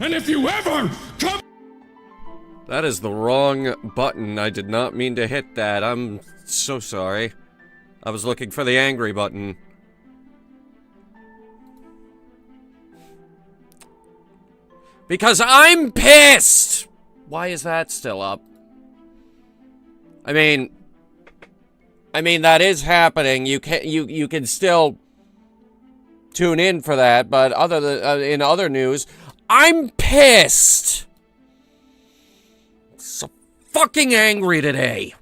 And if you ever come... That is the wrong button. I did not mean to hit that. I'm so sorry. I was looking for the angry button. Because I'm pissed! Why is that still up? I mean, that is happening. You can still tune in for that, but in other news, I'm pissed! So fucking angry today.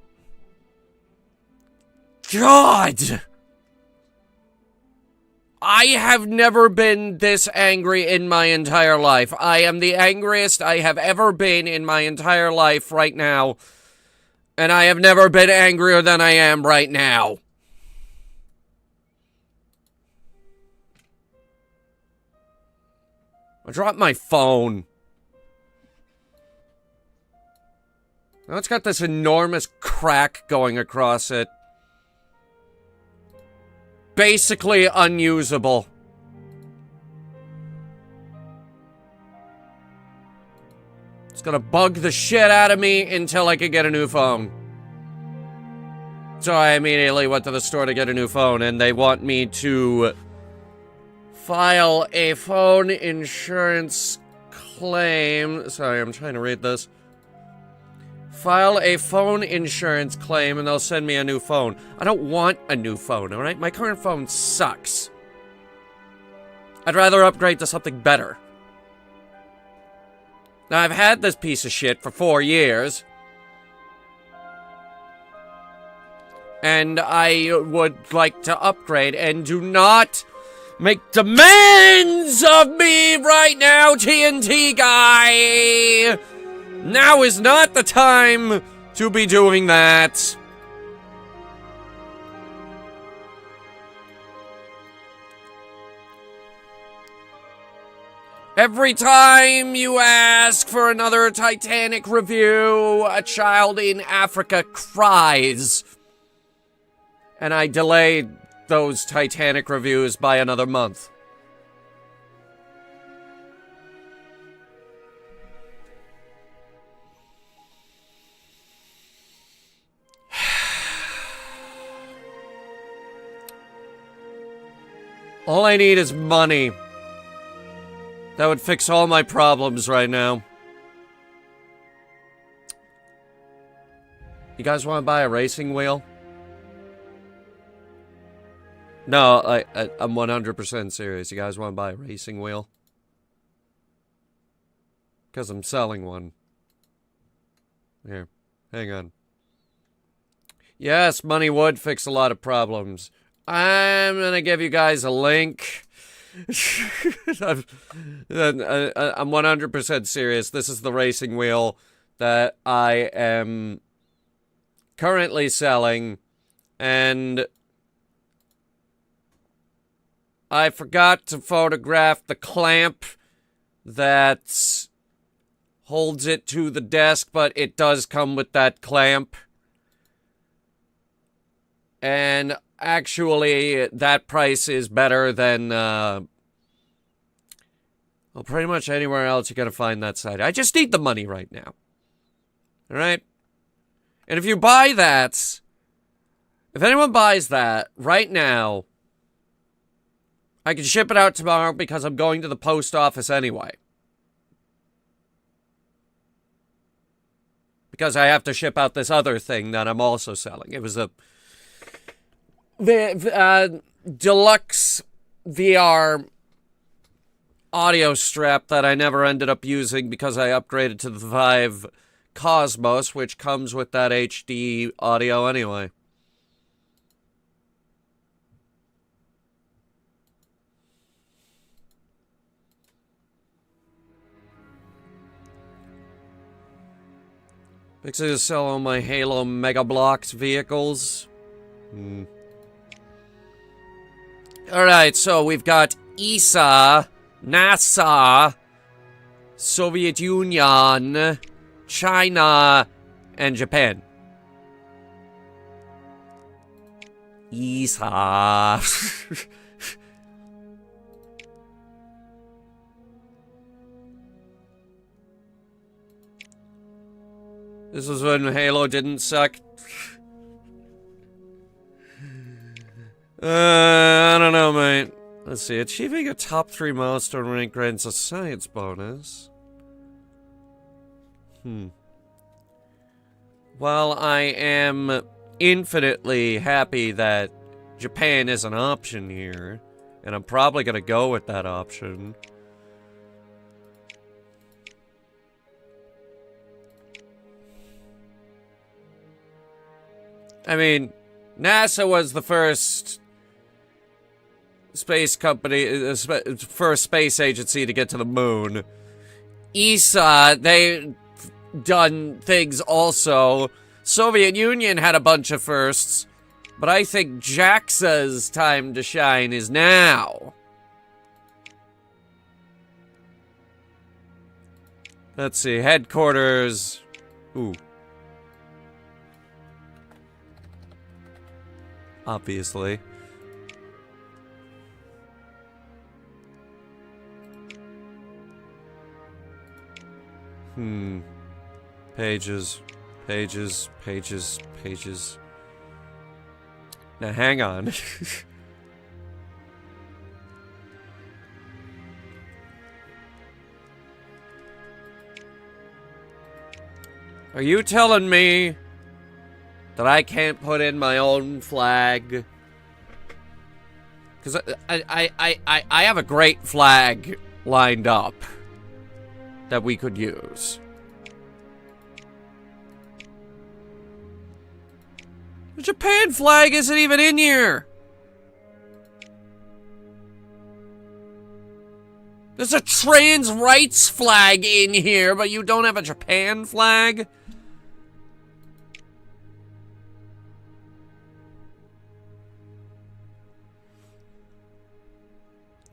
God! I have never been this angry in my entire life. I am the angriest I have ever been in my entire life right now. And I have never been angrier than I am right now. I dropped my phone. Now it's got this enormous crack going across it. Basically unusable. It's gonna bug the shit out of me until I can get a new phone. So I immediately went to the store to get a new phone, and they want me to file a phone insurance claim. Sorry, I'm trying to read this. File a phone insurance claim and they'll send me a new phone. I don't want a new phone, alright? My current phone sucks. I'd rather upgrade to something better. Now, I've had this piece of shit for 4 years. And I would like to upgrade, and do not make demands of me right now, TNT guy! Now is not the time to be doing that. Every time you ask for another Titanic review, a child in Africa cries. And I delayed those Titanic reviews by another month. All I need is money. That would fix all my problems right now. You guys want to buy a racing wheel? No, I'm 100% serious. You guys want to buy a racing wheel? Because I'm selling one. Here, hang on. Yes, money would fix a lot of problems. I'm gonna give you guys a link. I'm 100% serious. This is the racing wheel that I am currently selling, and I forgot to photograph the clamp that holds it to the desk, but it does come with that clamp. And actually, that price is better than, well, pretty much anywhere else you're going to find that site. I just need the money right now. Alright? And if you buy that, if anyone buys that right now, I can ship it out tomorrow because I'm going to the post office anyway. Because I have to ship out this other thing that I'm also selling. It was a deluxe VR audio strap that I never ended up using because I upgraded to the Vive Cosmos, which comes with that HD audio anyway. Fixing to sell all my Halo Mega Bloks vehicles. Alright, so we've got ESA, NASA, Soviet Union, China, and Japan. ESA. This was when Halo didn't suck. I don't know, mate. Let's see. Achieving a top 3 milestone rank grants a science bonus. While I am infinitely happy that Japan is an option here, and I'm probably gonna go with that option. I mean, NASA was the first space company, first space agency to get to the moon. ESA, they've done things also. Soviet Union had a bunch of firsts, but I think JAXA's time to shine is now. Let's see, headquarters. Ooh. Obviously. Pages. Pages. Pages. Pages. Now hang on. Are you telling me that I can't put in my own flag? Because I have a great flag lined up that we could use. The Japan flag isn't even in here. There's a trans rights flag in here, but you don't have a Japan flag?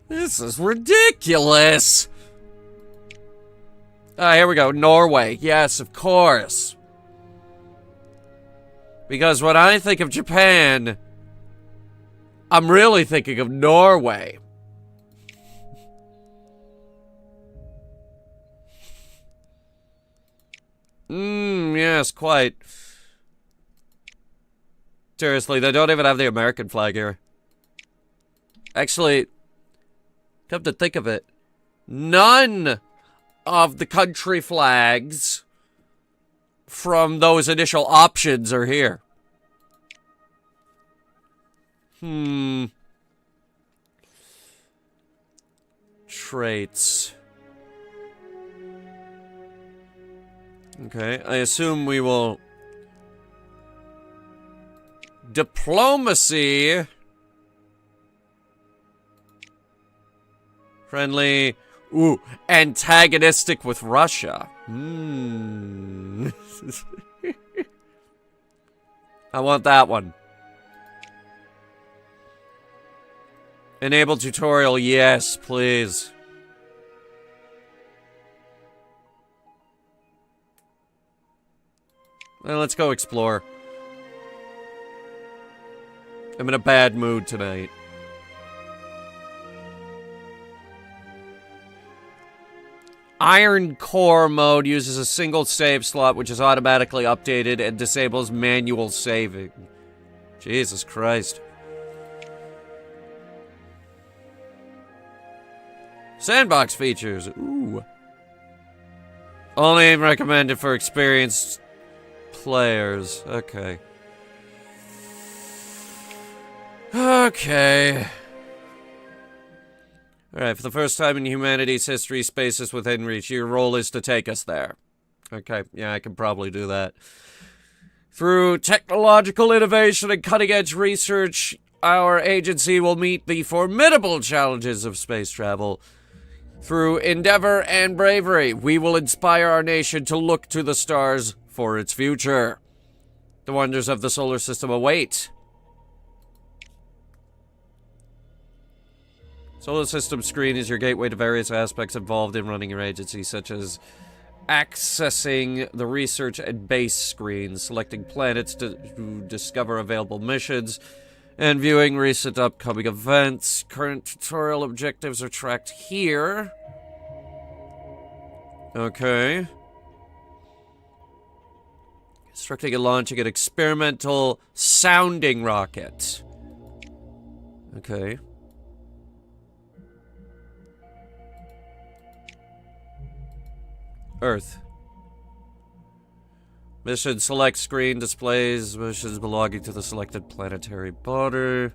This is ridiculous. Here we go. Norway. Yes, of course. Because when I think of Japan, I'm really thinking of Norway. Yes, quite. Seriously, they don't even have the American flag here. Actually, come to think of it, none of the country flags from those initial options are here. Traits. Okay, I assume we will... Diplomacy. Friendly. Ooh, antagonistic with Russia. I want that one. Enable tutorial, yes, please. Well, let's go explore. I'm in a bad mood tonight. Iron Core mode uses a single save slot, which is automatically updated and disables manual saving. Jesus Christ. Sandbox features. Ooh. Only recommended for experienced players. Okay. Okay. Alright, for the first time in humanity's history, space is within reach. Your role is to take us there. Okay, yeah, I can probably do that. Through technological innovation and cutting-edge research, our agency will meet the formidable challenges of space travel. Through endeavor and bravery, we will inspire our nation to look to the stars for its future. The wonders of the solar system await. Solar system screen is your gateway to various aspects involved in running your agency, such as accessing the research and base screens, selecting planets to discover available missions, and viewing recent upcoming events. Current tutorial objectives are tracked here. Okay. Constructing and launching an experimental sounding rocket. Okay. Earth. Mission select screen displays missions belonging to the selected planetary body.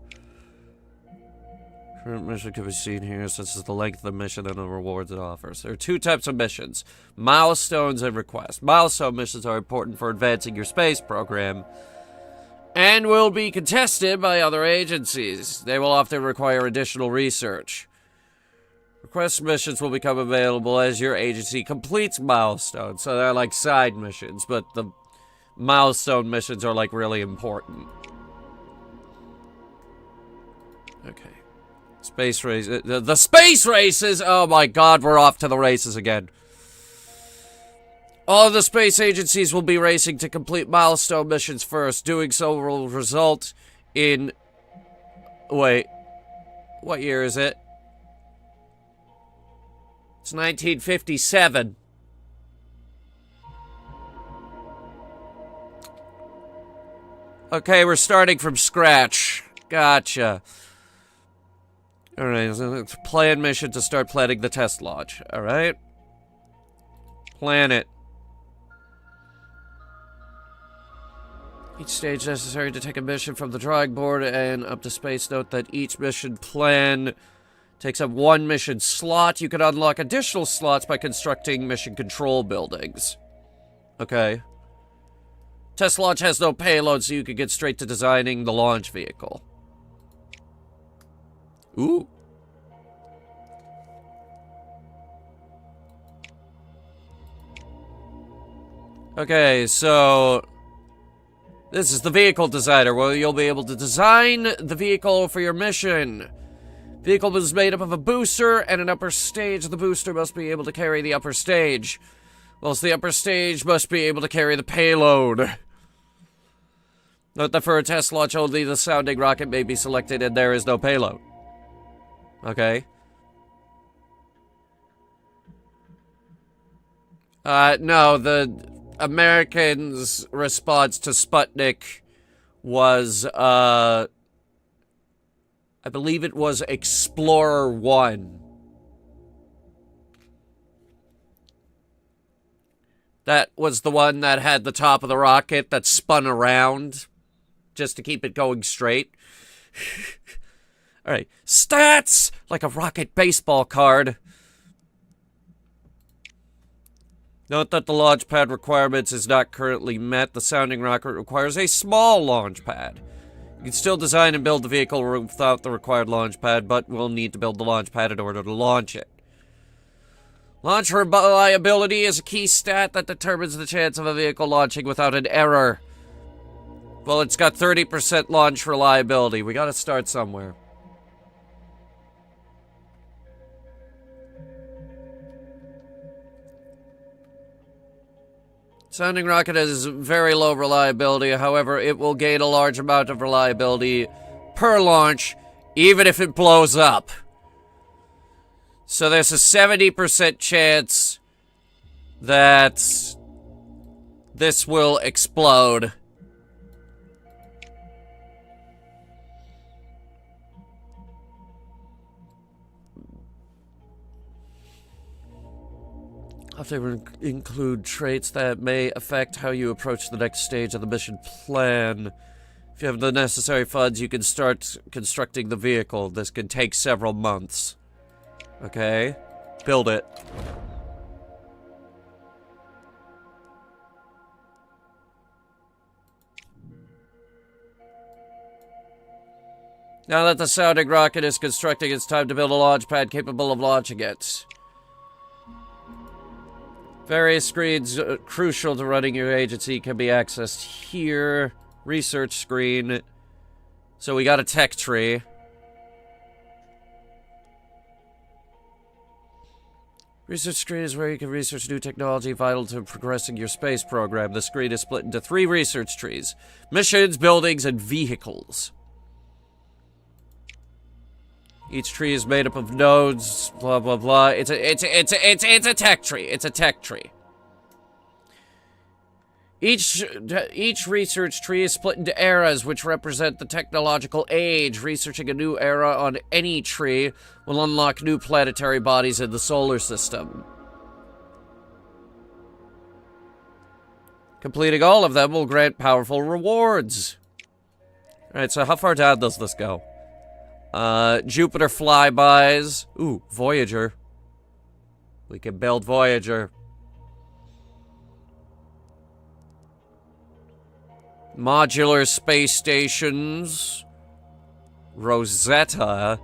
Current mission can be seen here, such as the length of the mission and the rewards it offers. There are two types of missions, milestones and requests. Milestone missions are important for advancing your space program and will be contested by other agencies. They will often require additional research. Request missions will become available as your agency completes milestones. So they're like side missions, but the milestone missions are like really important. Okay. Space race. The space races! Oh my god, we're off to the races again. All of the space agencies will be racing to complete milestone missions first. Doing so will result in... Wait. What year is it? It's 1957. Okay, we're starting from scratch. Gotcha. Alright, so let's plan mission to start planning the test launch. Alright. Plan it. Each stage necessary to take a mission from the drawing board and up to space. Note that each mission plan takes up one mission slot. You can unlock additional slots by constructing mission control buildings. Okay. Test launch has no payload, so you can get straight to designing the launch vehicle. Ooh. Okay, so... This is the vehicle designer, where you'll be able to design the vehicle for your mission. Vehicle is made up of a booster and an upper stage. The booster must be able to carry the upper stage, whilst the upper stage must be able to carry the payload. Note that for a test launch, only the sounding rocket may be selected and there is no payload. Okay. No, the Americans' response to Sputnik was, I believe it was Explorer 1. That was the one that had the top of the rocket that spun around just to keep it going straight. Alright, stats! Like a rocket baseball card. Note that the launch pad requirements is not currently met. The sounding rocket requires a small launch pad. You can still design and build the vehicle without the required launch pad, but we'll need to build the launch pad in order to launch it. Launch reliability is a key stat that determines the chance of a vehicle launching without an error. Well, it's got 30% launch reliability. We gotta start somewhere. Sounding rocket has very low reliability, however, it will gain a large amount of reliability per launch, even if it blows up. So there's a 70% chance that this will explode. Often include traits that may affect how you approach the next stage of the mission plan. If you have the necessary funds, you can start constructing the vehicle. This can take several months. Okay? Build it. Now that the sounding rocket is constructing, it's time to build a launch pad capable of launching it. Various screens crucial to running your agency can be accessed here. Research screen. So we got a tech tree. Research screen is where you can research new technology vital to progressing your space program. The screen is split into 3 research trees: missions, buildings, and vehicles. Each tree is made up of nodes, blah blah blah. It's a tech tree. It's a tech tree. Each research tree is split into eras, which represent the technological age. Researching a new era on any tree will unlock new planetary bodies in the solar system. Completing all of them will grant powerful rewards. Alright, so how far down does this go? Jupiter flybys. Ooh, Voyager. We can build Voyager. Modular space stations. Rosetta.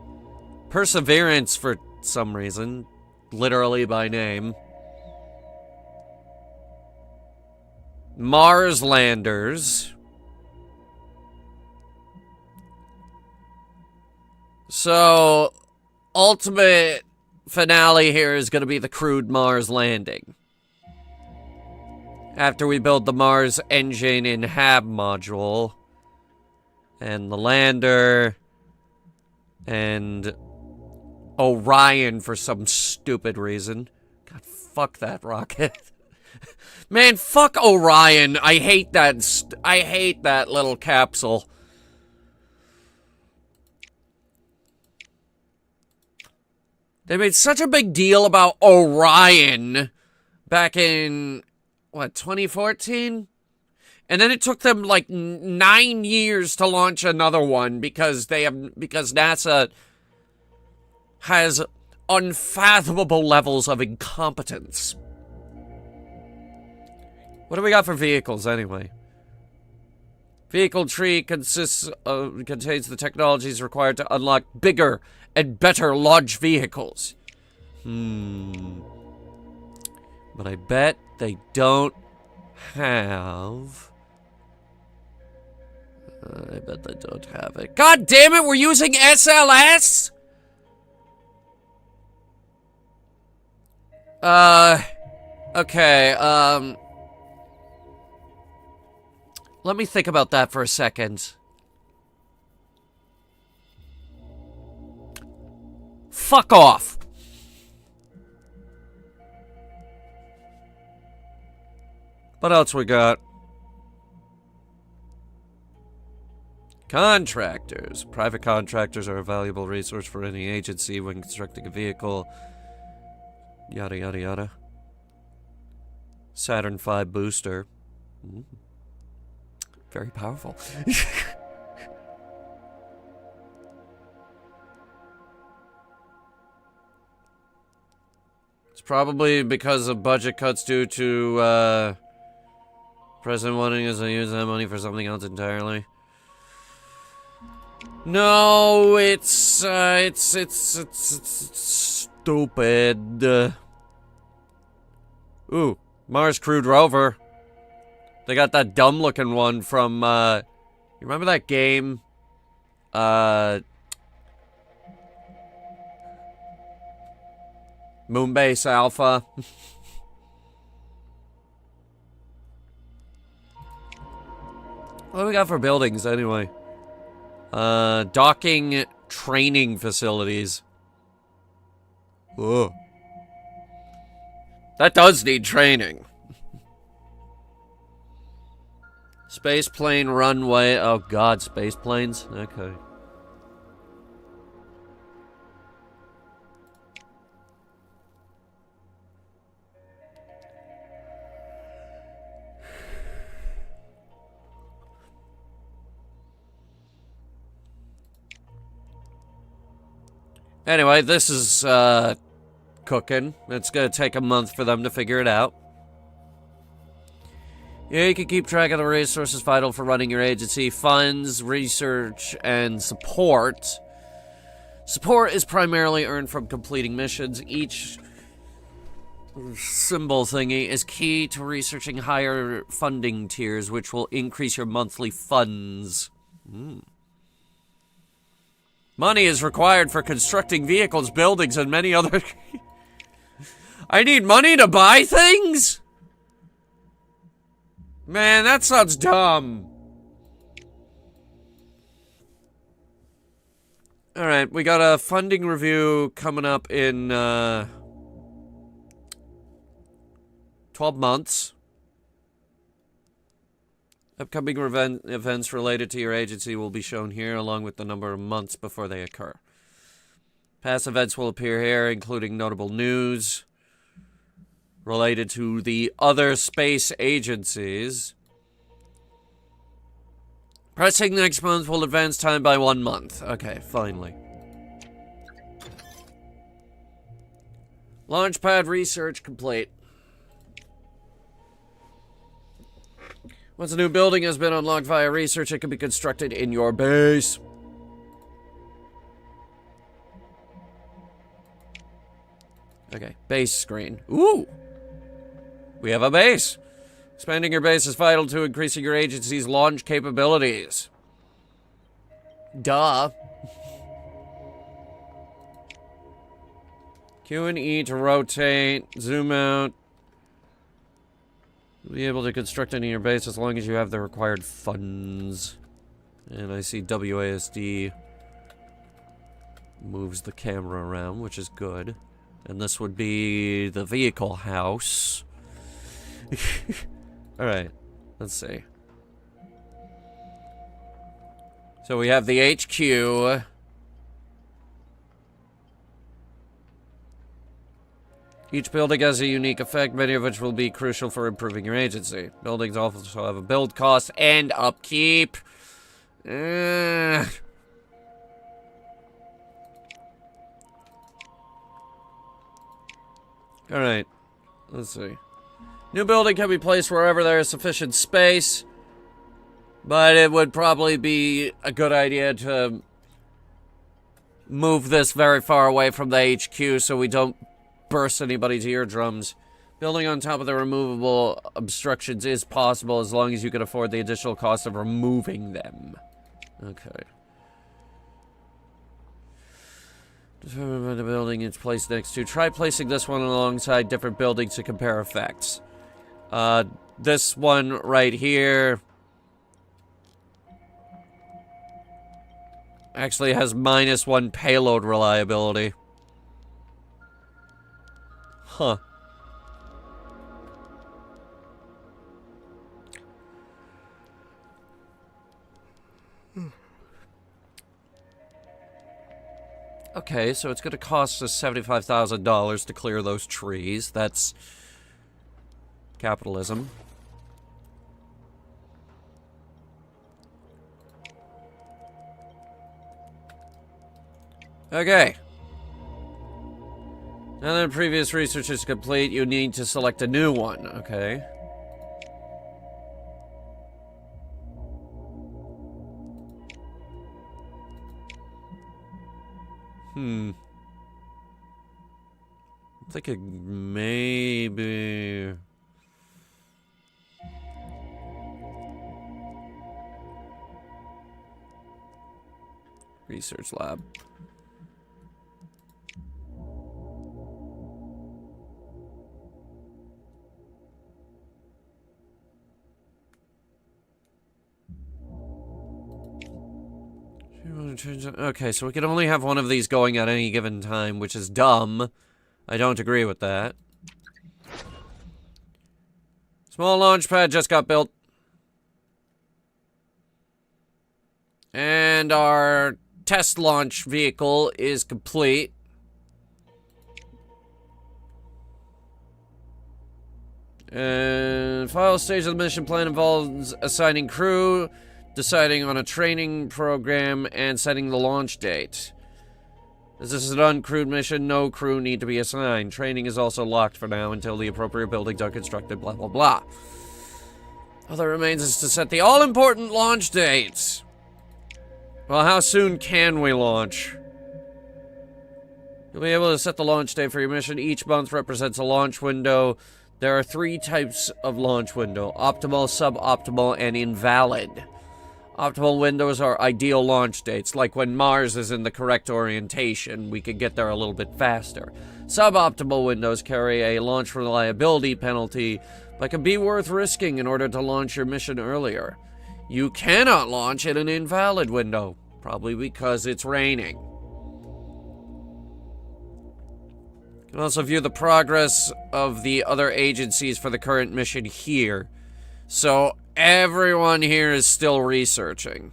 Perseverance for some reason. Literally by name. Mars landers. So, ultimate finale here is going to be the crewed Mars landing. After we build the Mars engine and HAB module. And the lander. And Orion for some stupid reason. God, fuck that rocket. Man, fuck Orion. I hate that little capsule. They made such a big deal about Orion back in, what, 2014? And then it took them like 9 years to launch another one because NASA has unfathomable levels of incompetence. What do we got for vehicles anyway? Vehicle tree contains the technologies required to unlock bigger and better launch vehicles. But I bet they don't have... I bet they don't have it. God damn it, we're using SLS? Okay, let me think about that for a second. Fuck off. What else we got? Contractors. Private contractors are a valuable resource for any agency when constructing a vehicle. Yada, yada, yada. Saturn V booster. Very powerful. It's probably because of budget cuts due to, President wanting us to use that money for something else entirely. No, it's stupid. Ooh, Mars crewed rover. They got that dumb-looking one from, you remember that game? Moonbase Alpha. What do we got for buildings, anyway? Docking training facilities. Whoa. That does need training. Space plane runway. Oh god, space planes? Okay. Anyway, this is, cooking. It's gonna take a month for them to figure it out. Yeah, you can keep track of the resources vital for running your agency. Funds, research, and support. Support is primarily earned from completing missions. Each symbol thingy is key to researching higher funding tiers, which will increase your monthly funds. Money is required for constructing vehicles, buildings, and many other... I need money to buy things? Man, that sounds dumb. Alright, we got a funding review coming up in, 12 months. Upcoming events related to your agency will be shown here, along with the number of months before they occur. Past events will appear here, including notable news related to the other space agencies. Pressing next month will advance time by 1 month. Okay, finally. Launchpad research complete. Once a new building has been unlocked via research, it can be constructed in your base. Okay, base screen. Ooh! We have a base. Expanding your base is vital to increasing your agency's launch capabilities. Duh. Q and E to rotate, zoom out. You'll be able to construct any of your base as long as you have the required funds. And I see WASD moves the camera around, which is good. And this would be the vehicle house. Alright, let's see. So we have the HQ. Each building has a unique effect, many of which will be crucial for improving your agency. Buildings also have a build cost and upkeep. Alright, let's see. New building can be placed wherever there is sufficient space, but it would probably be a good idea to move this very far away from the HQ so we don't burst anybody's eardrums. Building on top of the removable obstructions is possible as long as you can afford the additional cost of removing them. Okay. Determine when the building is placed next to. Try placing this one alongside different buildings to compare effects. This one right here actually has -1 payload reliability. Huh. Okay, so it's going to cost us $75,000 to clear those trees. That's capitalism. Okay. Now that previous research is complete, you need to select a new one. Okay. I'm thinking maybe... Research lab. Okay, so we can only have one of these going at any given time, which is dumb. I don't agree with that. Small launch pad just got built. And our test launch vehicle is complete. And final stage of the mission plan involves assigning crew, deciding on a training program, and setting the launch date. As this is an uncrewed mission, no crew need to be assigned. Training is also locked for now until the appropriate buildings are constructed, blah, blah, blah. All that remains is to set the all-important launch dates. Well, how soon can we launch? You'll be able to set the launch date for your mission. Each month represents a launch window. There are 3 types of launch window: optimal, suboptimal, and invalid. Optimal windows are ideal launch dates, like when Mars is in the correct orientation, we could get there a little bit faster. Suboptimal windows carry a launch reliability penalty, but can be worth risking in order to launch your mission earlier. You cannot launch in an invalid window, probably because it's raining. You can also view the progress of the other agencies for the current mission here. So, everyone here is still researching.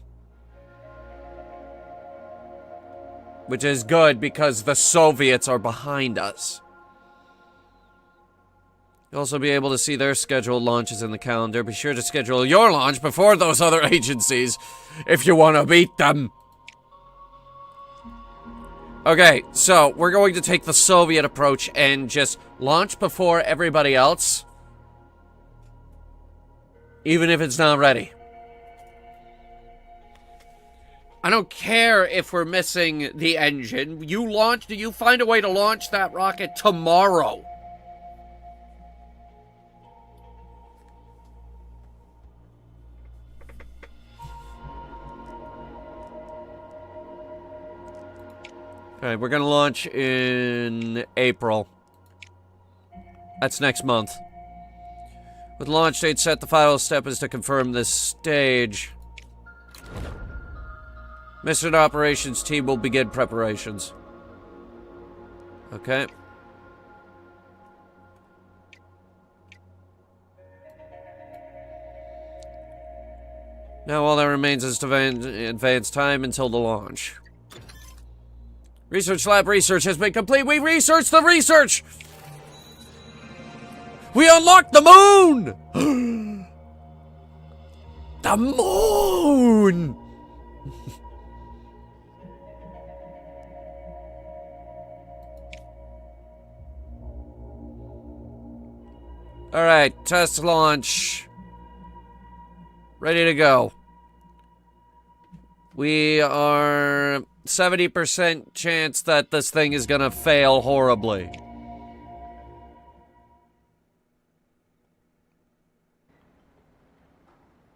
Which is good because the Soviets are behind us. You'll also be able to see their scheduled launches in the calendar. Be sure to schedule your launch before those other agencies if you want to beat them. Okay, so we're going to take the Soviet approach and just launch before everybody else. Even if it's not ready. I don't care if we're missing the engine. You find a way to launch that rocket tomorrow. Alright, we're gonna launch in April. That's next month. With launch date set, the final step is to confirm this stage. Mission operations team will begin preparations. Okay. Now all that remains is to advance time until the launch. Research lab research has been complete. We researched the research! We unlocked the moon! The moon! Alright, test launch. Ready to go. We are 70% chance that this thing is gonna fail horribly.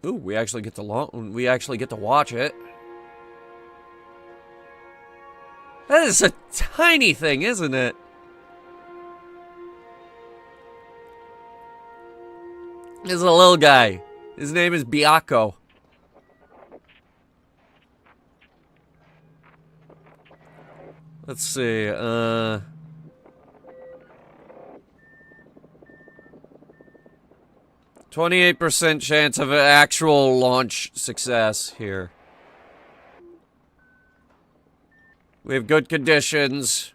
Ooh, we actually get to watch it. That is a tiny thing, isn't it? This is a little guy. His name is Biako. Let's see, 28% chance of an actual launch success here. We have good conditions.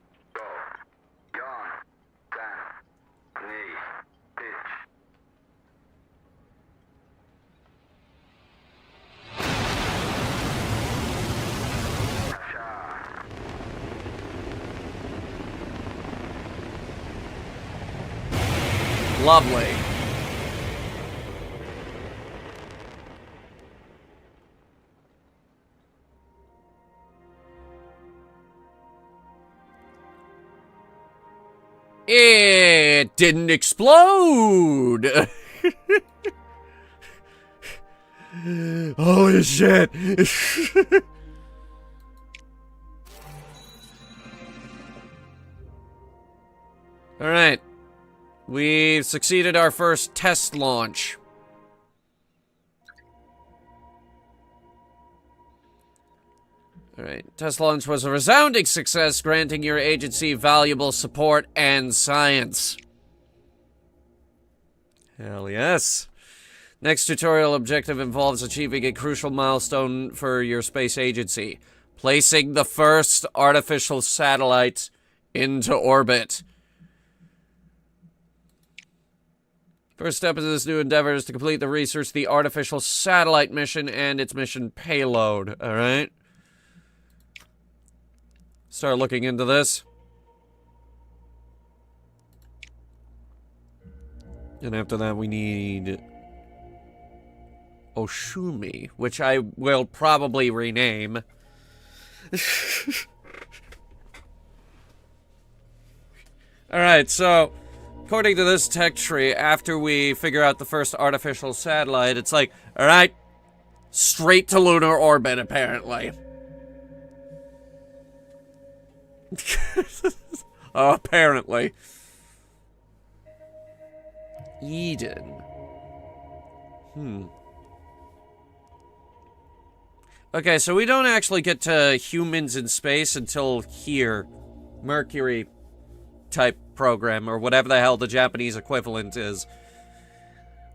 Lovely. It didn't explode. Holy shit. All right. We've succeeded our first test launch. Alright, test launch was a resounding success, granting your agency valuable support and science. Hell yes. Next tutorial objective involves achieving a crucial milestone for your space agency. Placing the first artificial satellite into orbit. First step in this new endeavor is to complete the research, the artificial satellite mission, and its mission payload. Alright? Start looking into this. And after that we need Oshumi, which I will probably rename. Alright, so according to this tech tree, after we figure out the first artificial satellite, it's like, alright, straight to lunar orbit, apparently. Oh, apparently. Eden. Okay, so we don't actually get to humans in space until here. Mercury type program, or whatever the hell the Japanese equivalent is.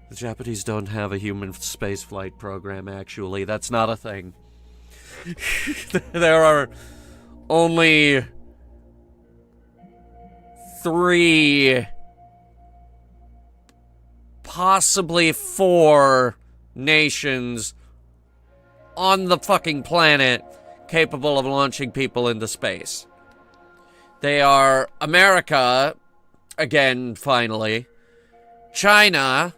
The Japanese don't have a human spaceflight program, actually. That's not a thing. There are only 3, possibly 4 nations on the fucking planet capable of launching people into space. They are America, again, finally, China,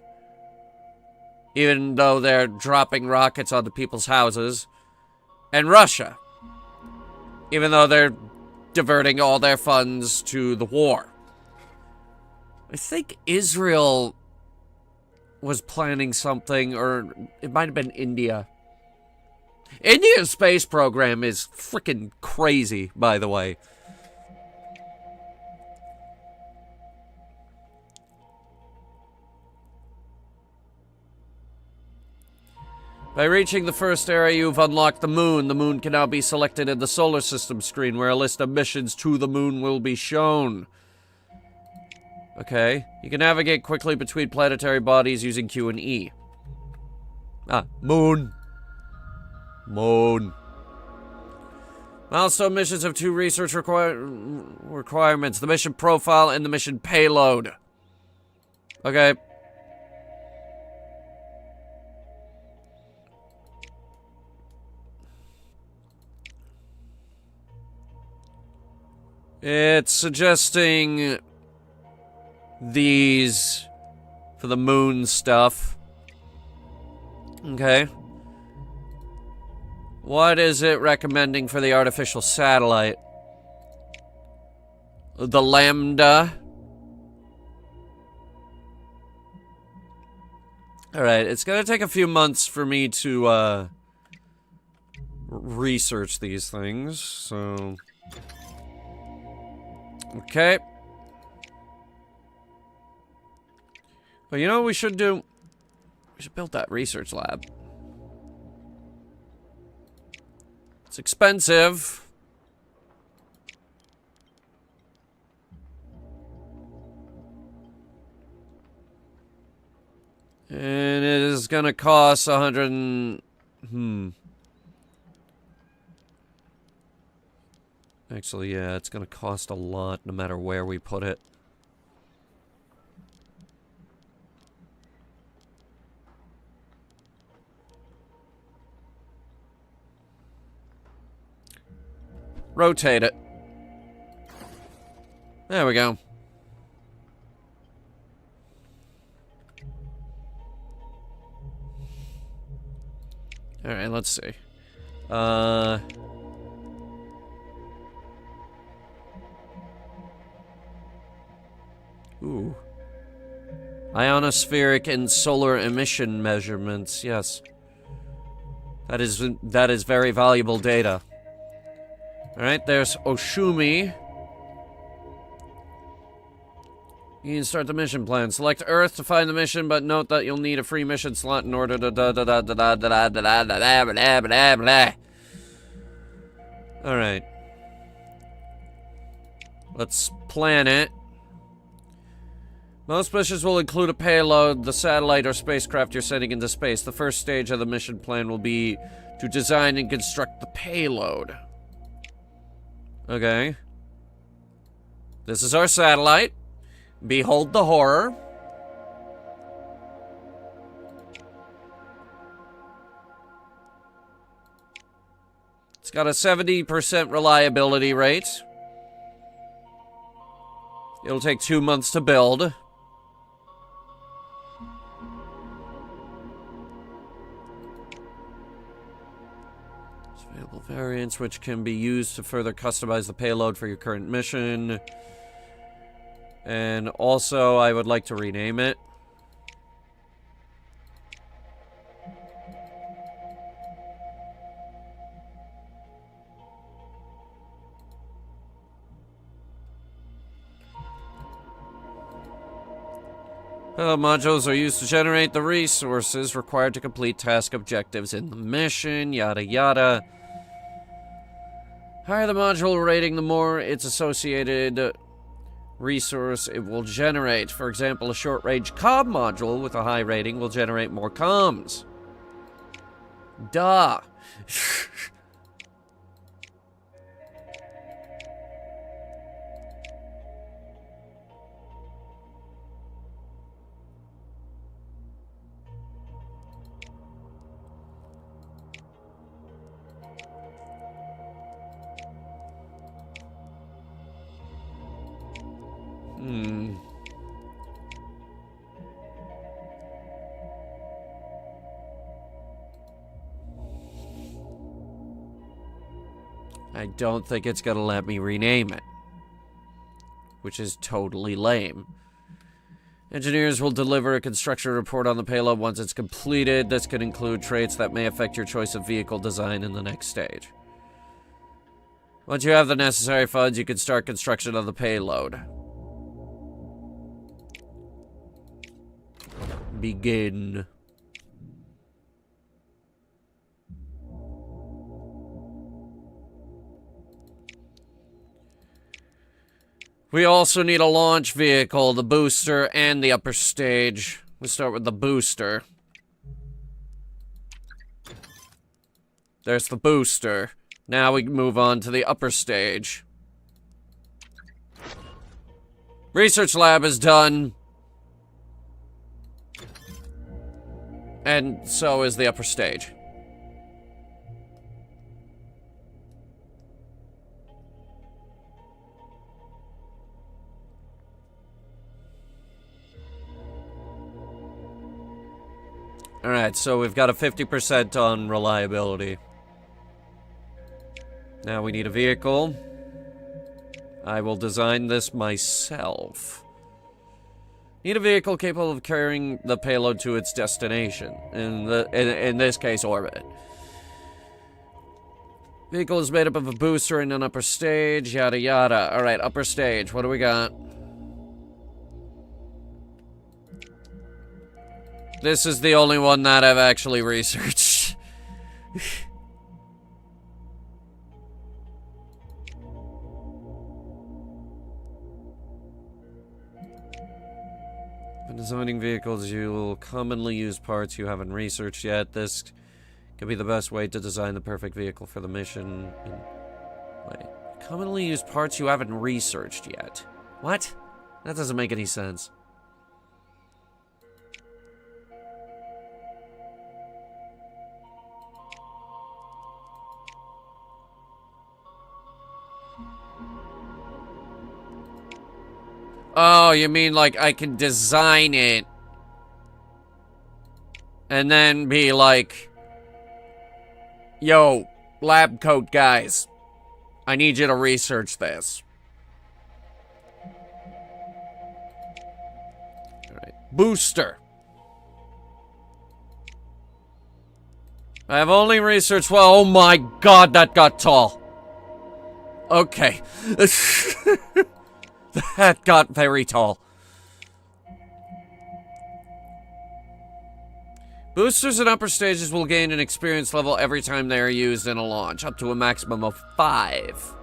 even though they're dropping rockets onto people's houses, and Russia, even though they're diverting all their funds to the war. I think Israel was planning something, or it might have been India. India's space program is freaking crazy, by the way. By reaching the first area, you've unlocked the moon. The moon can now be selected in the solar system screen, where a list of missions to the moon will be shown. Okay. You can navigate quickly between planetary bodies using Q and E. Moon. Moon. Milestone missions have 2 research requirements. The mission profile and the mission payload. Okay. It's suggesting these for the moon stuff. Okay. What is it recommending for the artificial satellite? The Lambda. Alright, it's gonna take a few months for me to, research these things, so... Okay. But you know what we should do? We should build that research lab. It's expensive. And it is gonna cost 100 and... Actually, yeah, it's gonna cost a lot no matter where we put it. Rotate it. There we go. Alright, let's see. Ooh. Ionospheric and solar emission measurements, yes. That is very valuable data. Alright, there's Oshumi. You can start the mission plan. Select Earth to find the mission, but note that you'll need a free mission slot in order to Alright. Let's plan it. Most missions will include a payload, the satellite or spacecraft you're sending into space. The first stage of the mission plan will be to design and construct the payload. Okay. This is our satellite. Behold the horror. It's got a 70% reliability rate. It'll take 2 months to build. Available variants which can be used to further customize the payload for your current mission. And also, I would like to rename it. Modules are used to generate the resources required to complete task objectives in the mission, yada yada. Higher the module rating, the more its associated resource it will generate. For example, a short-range comm module with a high rating will generate more comms. Duh. I don't think it's gonna let me rename it, which is totally lame. Engineers will deliver a construction report on the payload once it's completed. This could include traits that may affect your choice of vehicle design in the next stage. Once you have the necessary funds, you can start construction of the payload. Begin. We also need a launch vehicle, the booster, and the upper stage. We'll start with the booster. There's the booster. Now we can move on to the upper stage. Research lab is done. And so is the upper stage. Alright, so we've got a 50% on reliability. Now we need a vehicle. I will design this myself. Need a vehicle capable of carrying the payload to its destination. In this case, orbit. Vehicle is made up of a booster and an upper stage, yada yada. Alright, upper stage, what do we got? This is the only one that I've actually researched. When designing vehicles, you will commonly use parts you haven't researched yet. This could be the best way to design the perfect vehicle for the mission. Wait, commonly used parts you haven't researched yet. What? That doesn't make any sense. Oh, you mean like I can design it and then be like, yo, lab coat guys, I need you to research this. Alright, booster. I have only researched, well, oh my god, that got tall. Okay. That got very tall. Boosters and upper stages will gain an experience level every time they are used in a launch, up to a maximum of 5.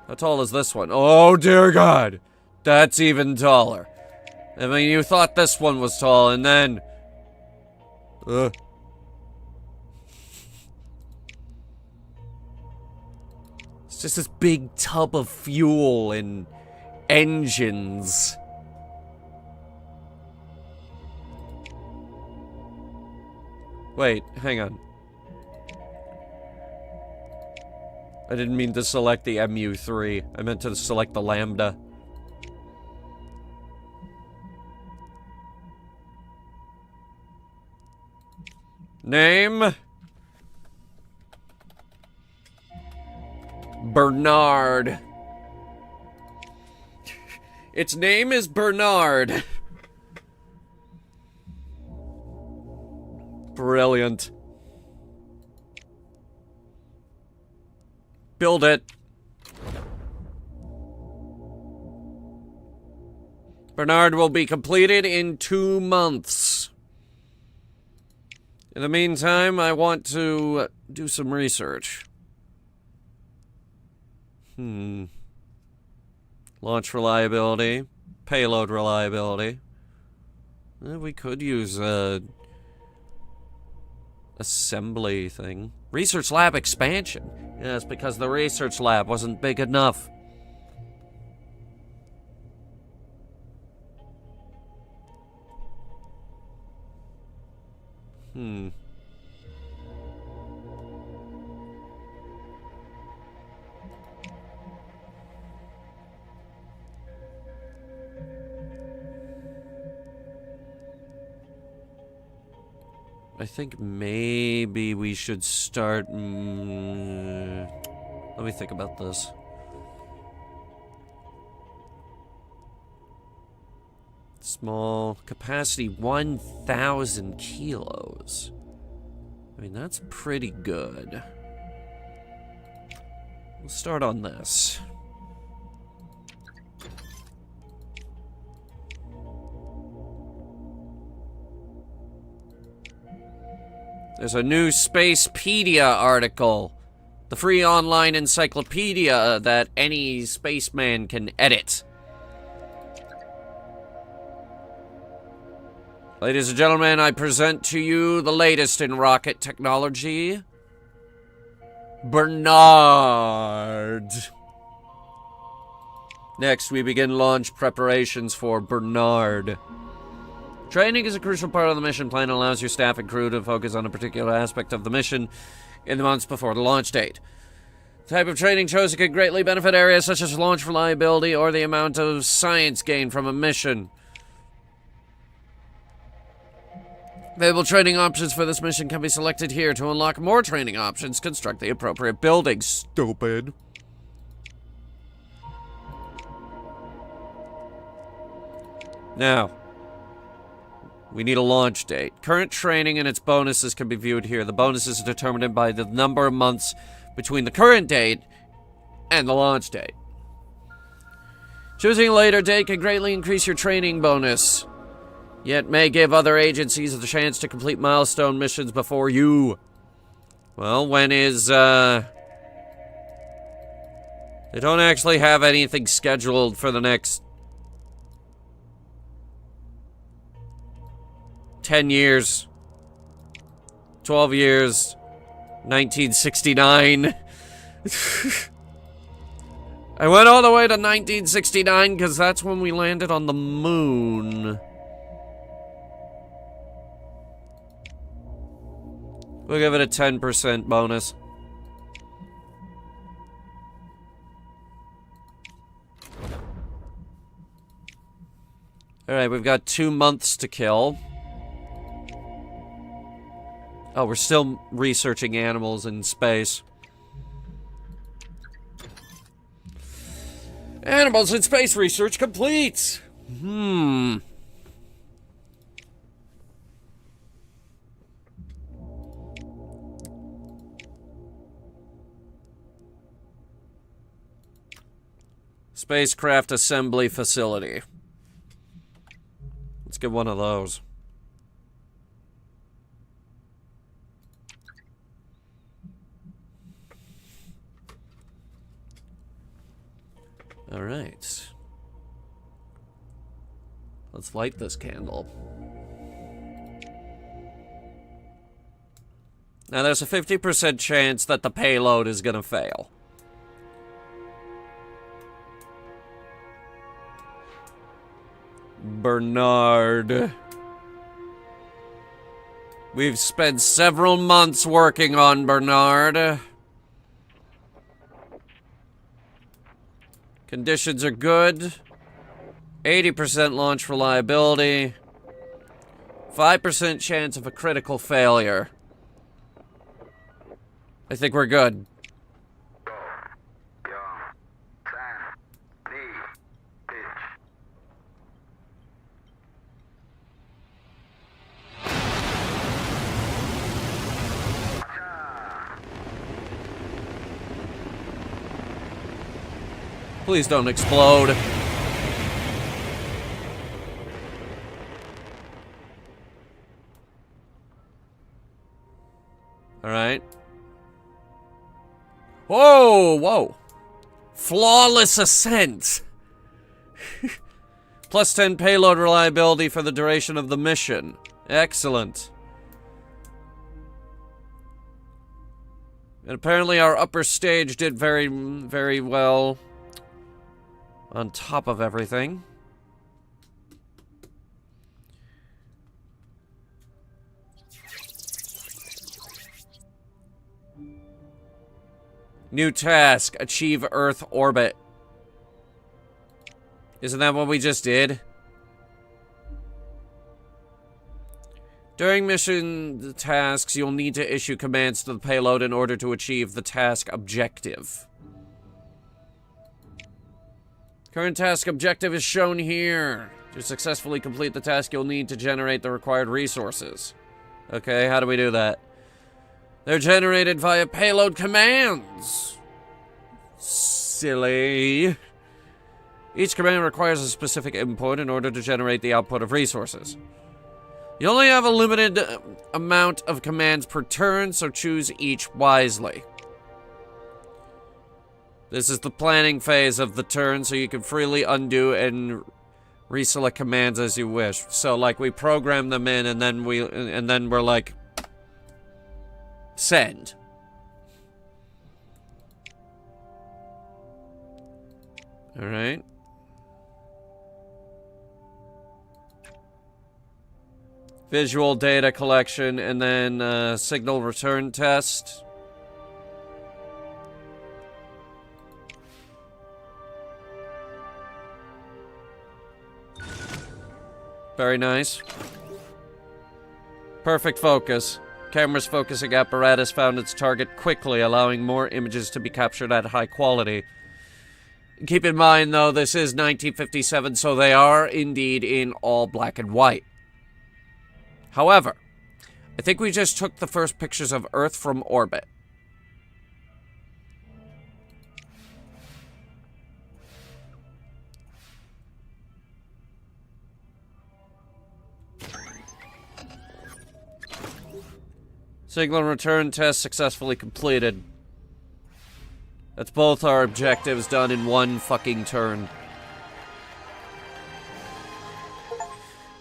How tall is this one? Oh dear god! That's even taller. I mean, you thought this one was tall, and then... It's just this big tub of fuel and engines. Wait, hang on. I didn't mean to select the MU3. I meant to select the Lambda. Name? Bernard. Its name is Bernard. Brilliant. Build it. Bernard will be completed in 2 months. In the meantime, I want to do some research. Launch reliability. Payload reliability. We could use a assembly thing. Research lab expansion. Yes, because the research lab wasn't big enough. I think maybe we should start... let me think about this. Small capacity, 1,000 kilos. I mean, that's pretty good. We'll start on this. There's a new Spacepedia article. The free online encyclopedia that any spaceman can edit. Ladies and gentlemen, I present to you the latest in rocket technology. Bernard. Next, we begin launch preparations for Bernard. Training is a crucial part of the mission plan and allows your staff and crew to focus on a particular aspect of the mission in the months before the launch date. The type of training chosen can greatly benefit areas such as launch reliability or the amount of science gained from a mission. Available training options for this mission can be selected here. To unlock more training options, construct the appropriate buildings. Stupid. Now, we need a launch date. Current training and its bonuses can be viewed here. The bonuses are determined by the number of months between the current date and the launch date. Choosing a later date can greatly increase your training bonus, yet may give other agencies the chance to complete milestone missions before you. Well, when is, they don't actually have anything scheduled for the next 10 years, 12 years, 1969. I went all the way to 1969 because that's when we landed on the moon. We'll give it a 10% bonus. Alright, we've got 2 months to kill. Oh, we're still researching animals in space. Animals in space research complete! Spacecraft assembly facility. Let's get one of those. All right. Let's light this candle. Now, there's a 50% chance that the payload is gonna fail. Bernard. We've spent several months working on Bernard. Conditions are good. 80% launch reliability. 5% chance of a critical failure. I think we're good. Please don't explode. All right. Whoa, whoa. Flawless ascent. Plus 10 payload reliability for the duration of the mission. Excellent. And apparently our upper stage did very, very well on top of everything. New task, achieve Earth orbit. Isn't that what we just did? During mission tasks, you'll need to issue commands to the payload in order to achieve the task objective. Current task objective is shown here. To successfully complete the task, you'll need to generate the required resources. Okay, how do we do that? They're generated via payload commands. Silly. Each command requires a specific input in order to generate the output of resources. You only have a limited amount of commands per turn, so choose each wisely. This is the planning phase of the turn, so you can freely undo and reselect commands as you wish. So, like, we program them in, and then we're like, send. All right. Visual data collection, and then signal return test. Very nice. Perfect focus. Camera's focusing apparatus found its target quickly, allowing more images to be captured at high quality. Keep in mind, though, this is 1957, so they are indeed in all black and white. However, I think we just took the first pictures of Earth from orbit. Signal return test successfully completed. That's both our objectives done in one fucking turn.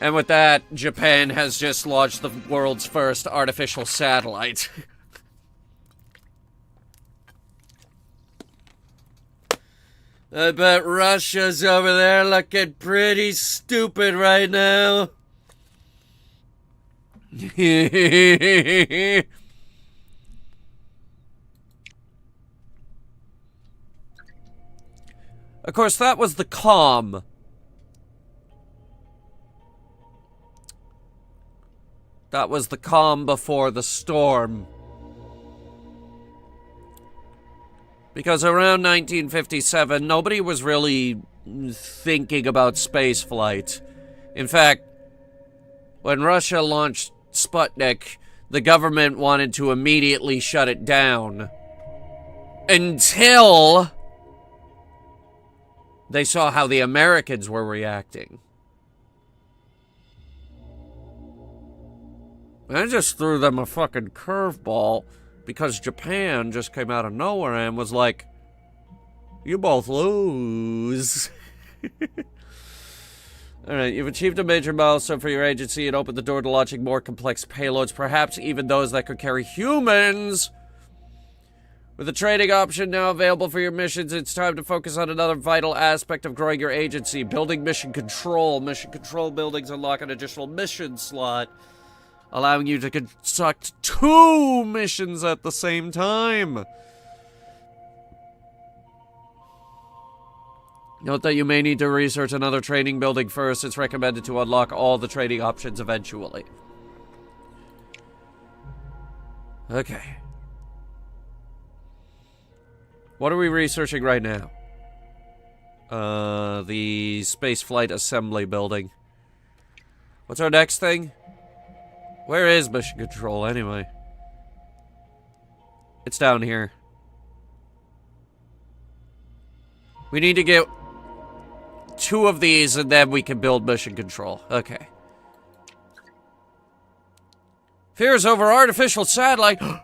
And with that, Japan has just launched the world's first artificial satellite. I bet Russia's over there looking pretty stupid right now. Of course, that was the calm. That was the calm before the storm. Because around 1957, nobody was really thinking about spaceflight. In fact, when Russia launched Sputnik, the government wanted to immediately shut it down. Until they saw how the Americans were reacting. I just threw them a fucking curveball because Japan just came out of nowhere and was like, you both lose. Alright, you've achieved a major milestone for your agency and opened the door to launching more complex payloads, perhaps even those that could carry humans. With the trading option now available for your missions, it's time to focus on another vital aspect of growing your agency, building mission control. Mission control buildings unlock an additional mission slot, allowing you to conduct 2 missions at the same time. Note that you may need to research another training building first. It's recommended to unlock all the trading options eventually. Okay. What are we researching right now? The spaceflight assembly building. What's our next thing? Where is mission control, anyway? It's down here. We need to get 2 of these, and then we can build mission control. Okay. Fears over artificial satellite. I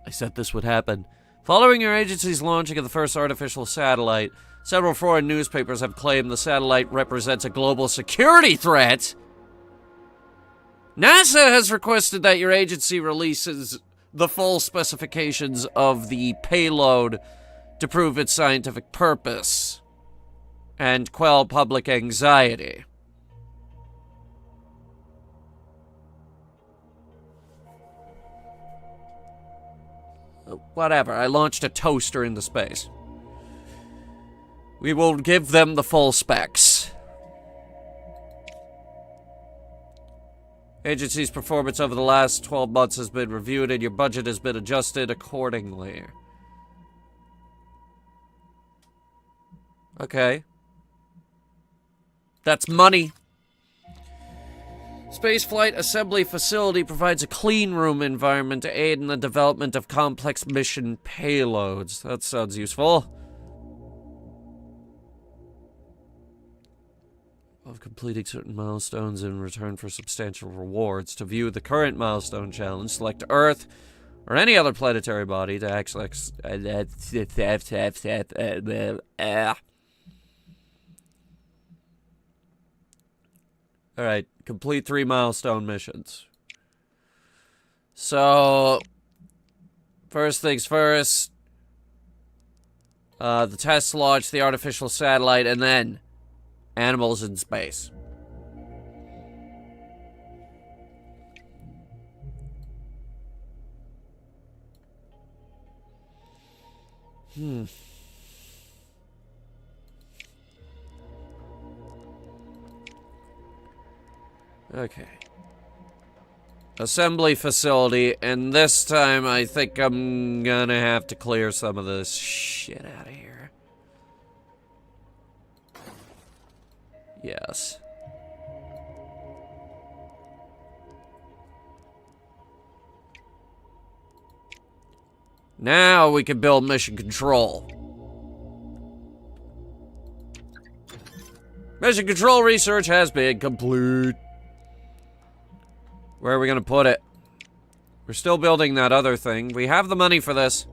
said this would happen. Following your agency's launching of the first artificial satellite, several foreign newspapers have claimed the satellite represents a global security threat. NASA has requested that your agency releases the full specifications of the payload to prove its scientific purpose and quell public anxiety. Whatever, I launched a toaster into space. We will give them the full specs. Agency's performance over the last 12 months has been reviewed and your budget has been adjusted accordingly. Okay. That's money. Spaceflight Assembly Facility provides a clean room environment to aid in the development of complex mission payloads. That sounds useful. Of completing certain milestones in return for substantial rewards. To view the current milestone challenge, select Earth or any other planetary body to access. Alright, complete 3 milestone missions. So, first things first. The test launch, the artificial satellite, and then animals in space. Okay. Assembly facility, and this time I think I'm gonna have to clear some of this shit out of here. Yes. Now we can build mission control. Mission control research has been complete. Where are we gonna put it? We're still building that other thing. We have the money for this.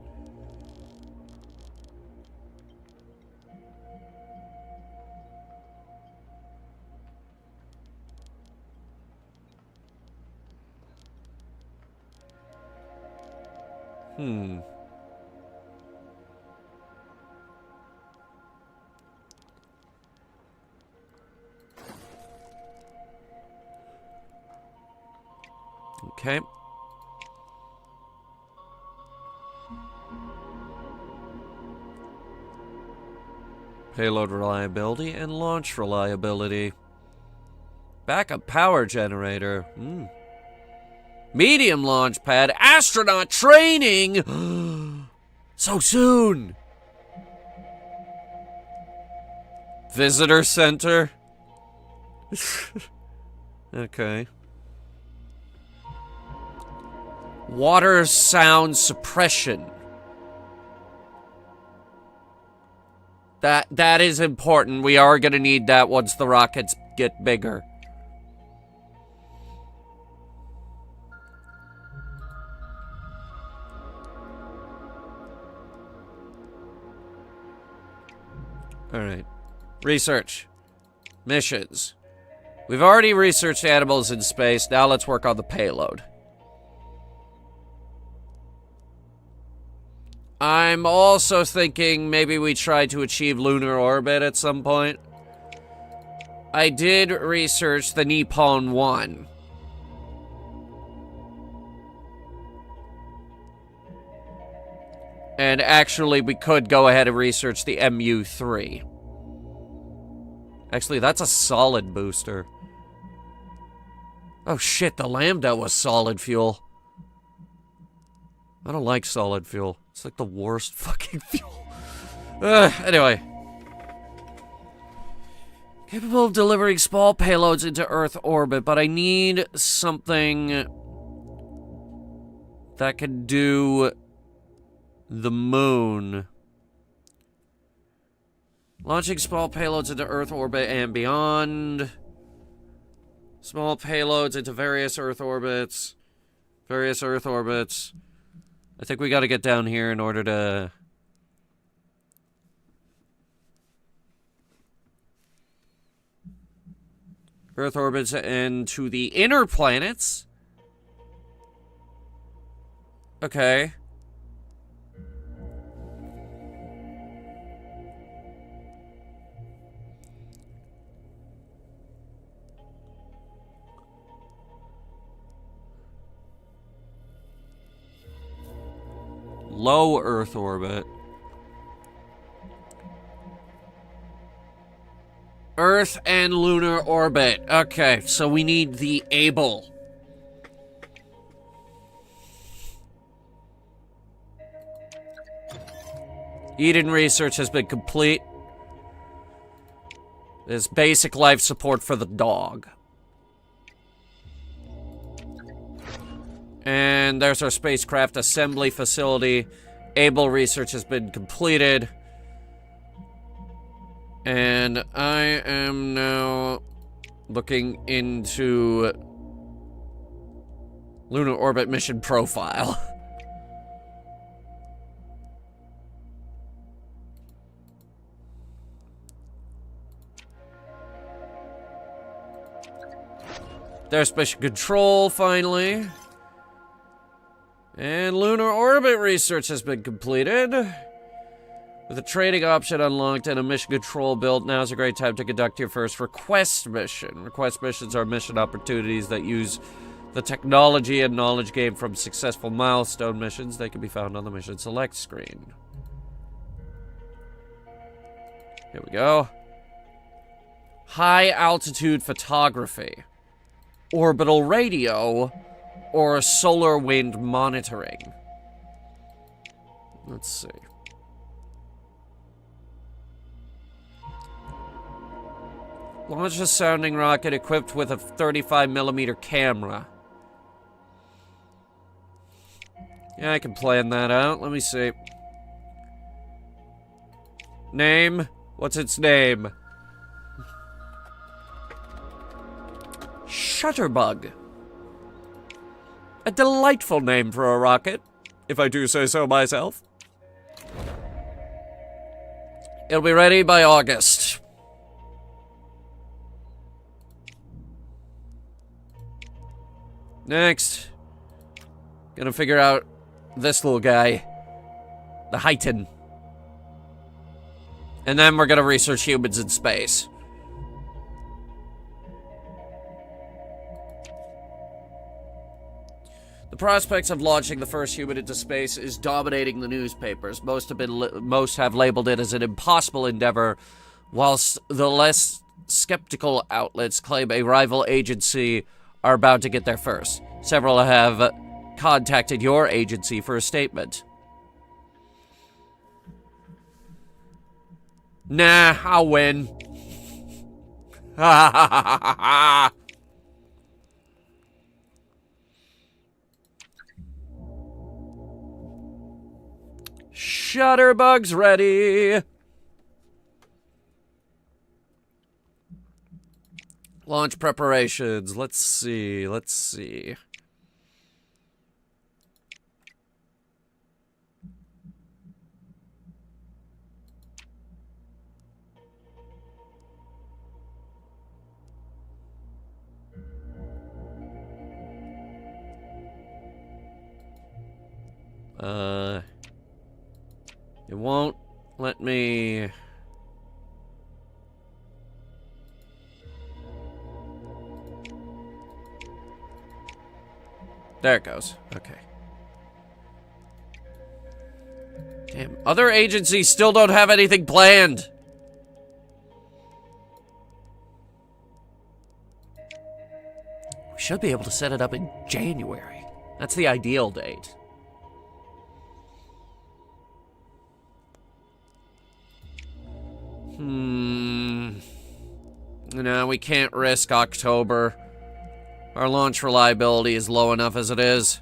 Okay. Payload reliability and launch reliability. Backup power generator. Medium launch pad. Astronaut training. So soon. Visitor center. Okay. Water sound suppression. That is important. We are gonna need that once the rockets get bigger. Alright. Research. Missions. We've already researched animals in space. Now let's work on the payload. I'm also thinking maybe we try to achieve lunar orbit at some point. I did research the Nippon 1. And actually, we could go ahead and research the MU-3. Actually, that's a solid booster. Oh shit, the Lambda was solid fuel. I don't like solid fuel. It's like the worst fucking fuel. Anyway. Capable of delivering small payloads into Earth orbit, but I need something that can do the moon. Launching small payloads into Earth orbit and beyond. Small payloads into various Earth orbits. Various Earth orbits. I think we gotta get down here in order to... Earth orbits into the inner planets. Okay. Low Earth orbit. Earth and lunar orbit. Okay, so we need the Able. Eden research has been complete. There's basic life support for the dog. And there's our spacecraft assembly facility. Able research has been completed. And I am now looking into lunar orbit mission profile. There's mission control, finally. And lunar orbit research has been completed. With a trading option unlocked and a mission control built, now's a great time to conduct your first request mission. Request missions are mission opportunities that use the technology and knowledge gained from successful milestone missions. They can be found on the mission select screen. Here we go. High altitude photography, orbital radio, or solar wind monitoring. Let's see. Launch a sounding rocket equipped with a 35mm camera. Yeah, I can plan that out. Let me see. Name? What's its name? Shutterbug. A delightful name for a rocket, if I do say so myself. It'll be ready by August. Next. Gonna figure out this little guy. The Heighton. And then we're gonna research humans in space. The prospects of launching the first human into space is dominating the newspapers. Most have labeled it as an impossible endeavor, whilst the less skeptical outlets claim a rival agency are about to get there first. Several have contacted your agency for a statement. Nah, I'll win. Ha ha ha ha ha. Shutterbug's ready. Launch preparations. Let's see. It won't let me... There it goes. Okay. Damn, other agencies still don't have anything planned. We should be able to set it up in January. That's the ideal date. No, we can't risk October. Our launch reliability is low enough as it is.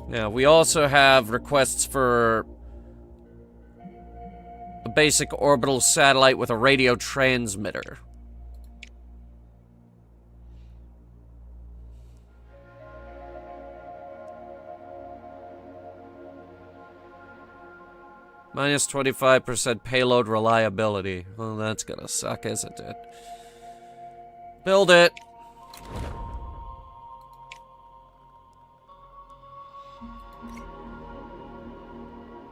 Now, we also have requests for a basic orbital satellite with a radio transmitter. Minus 25% payload reliability. Well, that's gonna suck, isn't it? Build it.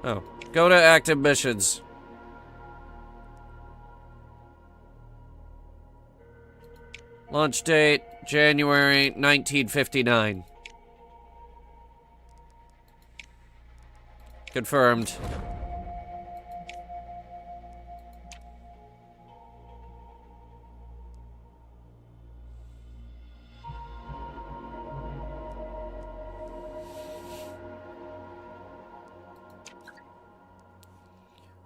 Oh, go to active missions. Launch date, January 1959. Confirmed.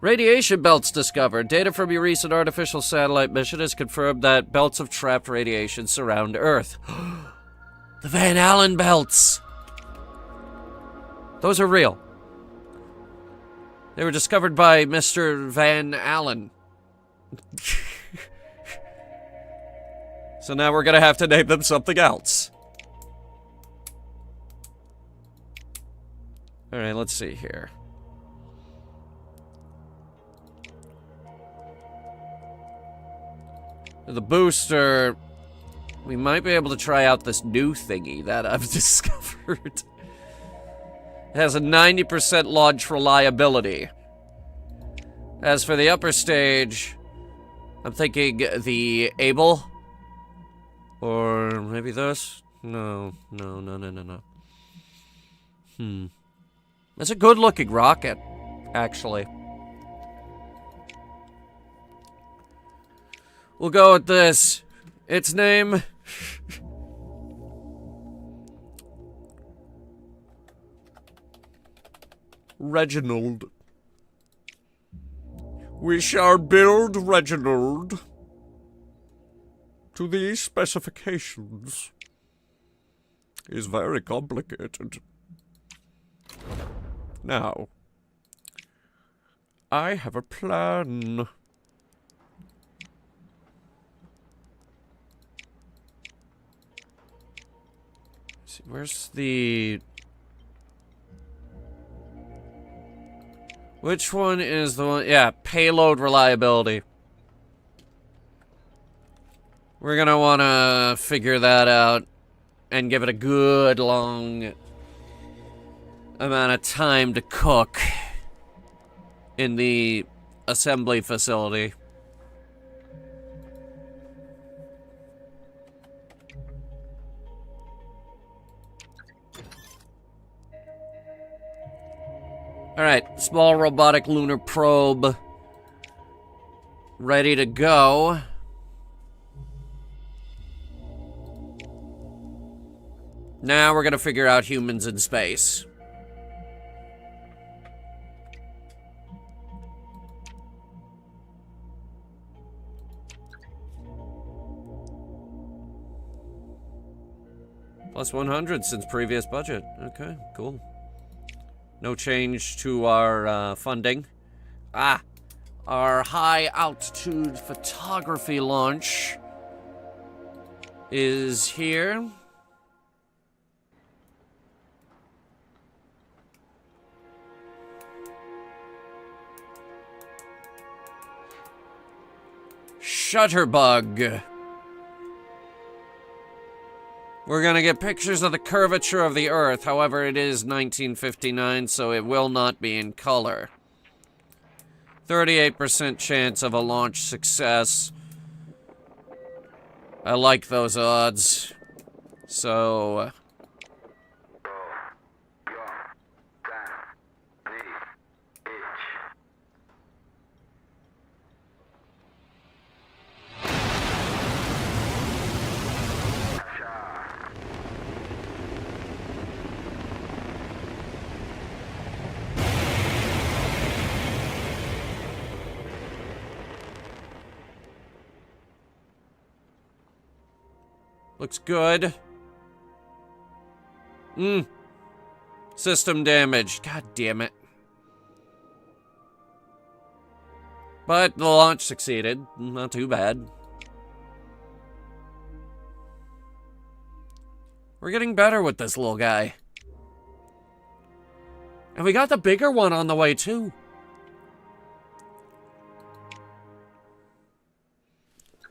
Radiation belts discovered. Data from your recent artificial satellite mission has confirmed that belts of trapped radiation surround Earth. The Van Allen belts! Those are real. They were discovered by Mr. Van Allen. So now we're gonna have to name them something else. Alright, let's see here. The booster, we might be able to try out this new thingy that I've discovered. It has a 90% launch reliability. As for the upper stage, I'm thinking the Able. Or maybe this? No. It's a good looking rocket, actually. We'll go with this. Its name... Reginald. We shall build Reginald to these specifications. It's very complicated. Now, I have a plan. Where's the... Which one is the one? Yeah, payload reliability. We're gonna wanna figure that out and give it a good long amount of time to cook in the assembly facility. Alright, small robotic lunar probe. Ready to go. Now we're gonna figure out humans in space. Plus 100 since previous budget. Okay, cool. No change to our funding. Our high altitude photography launch is here. Shutterbug. We're gonna get pictures of the curvature of the Earth. However, it is 1959, so it will not be in color. 38% chance of a launch success. I like those odds. So... Looks good. System damage. God damn it. But the launch succeeded. Not too bad. We're getting better with this little guy. And we got the bigger one on the way, too.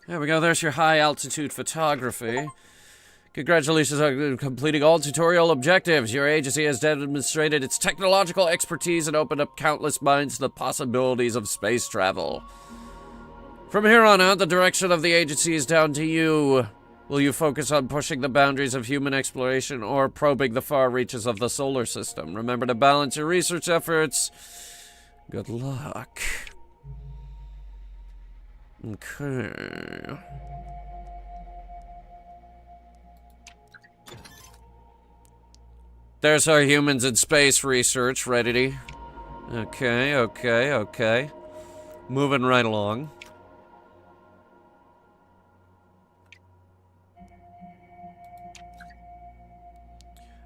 There we go, there's your high-altitude photography. Congratulations on completing all tutorial objectives. Your agency has demonstrated its technological expertise and opened up countless minds to the possibilities of space travel. From here on out, the direction of the agency is down to you. Will you focus on pushing the boundaries of human exploration or probing the far reaches of the solar system? Remember to balance your research efforts. Good luck. Okay. There's our humans in space research, ready. Okay. Moving right along.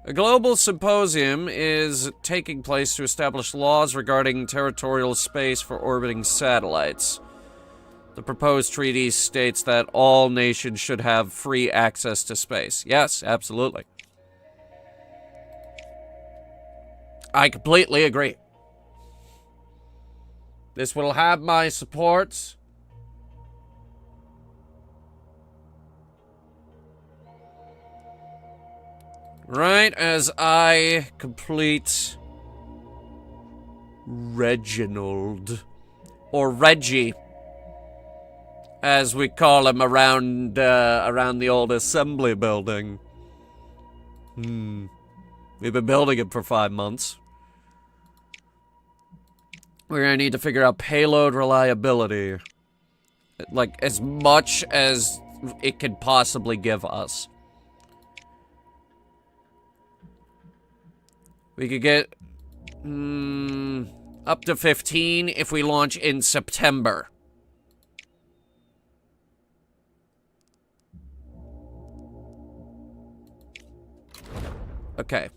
A global symposium is taking place to establish laws regarding territorial space for orbiting satellites. The proposed treaty states that all nations should have free access to space. Yes, absolutely. I completely agree. This will have my support. Right as I complete Reginald, or Reggie, as we call him around the old assembly building. We've been building it for 5 months. We're gonna need to figure out payload reliability, like as much as it could possibly give us. We could get up to 15 if we launch in September. Okay.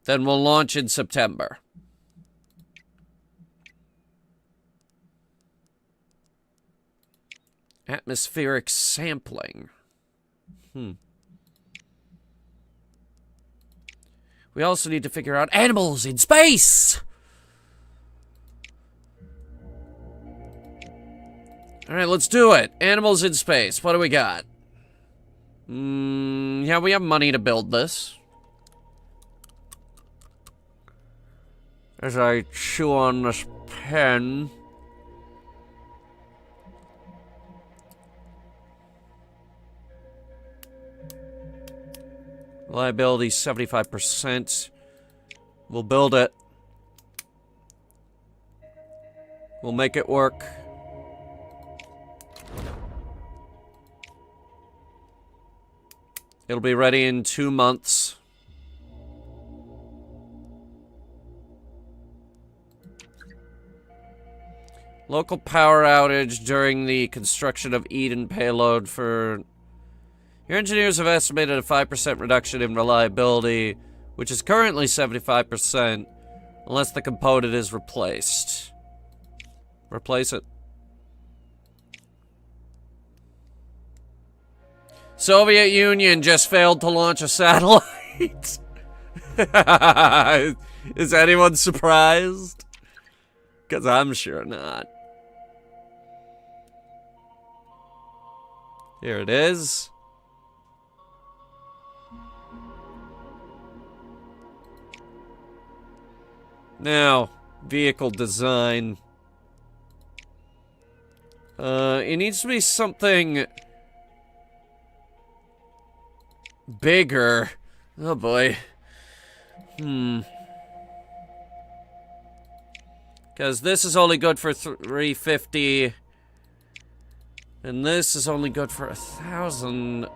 Then we'll launch in September. Atmospheric sampling. We also need to figure out animals in space! Alright, let's do it. Animals in space. What do we got? Yeah, we have money to build this. As I chew on this pen. Reliability 75%. We'll build it. We'll make it work. It'll be ready in 2 months. Local power outage during the construction of Eden payload for... Your engineers have estimated a 5% reduction in reliability, which is currently 75%, unless the component is replaced. Replace it. Soviet Union just failed to launch a satellite. Is anyone surprised? Because I'm sure not. Here it is. Now, vehicle design. It needs to be something bigger. Oh boy. Because this is only good for 350. And this is only good for 1,000.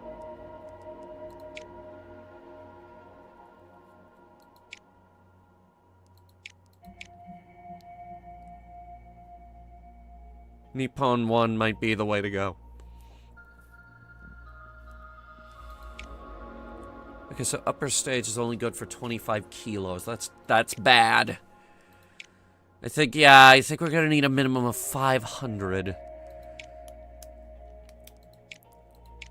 Nippon 1 might be the way to go. Okay, so upper stage is only good for 25 kilos. That's bad. I think we're gonna need a minimum of 500.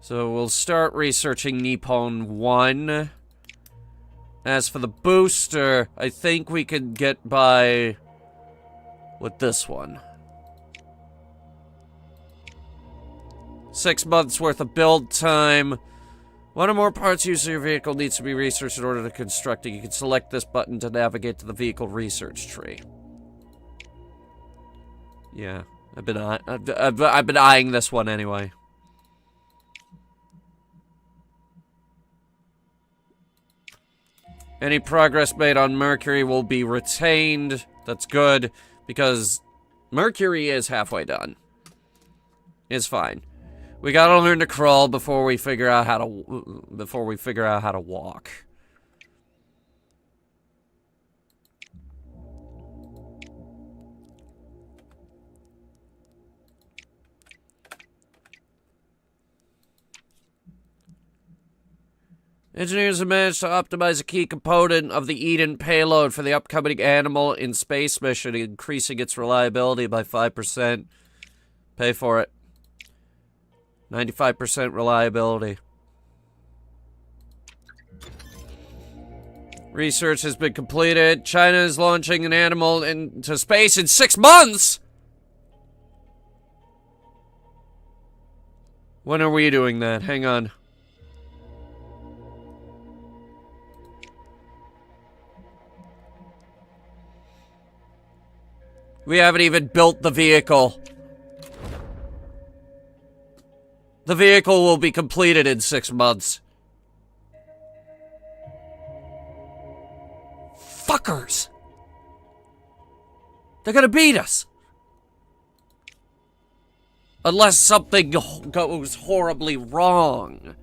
So we'll start researching Nippon 1. As for the booster, I think we could get by with this one. 6 months worth of build time. One or more parts used in your vehicle needs to be researched in order to construct it. You can select this button to navigate to the vehicle research tree. Yeah, I've been eyeing this one anyway. Any progress made on Mercury will be retained. That's good, because Mercury is halfway done. It's fine. We gotta learn to crawl before we figure out how to walk. Engineers have managed to optimize a key component of the Eden payload for the upcoming Animal in Space mission, increasing its reliability by 5%. Pay for it. 95% reliability. Research has been completed. China is launching an animal into space in 6 months! When are we doing that? Hang on. We haven't even built the vehicle. The vehicle will be completed in 6 months. Fuckers! They're gonna beat us! Unless something goes horribly wrong.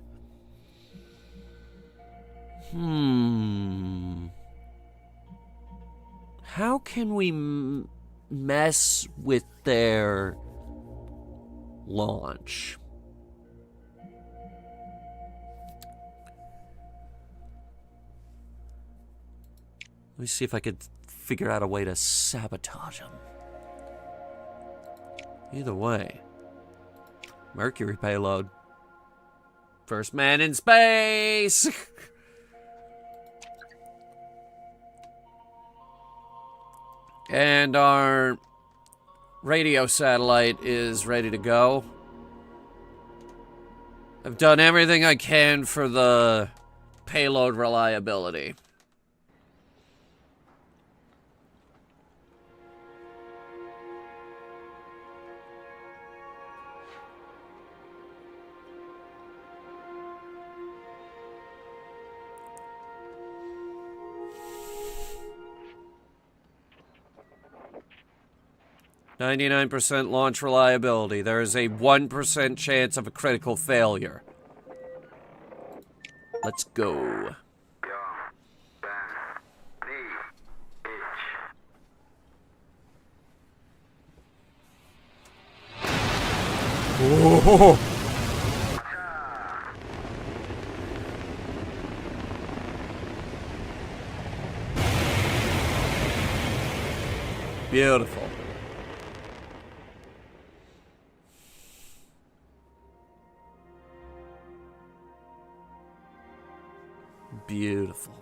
How can we mess with their launch? Let me see if I could figure out a way to sabotage them. Either way. Mercury payload. First man in space! And our radio satellite is ready to go. I've done everything I can for the payload reliability. %99% launch reliability. There is a 1% chance of a critical failure. Let's go. Whoa. Beautiful. Beautiful.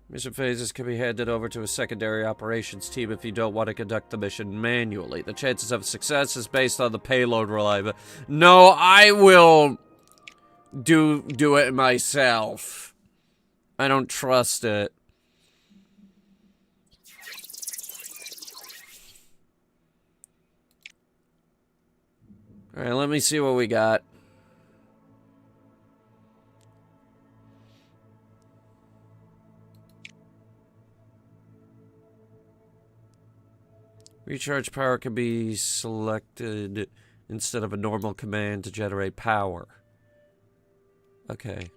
Mission phases can be handed over to a secondary operations team if you don't want to conduct the mission manually. The chances of success is based on the payload reliability. No, I will do it myself. I don't trust it. Alright, let me see what we got. Recharge power can be selected instead of a normal command to generate power. Okay.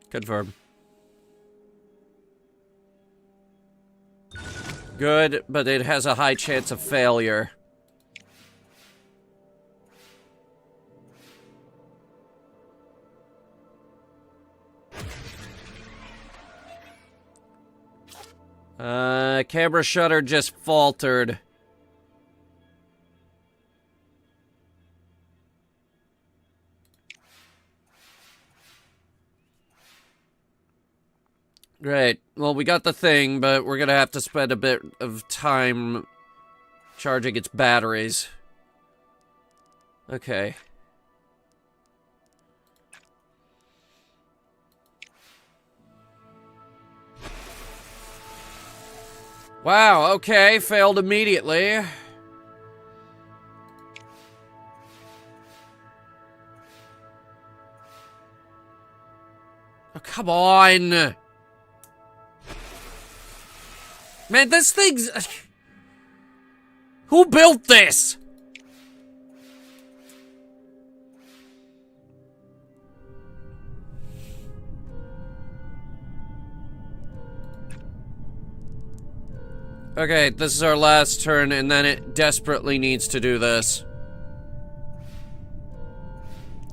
Confirm. Good, but it has a high chance of failure. Camera shutter just faltered. Great. Well, we got the thing, but we're gonna have to spend a bit of time charging its batteries. Okay. Wow, okay, failed immediately. Oh, come on! Man, this thing's... Who built this? Okay, this is our last turn, and then it desperately needs to do this.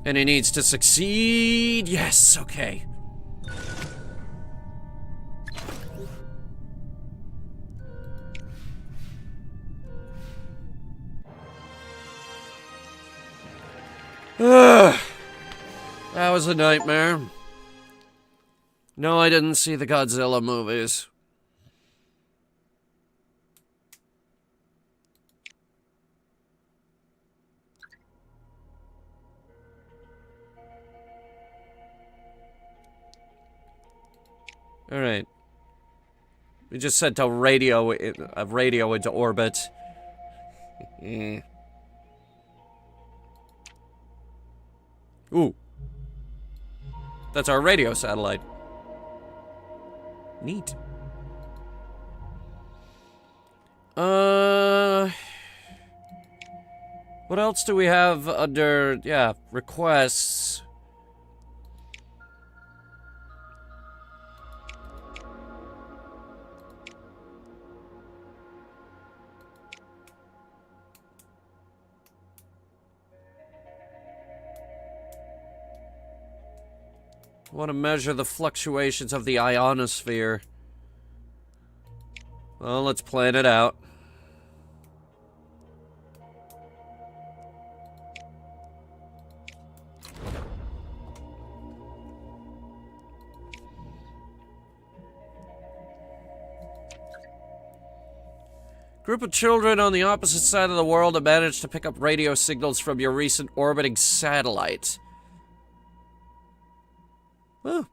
And it needs to succeed. Yes, okay. Ugh. That was a nightmare. No, I didn't see the Godzilla movies. Alright. We just sent a radio into orbit. Ooh. That's our radio satellite. Neat. What else do we have under, yeah, requests? I want to measure the fluctuations of the ionosphere. Well, let's plan it out. Group of children on the opposite side of the world have managed to pick up radio signals from your recent orbiting satellite. Oh.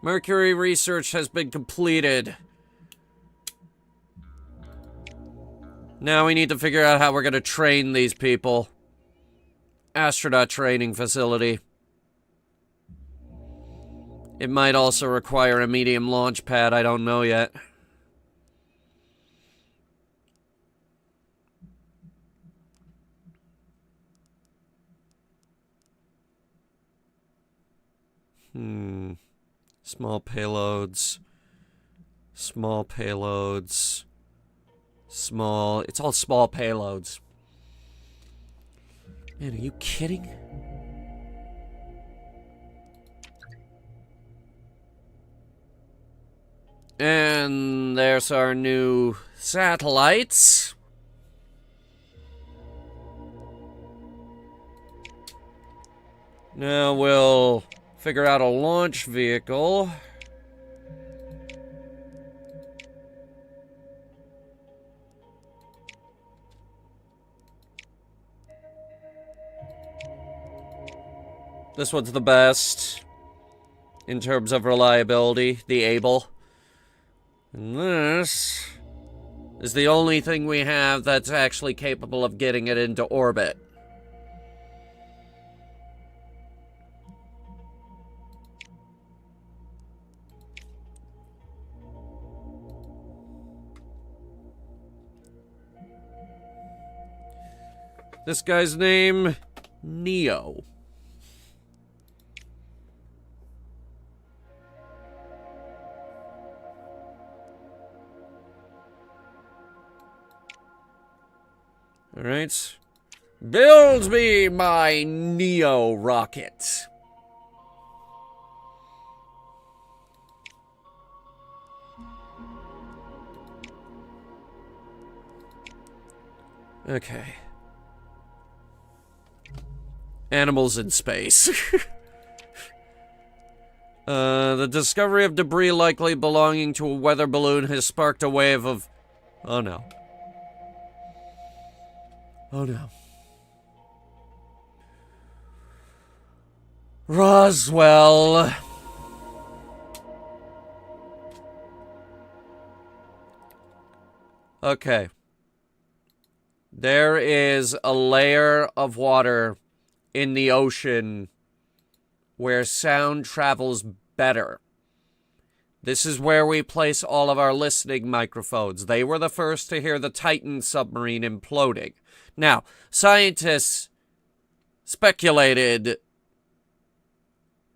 Mercury research has been completed. Now we need to figure out how we're going to train these people. Astronaut training facility. It might also require a medium launch pad, I don't know yet. Small payloads. Small payloads. Small... It's all small payloads. Man, are you kidding? And there's our new satellites. Now we'll figure out a launch vehicle. This one's the best in terms of reliability, the Able. And this is the only thing we have that's actually capable of getting it into orbit. This guy's name, Neo. Alright. Build me my Neo rocket. Okay. Animals in space. The discovery of debris likely belonging to a weather balloon has sparked a wave of... Oh no. Oh no. Roswell. Okay. There is a layer of water in the ocean where sound travels better. This is where we place all of our listening microphones. They were the first to hear the Titan submarine imploding. Now, scientists speculated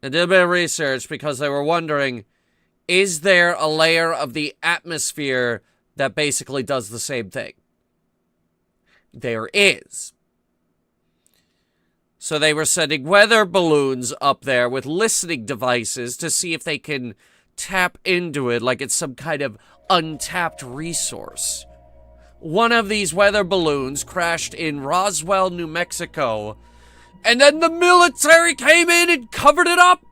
and did a bit of research because they were wondering, is there a layer of the atmosphere that basically does the same thing? There is. So they were sending weather balloons up there with listening devices to see if they can tap into it like it's some kind of untapped resource. One of these weather balloons crashed in Roswell, New Mexico, and then the military came in and covered it up.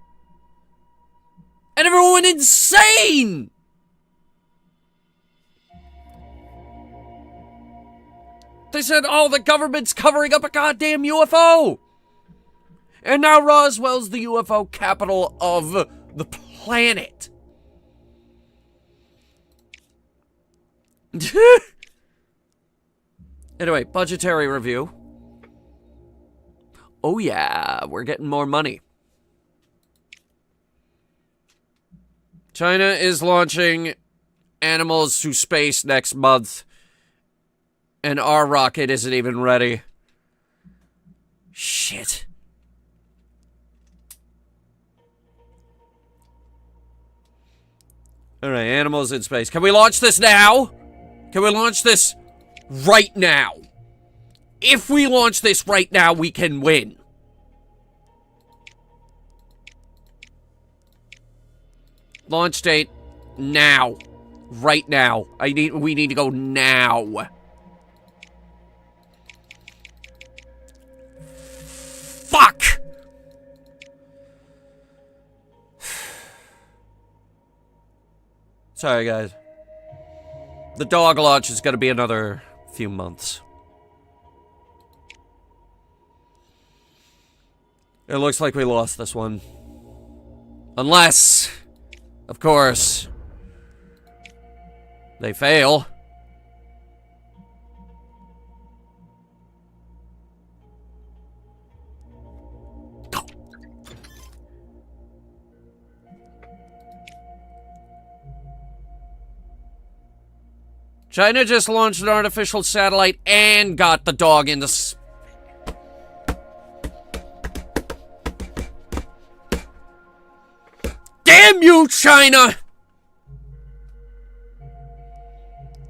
And everyone went insane! They said, oh, the government's covering up a goddamn UFO! And now Roswell's the UFO capital of the planet. Anyway, budgetary review. Oh yeah, we're getting more money. China is launching animals to space next month. And our rocket isn't even ready. Shit. Alright, animals in space. Can we launch this now? Can we launch this right now? If we launch this right now, we can win. Launch date now. Right now. We need to go now. Fuck! Sorry, guys. The dog launch is gonna be another few months. It looks like we lost this one. Unless, of course, they fail. China just launched an artificial satellite and got the dog into Damn you, China!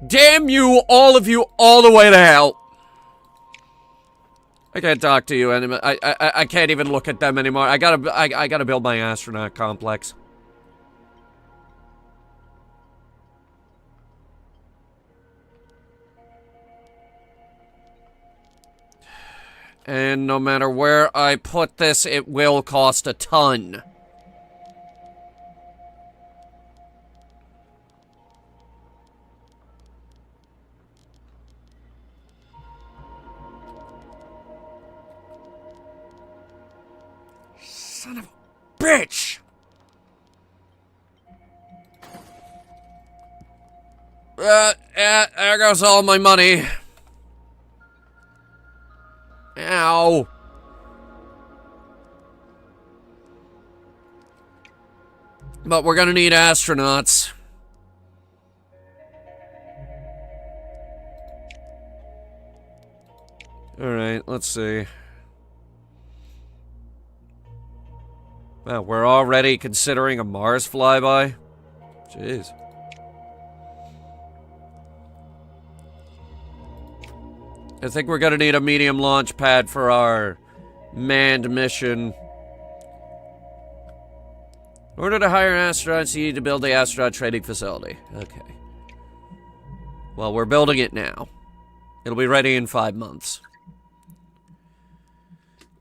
Damn you, all of you, all the way to hell. I can't talk to you anymore. I can't even look at them anymore. I gotta build my astronaut complex. And no matter where I put this, it will cost a ton. Son of a bitch! There goes all my money. Ow. But we're gonna need astronauts. Alright, let's see. Wow, we're already considering a Mars flyby? Jeez. I think we're gonna need a medium launch pad for our manned mission. In order to hire astronauts, you need to build the astronaut training facility. Okay. Well, we're building it now. It'll be ready in 5 months.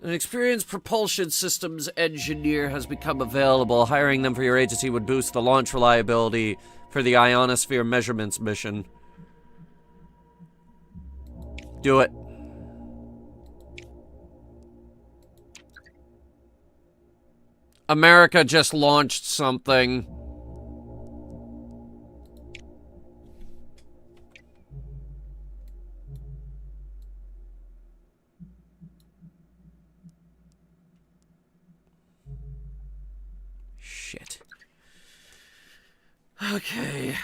An experienced propulsion systems engineer has become available. Hiring them for your agency would boost the launch reliability for the ionosphere measurements mission. Do it. America just launched something. Shit. Okay.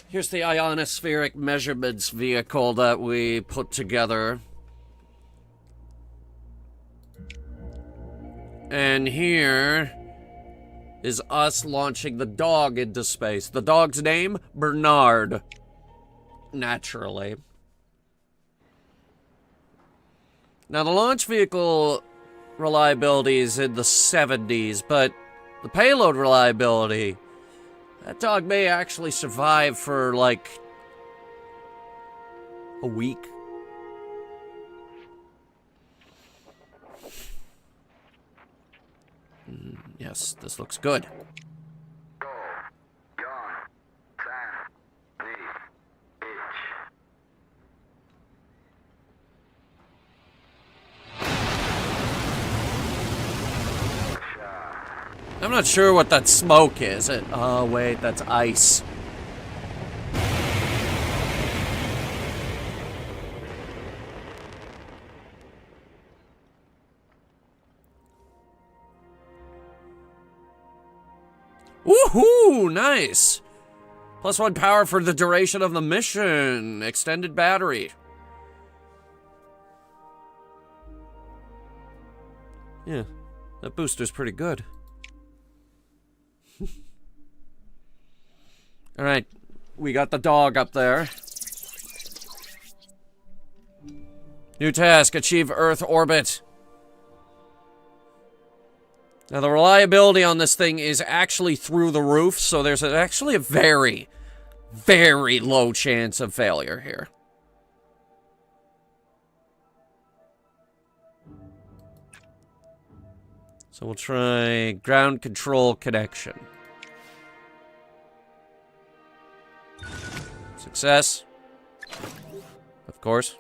Here's the ionospheric measurements vehicle that we put together. And here is us launching the dog into space. The dog's name? Bernard. Naturally. Now, the launch vehicle reliability is in the 70s, but the payload reliability, that dog may actually survive for, like, a week. Yes, this looks good. I'm not sure what that smoke is. Oh, wait, that's ice. Woohoo! Nice! +1 power for the duration of the mission. Extended battery. Yeah, that booster's pretty good. Alright, we got the dog up there. New task, achieve Earth orbit. Now, the reliability on this thing is actually through the roof, so there's actually a very, very low chance of failure here. So we'll try ground control connection. Success. Of course.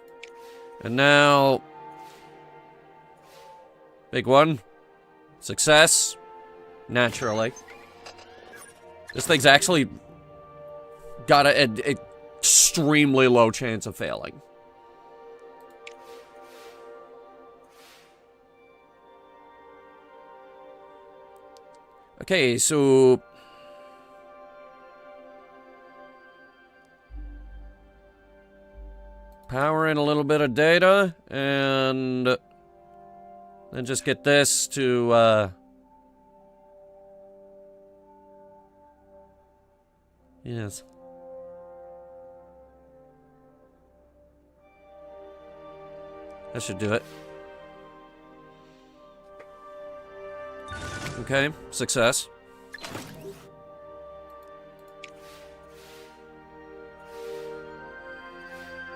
And now... big one. Success. Naturally. This thing's actually got an extremely low chance of failing. Okay, so... power in a little bit of data, and... then just get this to, yes. That should do it. Okay, success.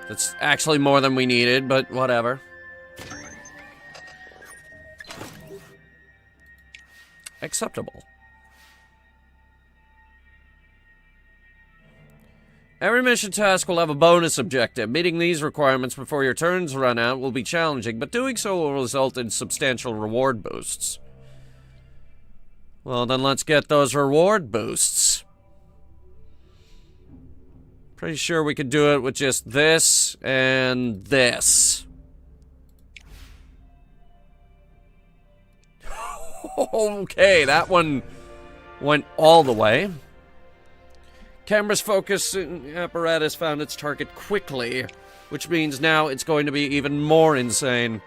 That's actually more than we needed, but whatever. Acceptable. Every mission task will have a bonus objective. Meeting these requirements before your turns run out will be challenging, but doing so will result in substantial reward boosts. Well, then let's get those reward boosts. Pretty sure we could do it with just this and this. Okay, that one went all the way. Camera's focus apparatus found its target quickly, which means now it's going to be even more insane.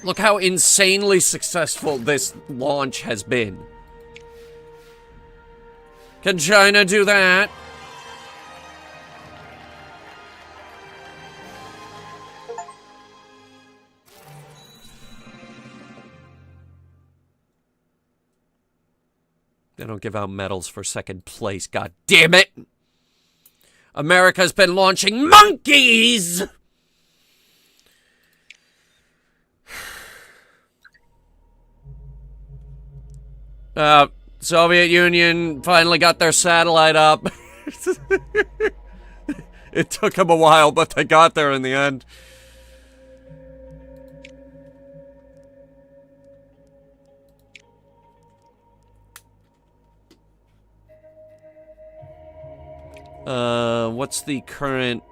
Look how insanely successful this launch has been. Can China do that? give out medals for second place. God damn it! America's been launching monkeys! Soviet Union finally got their satellite up. It took them a while, but they got there in the end. What's the current...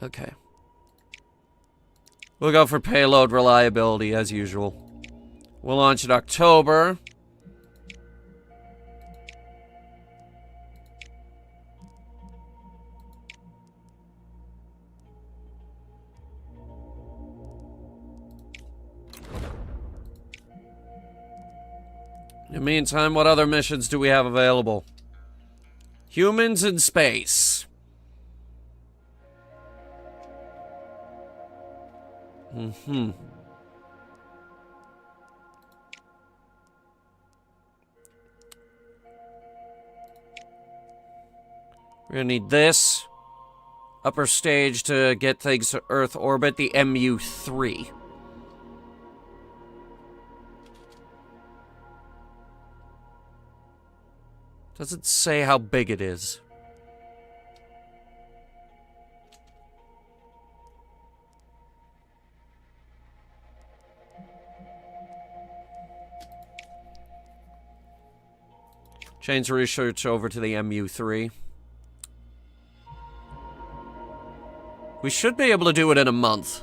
Okay. We'll go for payload reliability, as usual. We'll launch in October. In the meantime, what other missions do we have available? Humans in space. Mm-hmm. We're gonna need this. Upper stage to get things to Earth orbit, the MU-3. Doesn't say how big it is. Change research over to the MU-3. We should be able to do it in a month.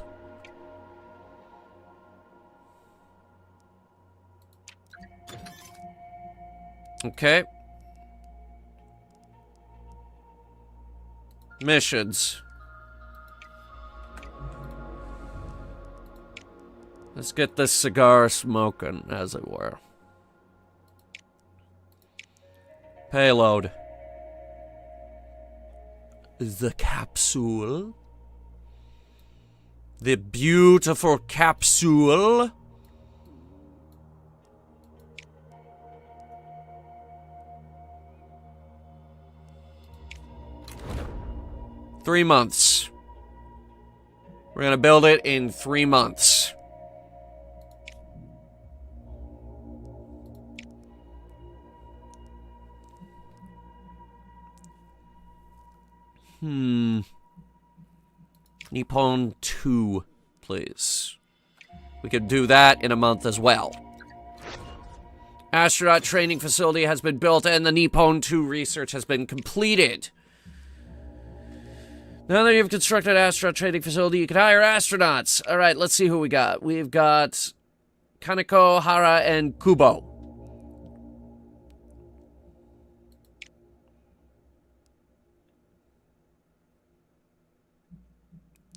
Okay. Missions. Let's get this cigar smoking, as it were. Payload. The capsule. The beautiful capsule. Three months. We're gonna build it in 3 months. Nippon 2, please. We could do that in a month as well. Astronaut training facility has been built and the Nippon 2 research has been completed. Now that you've constructed an astronaut training facility, you can hire astronauts. Alright, let's see who we got. We've got Kaneko, Hara, and Kubo.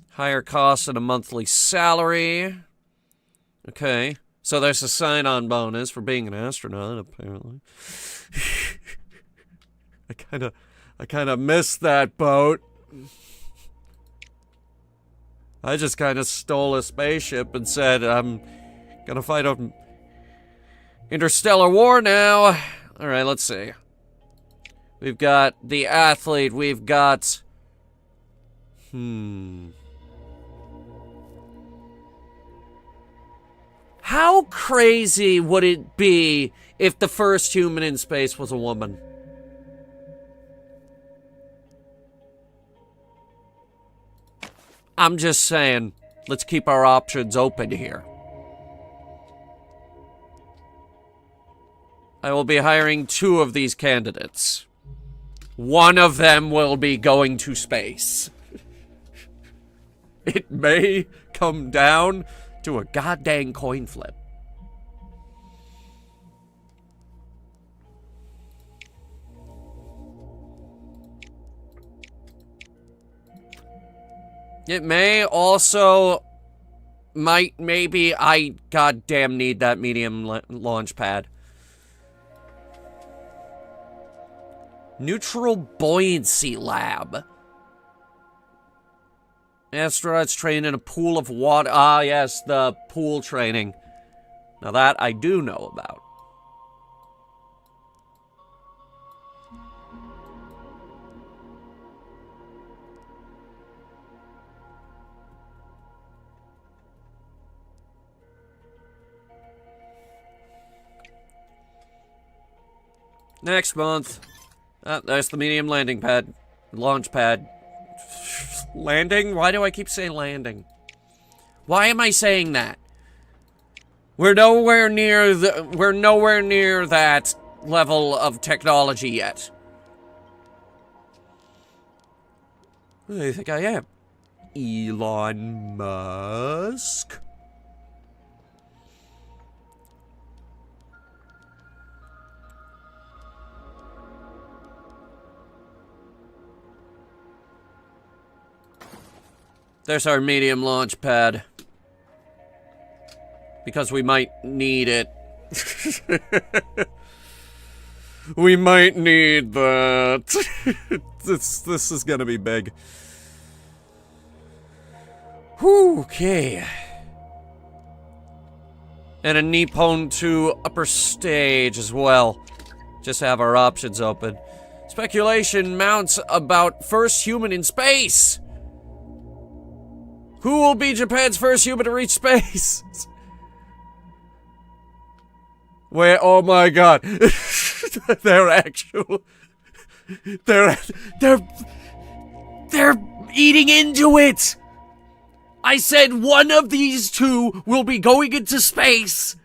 Higher cost and a monthly salary. Okay. So there's a sign-on bonus for being an astronaut, apparently. I kinda missed that boat. I just kind of stole a spaceship and said, I'm gonna fight an interstellar war now. Alright, let's see. We've got the athlete, we've got... How crazy would it be if the first human in space was a woman? I'm just saying, let's keep our options open here. I will be hiring 2 of these candidates. One of them will be going to space. It may come down to a goddamn coin flip. It may also... maybe I goddamn need that medium launch pad. Neutral buoyancy lab. Astronauts train in a pool of water. Ah, yes, the pool training. Now that I do know about. Next month. There's the medium landing pad. Launch pad. Landing? Why do I keep saying landing? Why am I saying that? We're nowhere near that level of technology yet. Who do you think I am? Elon Musk? There's our medium launch pad. Because we might need it. We might need that. This is gonna be big. Whew, okay. And a Nippon 2 upper stage as well. Just to have our options open. Speculation mounts about first human in space. Who will be Japan's first human to reach space? Wait, oh my god. They're actual. They're eating into it. I said one of these two will be going into space.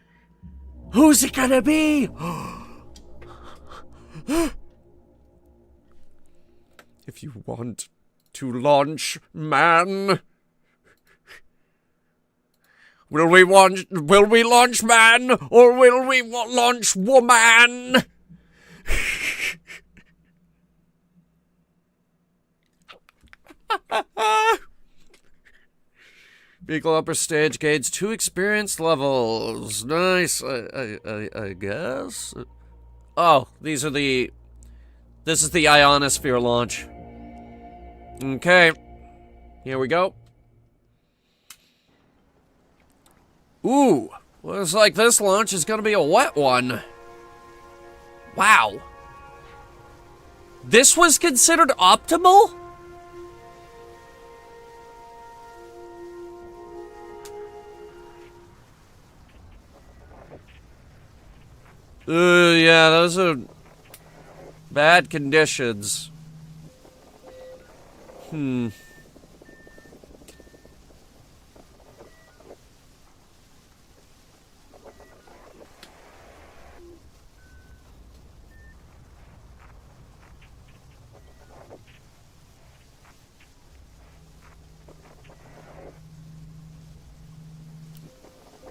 Who's it gonna be? If you want to launch, man. Will we launch man, or will we launch woman? Vehicle upper stage gains 2 experience levels. Nice, I guess. Oh, this is the ionosphere launch. Okay, here we go. Ooh, looks like this launch is gonna be a wet one. Wow. This was considered optimal? Yeah, those are bad conditions.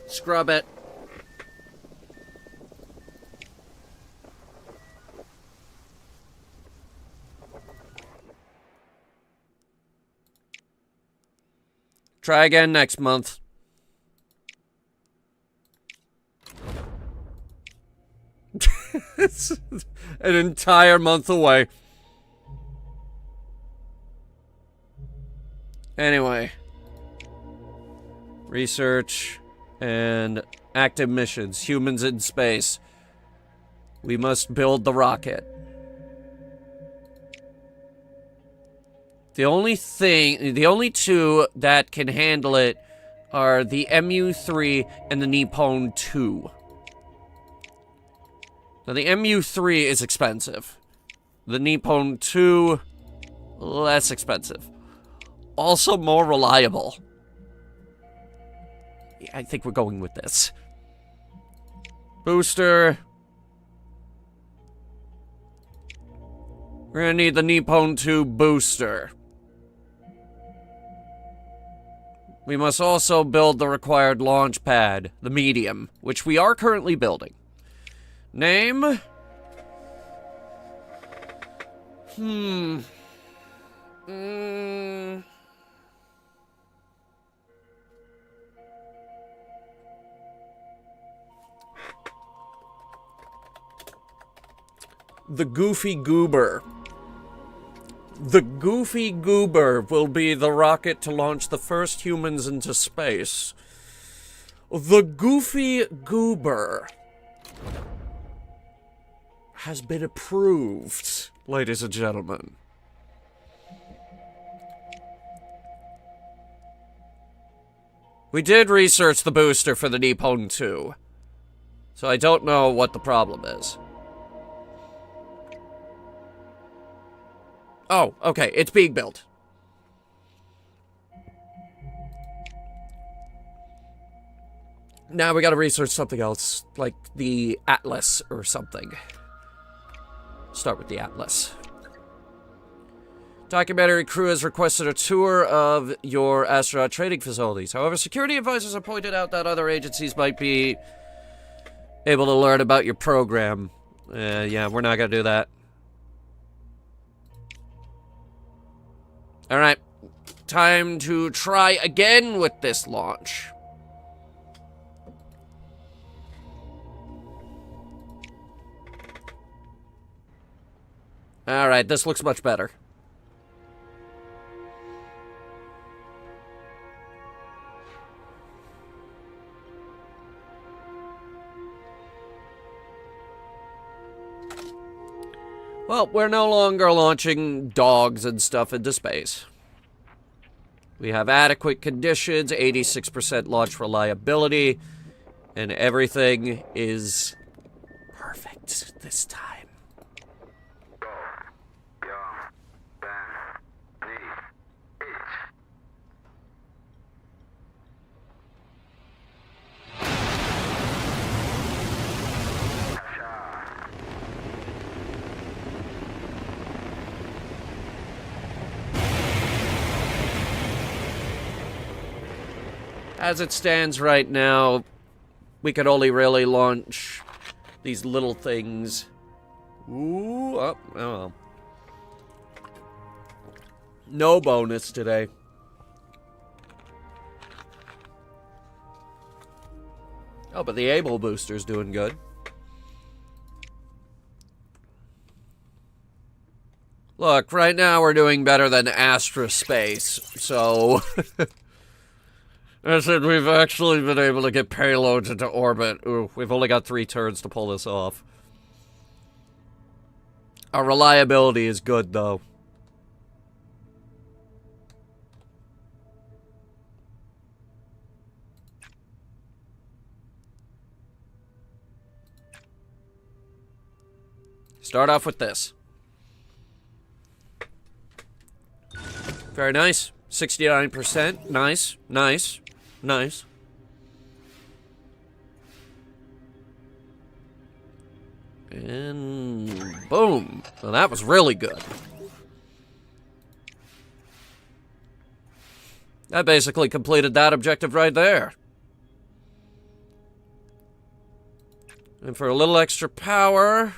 Scrub it. Try again next month. It's an entire month away. Anyway. Research and active missions. Humans in space. We must build the rocket. The only two that can handle it are the MU-3 and the Nippon 2. Now, the MU-3 is expensive. The Nippon 2, less expensive. Also more reliable. I think we're going with this. Booster. We're gonna need the Nippon 2 booster. We must also build the required launch pad, the medium, which we are currently building. Name? The Goofy Goober. The Goofy Goober will be the rocket to launch the first humans into space. The Goofy Goober has been approved, ladies and gentlemen. We did research the booster for the Nippon 2, so I don't know what the problem is. Oh, okay. It's being built. Now we gotta research something else, like the Atlas or something. Start with the Atlas. Documentary crew has requested a tour of your astronaut training facilities. However, security advisors have pointed out that other agencies might be able to learn about your program. Yeah, we're not gonna do that. Alright. Time to try again with this launch. Alright, this looks much better. Well, we're no longer launching dogs and stuff into space. We have adequate conditions, 86% launch reliability, and everything is perfect this time. As it stands right now, we could only really launch these little things. Ooh, oh well. No bonus today. Oh, but the Able booster's doing good. Look, right now we're doing better than Astra Space, so... I said we've actually been able to get payloads into orbit. Ooh, we've only got 3 turns to pull this off. Our reliability is good, though. Start off with this. Very nice. 69%. Nice. Nice. Nice. And boom. Well, that was really good. That basically completed that objective right there. And for a little extra power...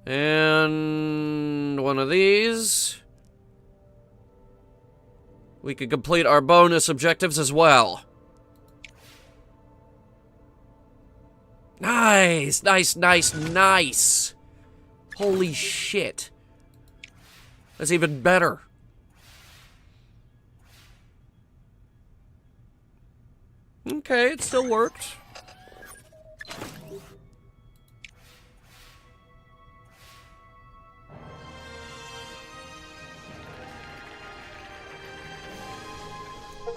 and one of these... we could complete our bonus objectives as well. Nice, nice, nice, nice. Holy shit. That's even better. Okay, it still worked.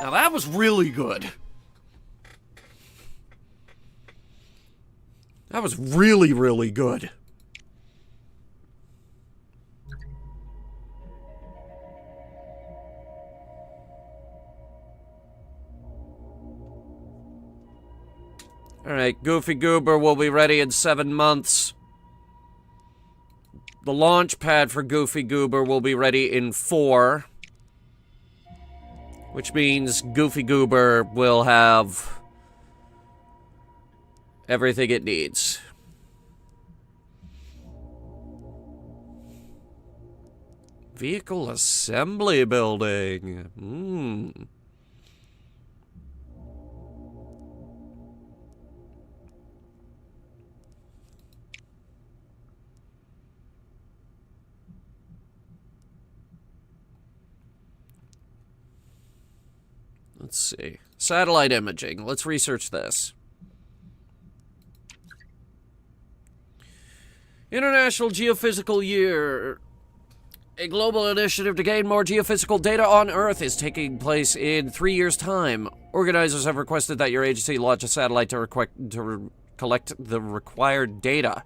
Now that was really good. That was really, really good. Alright, Goofy Goober will be ready in 7 months. The launch pad for Goofy Goober will be ready in 4. Which means Goofy Goober will have everything it needs. Vehicle assembly building. Let's see. Satellite imaging. Let's research this. International Geophysical Year. A global initiative to gain more geophysical data on Earth is taking place in 3 years' time. Organizers have requested that your agency launch a satellite to collect the required data.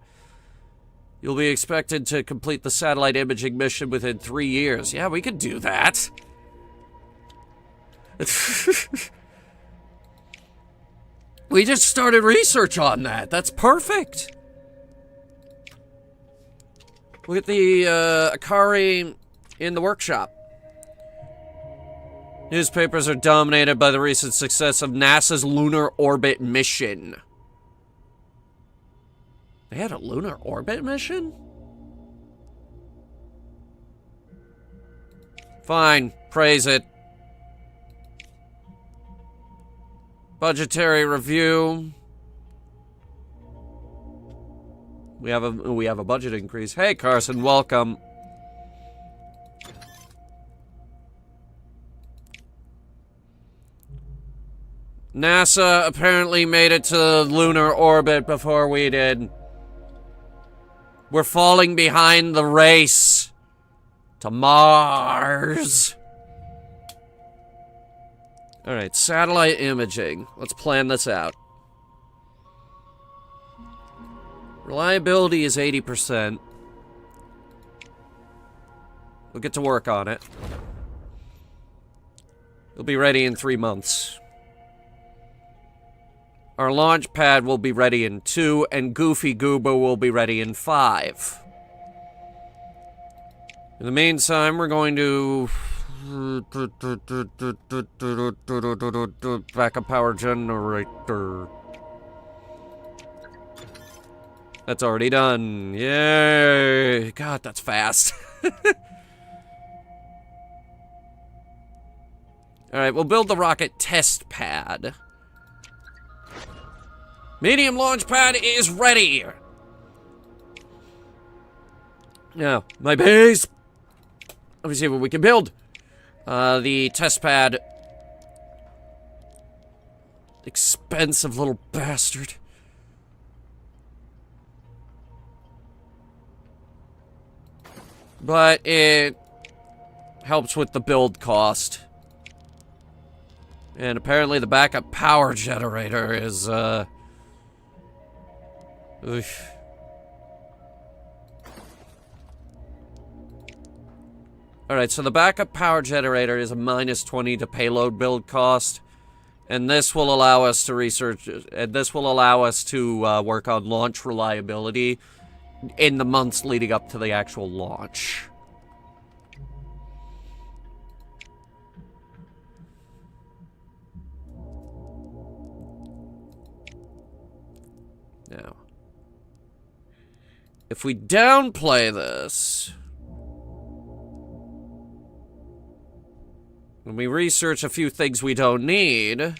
You'll be expected to complete the satellite imaging mission within 3 years. Yeah, we could do that. We just started research on that. That's perfect. Look at the Akari in the workshop. Newspapers are dominated by the recent success of NASA's lunar orbit mission. They had a lunar orbit mission? Fine, praise it. Budgetary review. We have a budget increase. Hey Carson, welcome. NASA apparently made it to lunar orbit before we did. We're falling behind the race to Mars. All right, satellite imaging. Let's plan this out. Reliability is 80%. We'll get to work on it. It'll be ready in 3 months. Our launch pad will be ready in 2, and Goofy Goober will be ready in 5. In the meantime, we're going to... backup power generator. That's already done. Yay! God, that's fast. Alright, we'll build the rocket test pad. Medium launch pad is ready! Now, my base! Let me see what we can build. The test pad. Expensive little bastard. But it helps with the build cost. And apparently the backup power generator is, Alright, so the backup power generator is a -20 to payload build cost. And this will allow us to research, and this will allow us to work on launch reliability in the months leading up to the actual launch. Now, if we downplay this, when we research a few things we don't need,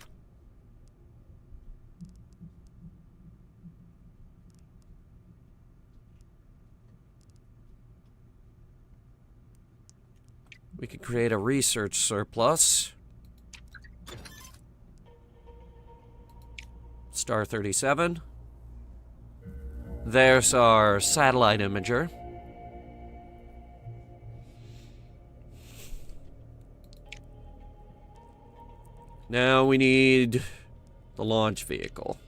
we could create a research surplus. Star 37. There's our satellite imager. Now we need the launch vehicle.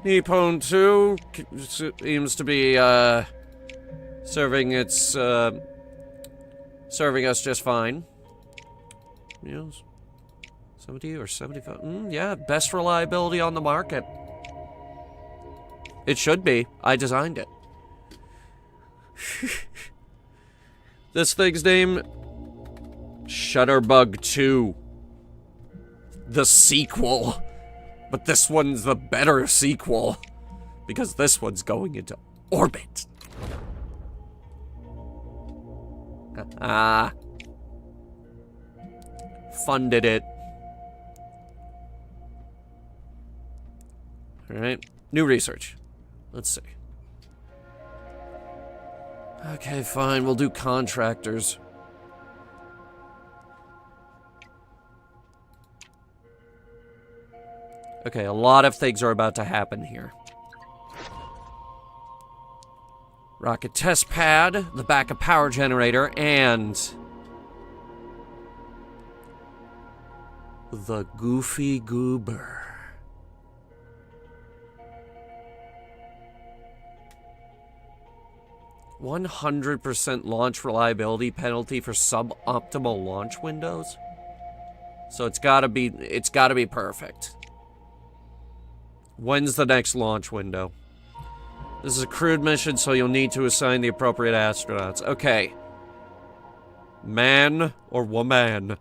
Nippon 2 seems to be serving us just fine. Yes. 70 or 75. Yeah, best reliability on the market. It should be. I designed it. This thing's name, Shutterbug 2. The sequel. But this one's the better sequel. Because this one's going into orbit. Funded it. Alright, new research. Let's see. Okay, fine, we'll do contractors. Okay, a lot of things are about to happen here. Rocket test pad, the backup power generator, and the Goofy Goober. 100% launch reliability penalty for suboptimal launch windows. So it's gotta be perfect. When's the next launch window? This is a crewed mission, so you'll need to assign the appropriate astronauts. Okay. Man or woman?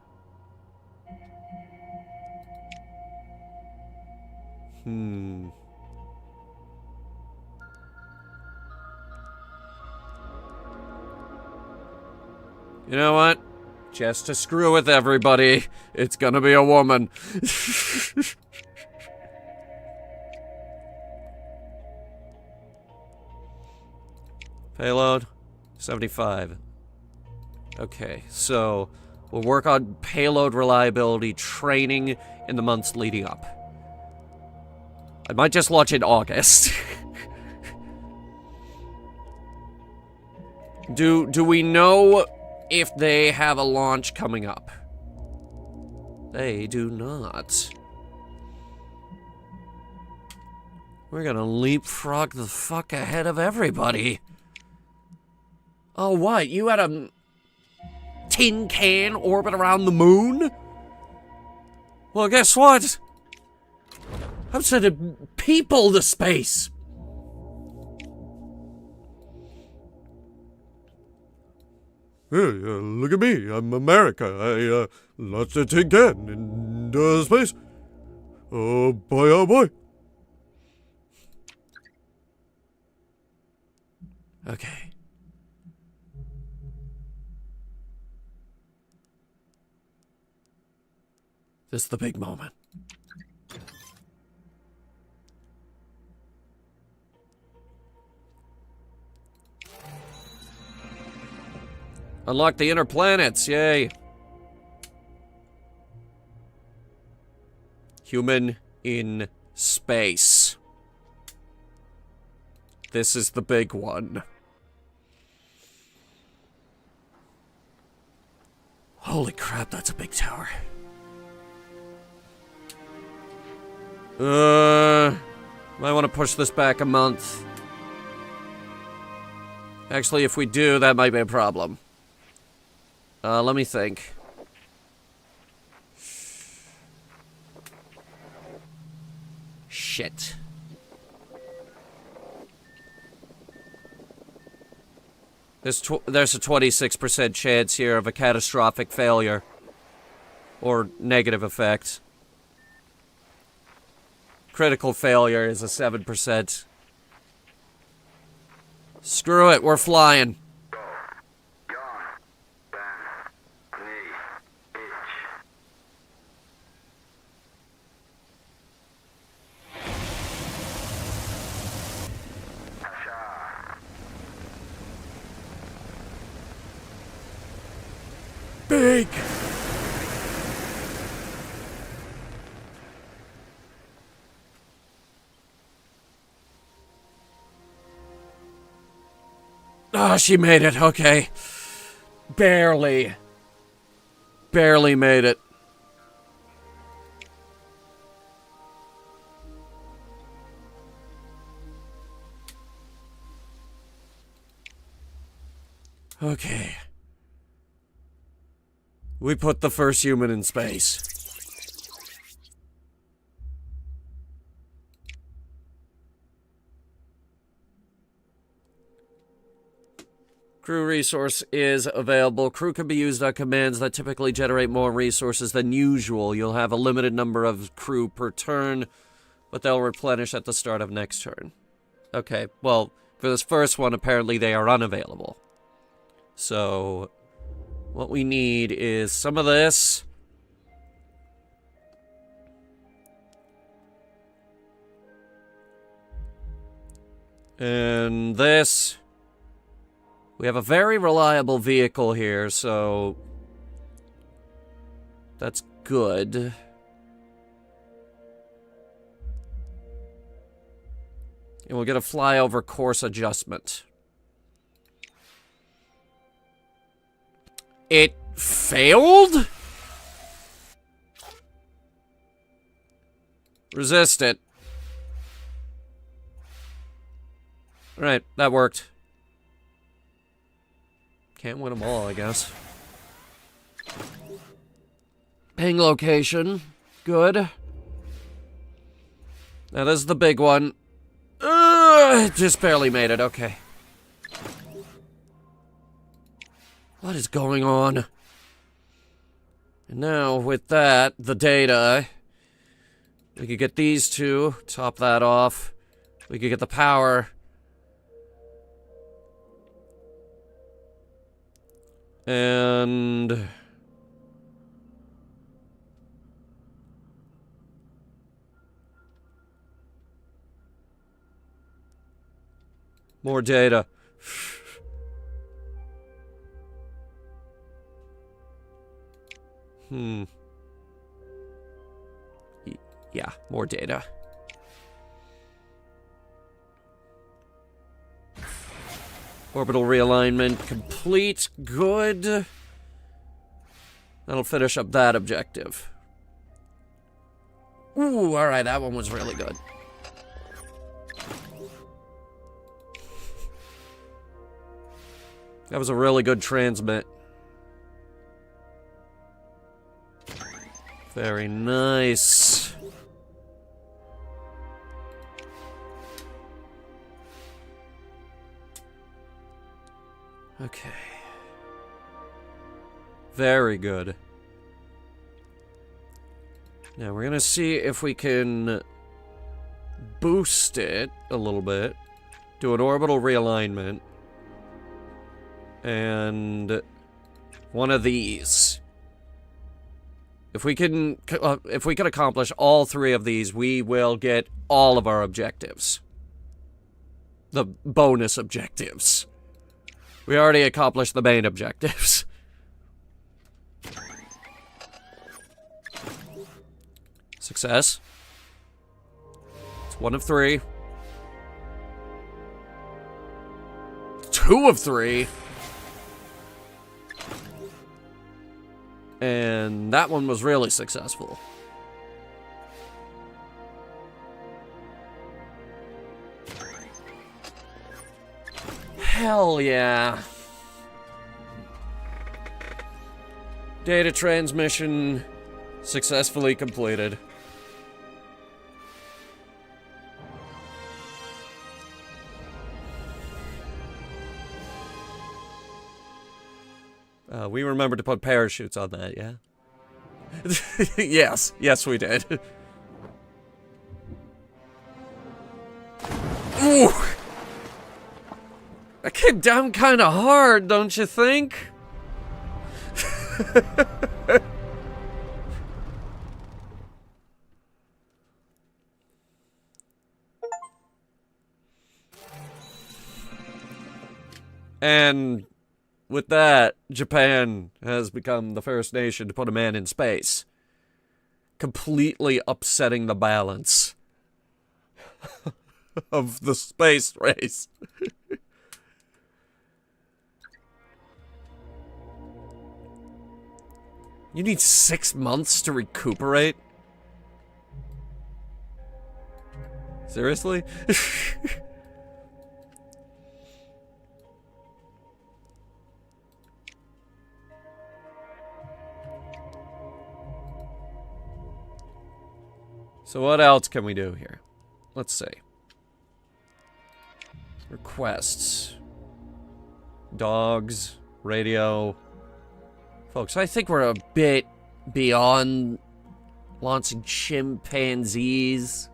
You know what? Just to screw with everybody, it's gonna be a woman. Payload, 75. Okay, so we'll work on payload reliability training in the months leading up. I might just launch in August. Do we know if they have a launch coming up? They do not. We're gonna leapfrog the fuck ahead of everybody. Oh, what? You had a tin can orbit around the moon? Well, guess what? I'm sending people to space. Hey, look at me. I'm America. I launched a tin can into space. Oh boy, oh boy. Okay. This is the big moment. Unlock the inner planets, yay. Human in space. This is the big one. Holy crap, that's a big tower. Might want to push this back a month. Actually, if we do, that might be a problem. Let me think. Shit. There's a 26% chance here of a catastrophic failure. Or negative effect. Critical failure is a 7%. Screw it, we're flying. Big. Ah, she made it, okay. Barely. Barely made it. Okay. We put the first human in space. Crew resource is available. Crew can be used on commands that typically generate more resources than usual. You'll have a limited number of crew per turn, but they'll replenish at the start of next turn. Okay, well, for this first one, apparently they are unavailable. So, what we need is some of this. And this. We have a very reliable vehicle here, so that's good. And we'll get a flyover course adjustment. It failed? Resist it. Alright, that worked. Can't win them all, I guess. Ping location. Good. Now, this is the big one. Just barely made it. Okay. What is going on? And now, with that, the data... We could get these two. Top that off. We could get the power... And... more data. Yeah, more data. Orbital realignment complete. Good. That'll finish up that objective. Ooh, alright, that one was really good. That was a really good transmit. Very nice. Okay. Very good. Now we're gonna see if we can boost it a little bit. Do an orbital realignment. And one of these. If we can accomplish all three of these, we will get all of our objectives. The bonus objectives. We already accomplished the main objectives. Success. It's 1 of 3. 2 of 3. And that one was really successful. Hell yeah. Data transmission successfully completed. We remembered to put parachutes on that, yeah? Yes, we did. Ooh! That came down kind of hard, don't you think? And with that, Japan has become the first nation to put a man in space. Completely upsetting the balance of the space race. You need 6 months to recuperate? Seriously? So what else can we do here? Let's see. Requests. Dogs. Radio. Folks, I think we're a bit beyond launching chimpanzees.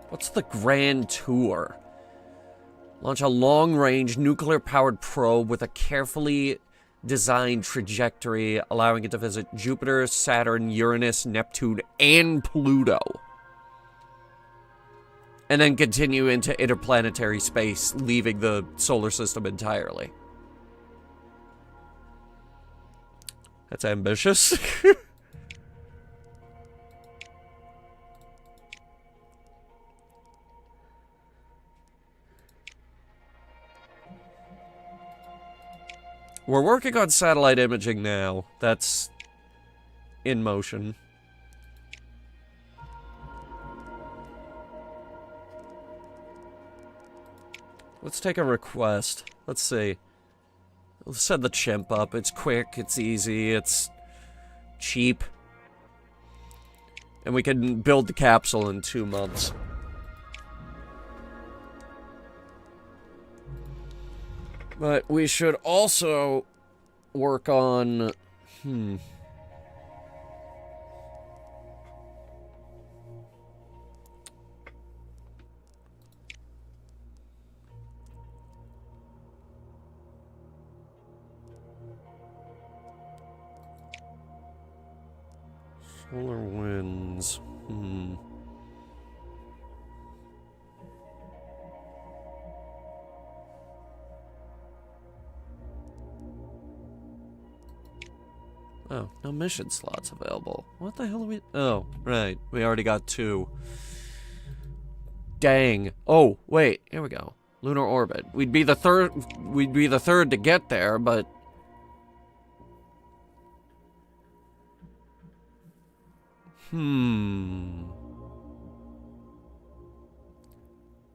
What's the grand tour? Launch a long-range nuclear-powered probe with a carefully designed trajectory, allowing it to visit Jupiter, Saturn, Uranus, Neptune, and Pluto. And then continue into interplanetary space, leaving the solar system entirely. That's ambitious. We're working on satellite imaging now. That's in motion. Let's take a request. Let's see. We'll send the chimp up. It's quick, it's easy, it's cheap. And we can build the capsule in 2 months. But we should also work on... Solar winds. Oh, no mission slots available. What the hell are we... Oh, right. We already got 2. Dang. Oh, wait. Here we go. Lunar orbit. We'd be the third to get there, but...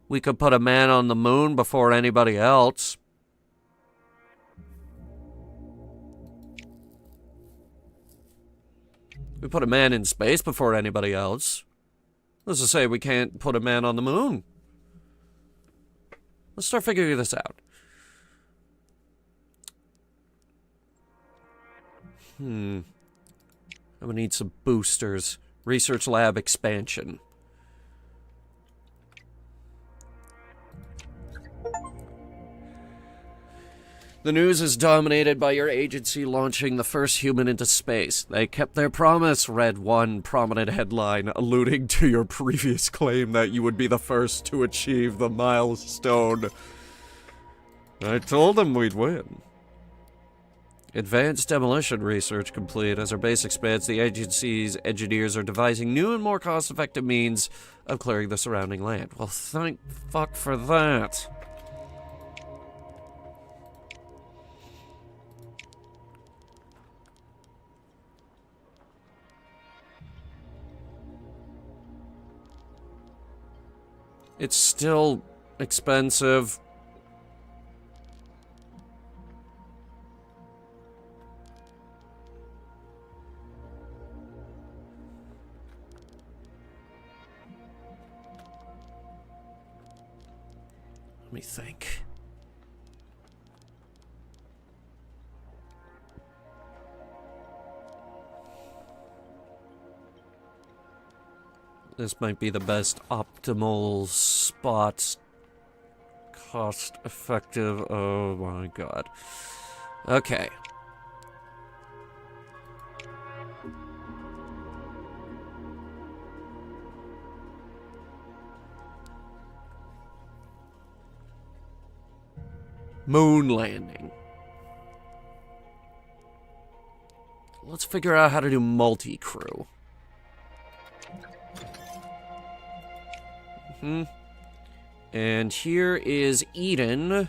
We could put a man on the moon before anybody else. We put a man in space before anybody else. Let's just say we can't put a man on the moon. Let's start figuring this out. I'm gonna need some boosters. Research lab expansion. The news is dominated by your agency launching the first human into space. They kept their promise, read one prominent headline, alluding to your previous claim that you would be the first to achieve the milestone. I told them we'd win. Advanced demolition research complete. As our base expands, the agency's engineers are devising new and more cost-effective means of clearing the surrounding land. Well, thank fuck for that. It's still expensive. Let me think. This might be the best optimal spot. Cost effective. Oh my god. Okay. Moon landing. Let's figure out how to do multi-crew. And here is Eden.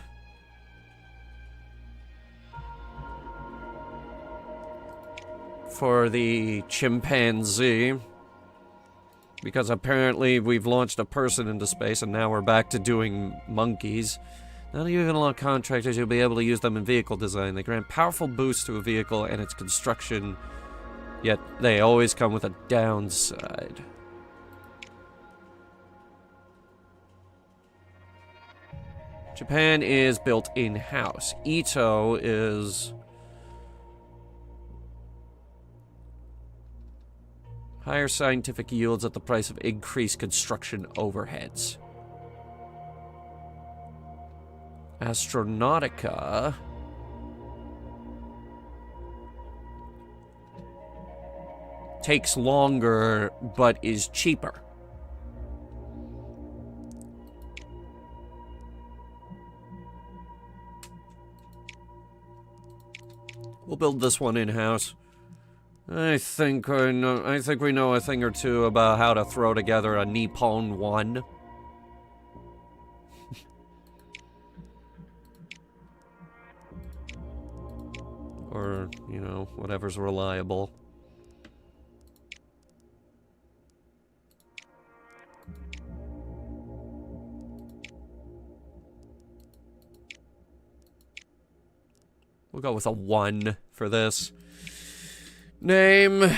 For the chimpanzee. Because apparently we've launched a person into space and now we're back to doing monkeys. Not even a lot of contractors, you'll be able to use them in vehicle design. They grant powerful boosts to a vehicle and its construction, yet they always come with a downside. Japan is built in-house. Ito is... higher scientific yields at the price of increased construction overheads. Astronautica... takes longer, but is cheaper. We'll build this one in-house. I think we know a thing or two about how to throw together a Nippon 1. Or, you know, whatever's reliable. We'll go with a 1 for this. Name.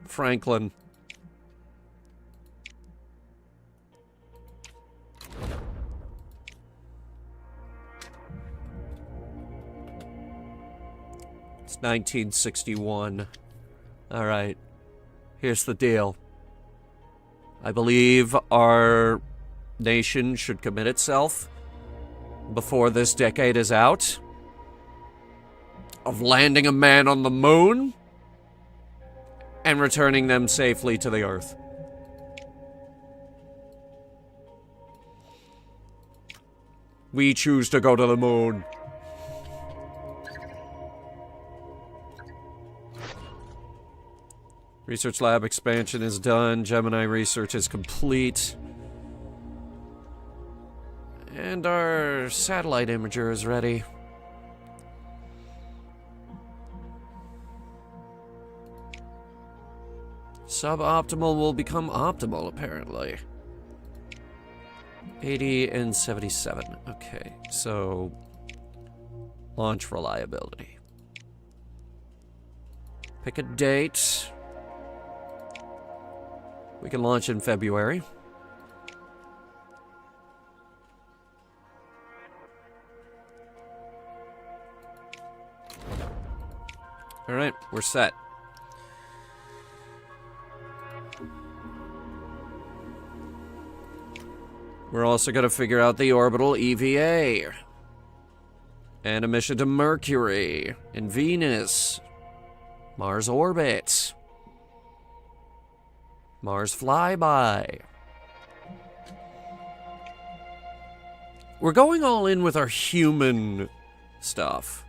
Franklin. It's 1961. All right. Here's the deal. I believe our nation should commit itself before this decade is out of landing a man on the moon and returning them safely to the Earth. We choose to go to the moon. Research lab expansion is done. Gemini research is complete. And our satellite imager is ready. Suboptimal will become optimal, apparently. 80 and 77. Okay, so launch reliability. Pick a date. We can launch in February. All right, we're set. We're also going to figure out the orbital EVA. And a mission to Mercury and Venus. Mars orbit. Mars flyby. We're going all in with our human stuff.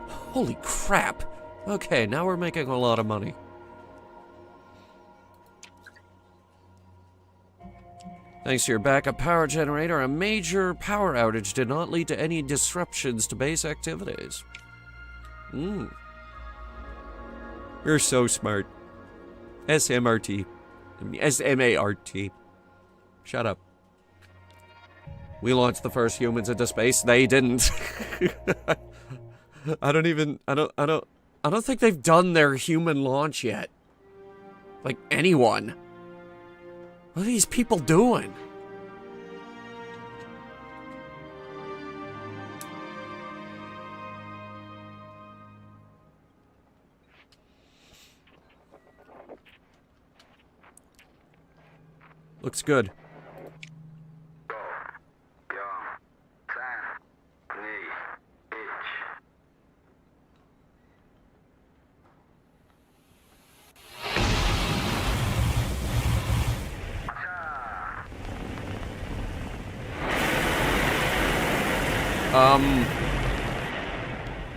Holy crap. Okay, now we're making a lot of money. Thanks to your backup power generator, a major power outage did not lead to any disruptions to base activities. You're so smart. SMRT. SMART. Shut up. We launched the first humans into space. They didn't. I don't think they've done their human launch yet. Like, anyone. What are these people doing? Looks good.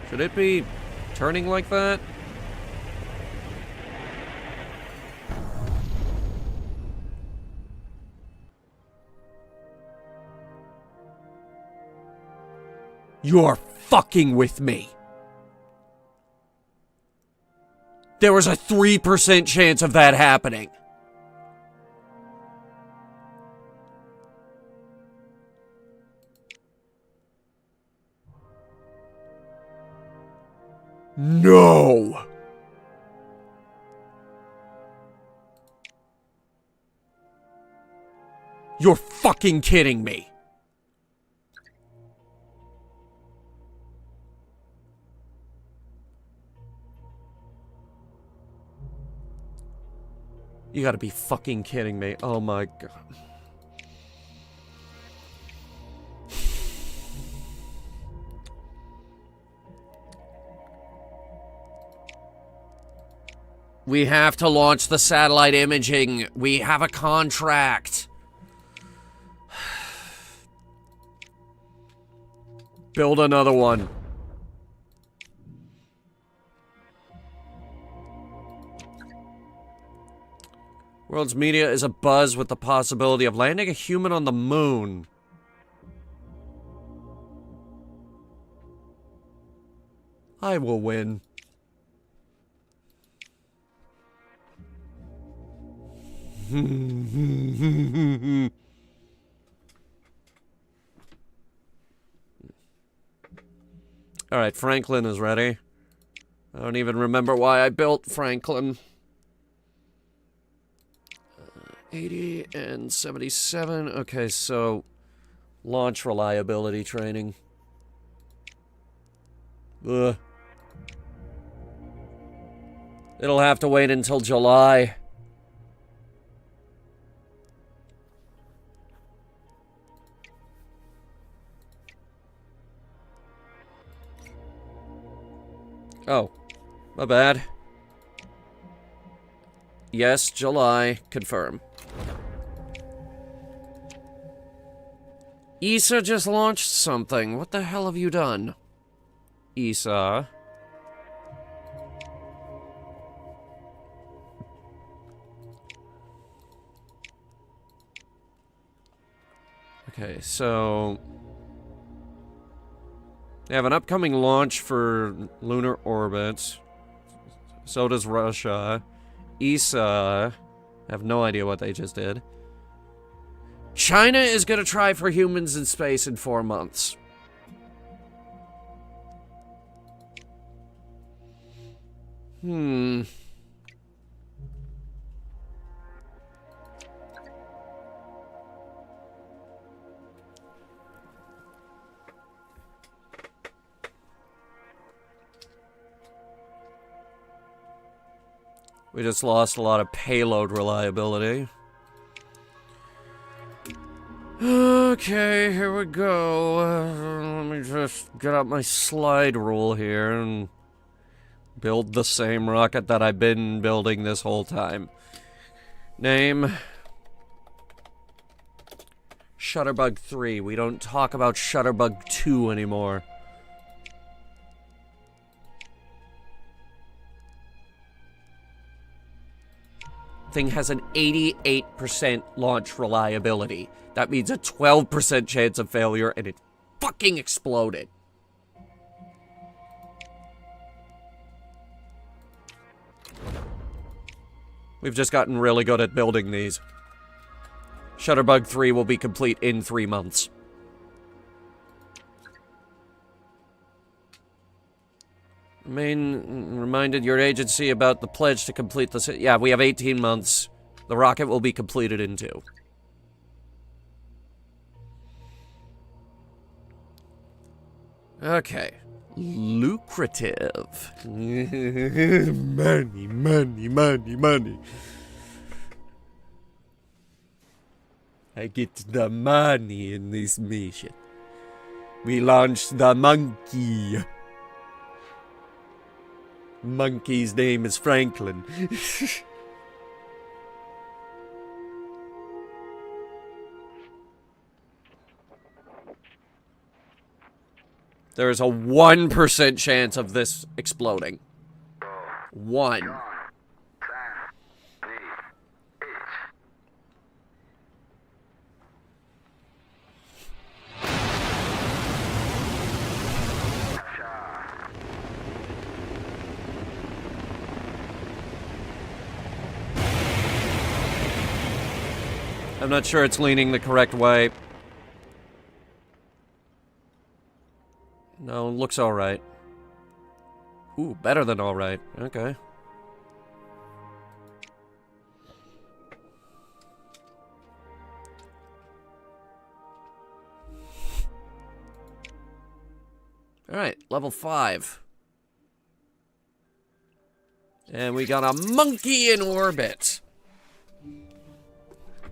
Should it be turning like that? You're fucking with me. There was a 3% chance of that happening. No! You're fucking kidding me. You gotta be fucking kidding me. Oh my god. We have to launch the satellite imaging. We have a contract. Build another one. World's media is abuzz with the possibility of landing a human on the moon. I will win. Alright, Franklin is ready. I don't even remember why I built Franklin. 80 and 77. Okay, so launch reliability training. Ugh. It'll have to wait until July. Oh, my bad. Yes, July. Confirm. ESA just launched something. What the hell have you done? ESA. Okay, so... they have an upcoming launch for lunar orbit. So does Russia. ESA... I have no idea what they just did. China is gonna try for humans in space in 4 months. We just lost a lot of payload reliability. Okay, here we go. Let me just get out my slide rule here and build the same rocket that I've been building this whole time. Name. Shutterbug 3. We don't talk about Shutterbug 2 anymore. Thing has an 88% launch reliability. That means a 12% chance of failure, and it fucking exploded. We've just gotten really good at building these. Shutterbug 3 will be complete in 3 months. Reminded your agency about the pledge to complete the... yeah, we have 18 months. The rocket will be completed in 2. Okay. Lucrative. Money, money, money, money. I get the money in this mission. We launched the monkey. Monkey's name is Franklin. There is a 1% chance of this exploding. 1. I'm not sure it's leaning the correct way. No, looks alright. Ooh, better than alright. Okay. Alright, level 5. And we got a monkey in orbit.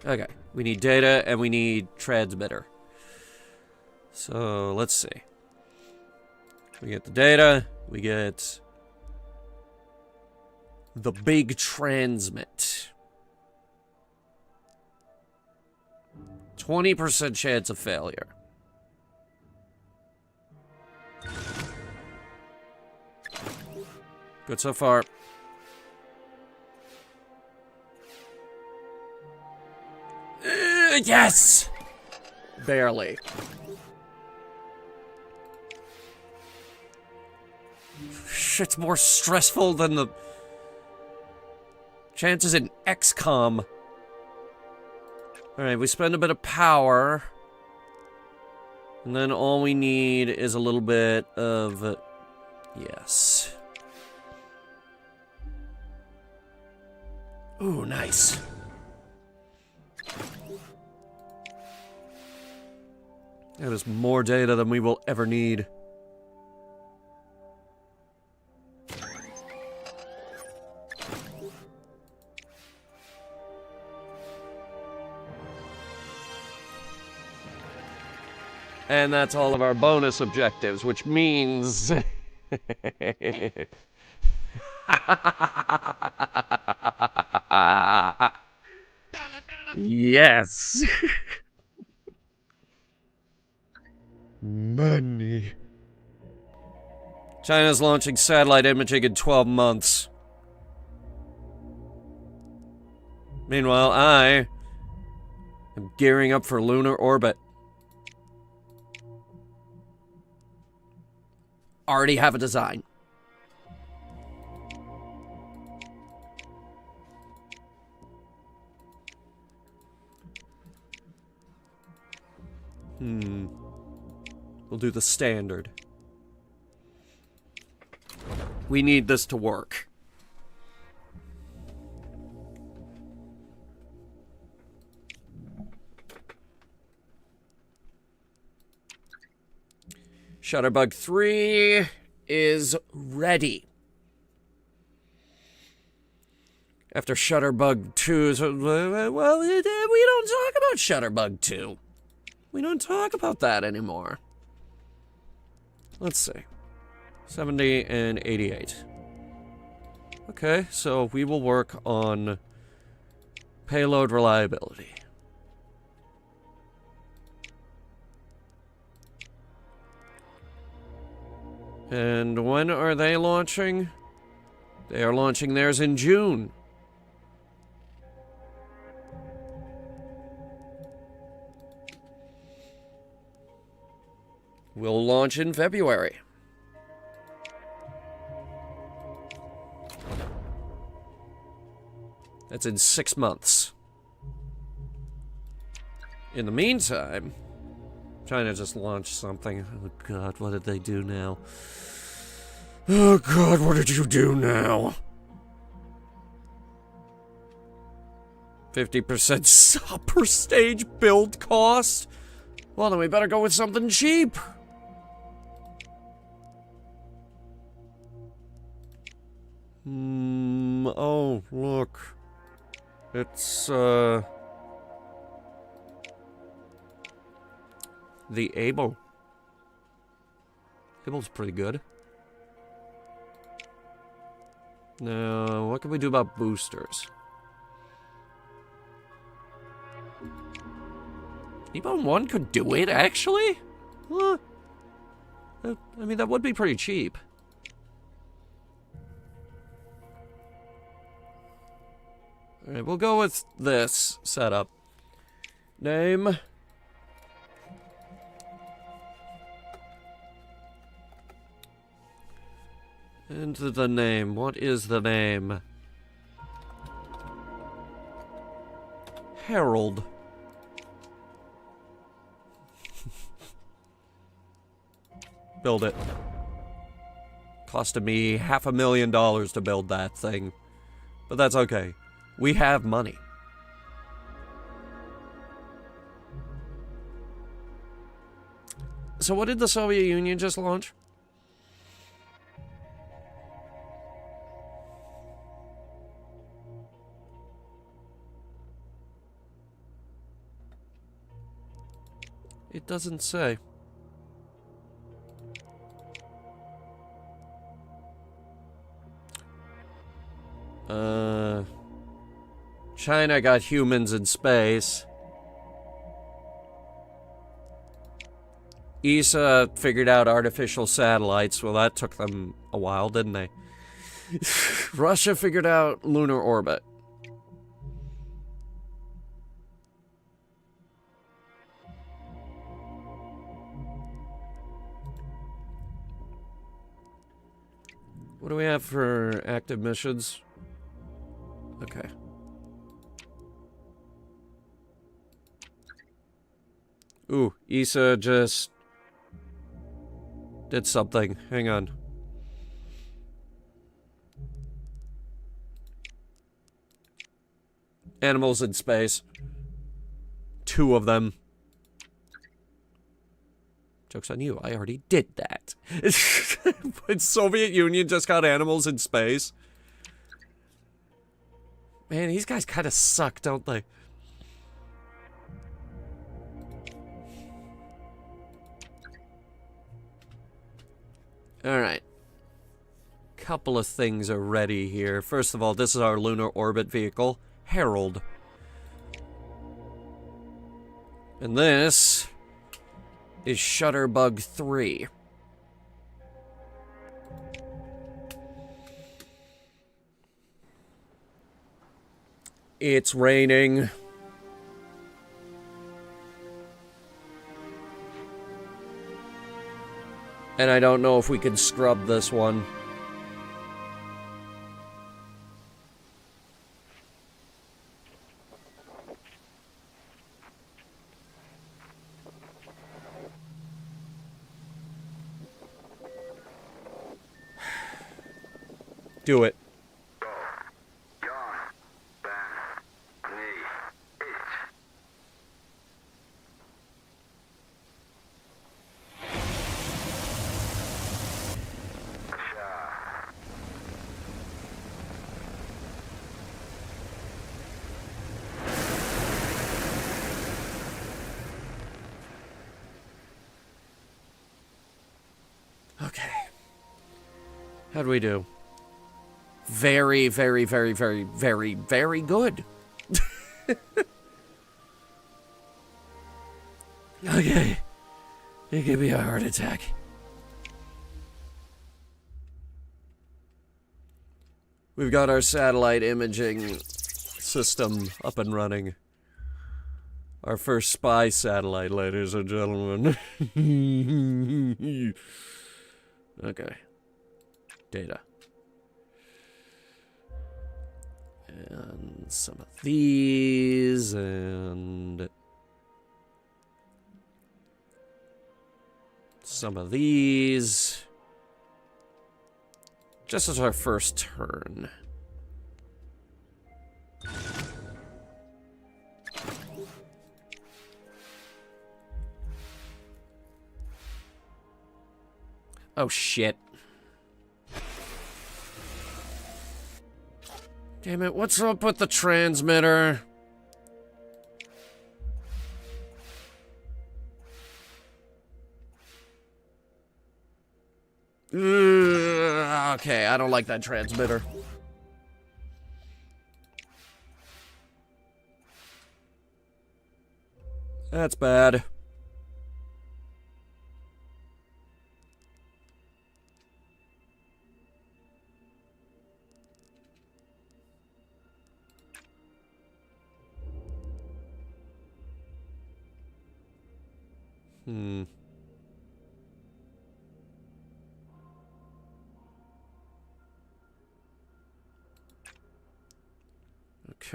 Okay, we need data and we need transmitter. So, let's see. We get the data, we get the big transmit. 20% chance of failure. Good so far. Yes! Barely. Shit's more stressful than the chances in XCOM. Alright, we spend a bit of power. And then all we need is a little bit of... yes. Ooh, nice. That is more data than we will ever need. And that's all of our bonus objectives, which means... yes. Money. China's launching satellite imaging in 12 months. Meanwhile, I am gearing up for lunar orbit. Already have a design. We'll do the standard. We need this to work. Shutterbug 3 is ready. After Shutterbug 2, well, we don't talk about Shutterbug 2. We don't talk about that anymore. Let's see. 70 and 88. Okay, so we will work on payload reliability. And when are they launching? They are launching theirs in June. We'll launch in February. That's in 6 months. In the meantime, China just launched something. Oh God, what did they do now? Oh God, what did you do now? 50% upper stage build cost? Well, then we better go with something cheap. Oh, look. It's, the Able. Able's pretty good. Now, what can we do about boosters? Ebon 1 could do it, actually? Huh. I mean, that would be pretty cheap. Alright, we'll go with this setup. Name. And the name. What is the name? Harold. Build it. Costed me $500,000 to build that thing. But that's okay. We have money. So what did the Soviet Union just launch? It doesn't say. China got humans in space. ESA figured out artificial satellites. Well, that took them a while, didn't they? Russia figured out lunar orbit. What do we have for active missions? Okay. Ooh, Issa just did something. Hang on. Animals in space. 2 of them. Joke's on you, I already did that. But Soviet Union just got animals in space. Man, these guys kind of suck, don't they? Alright. Couple of things are ready here. First of all, this is our lunar orbit vehicle, Herald. And this is Shutterbug 3. It's raining. And I don't know if we can scrub this one. Do it. Okay. How'd we do? Very, very, very, very, very, very good. Okay. It could be a heart attack. We've got our satellite imaging system up and running. Our first spy satellite, ladies and gentlemen. Okay. Data. And some of these, and some of these. Just as our first turn. Oh, shit. Damn it, what's up with the transmitter? Okay, I don't like that transmitter. That's bad.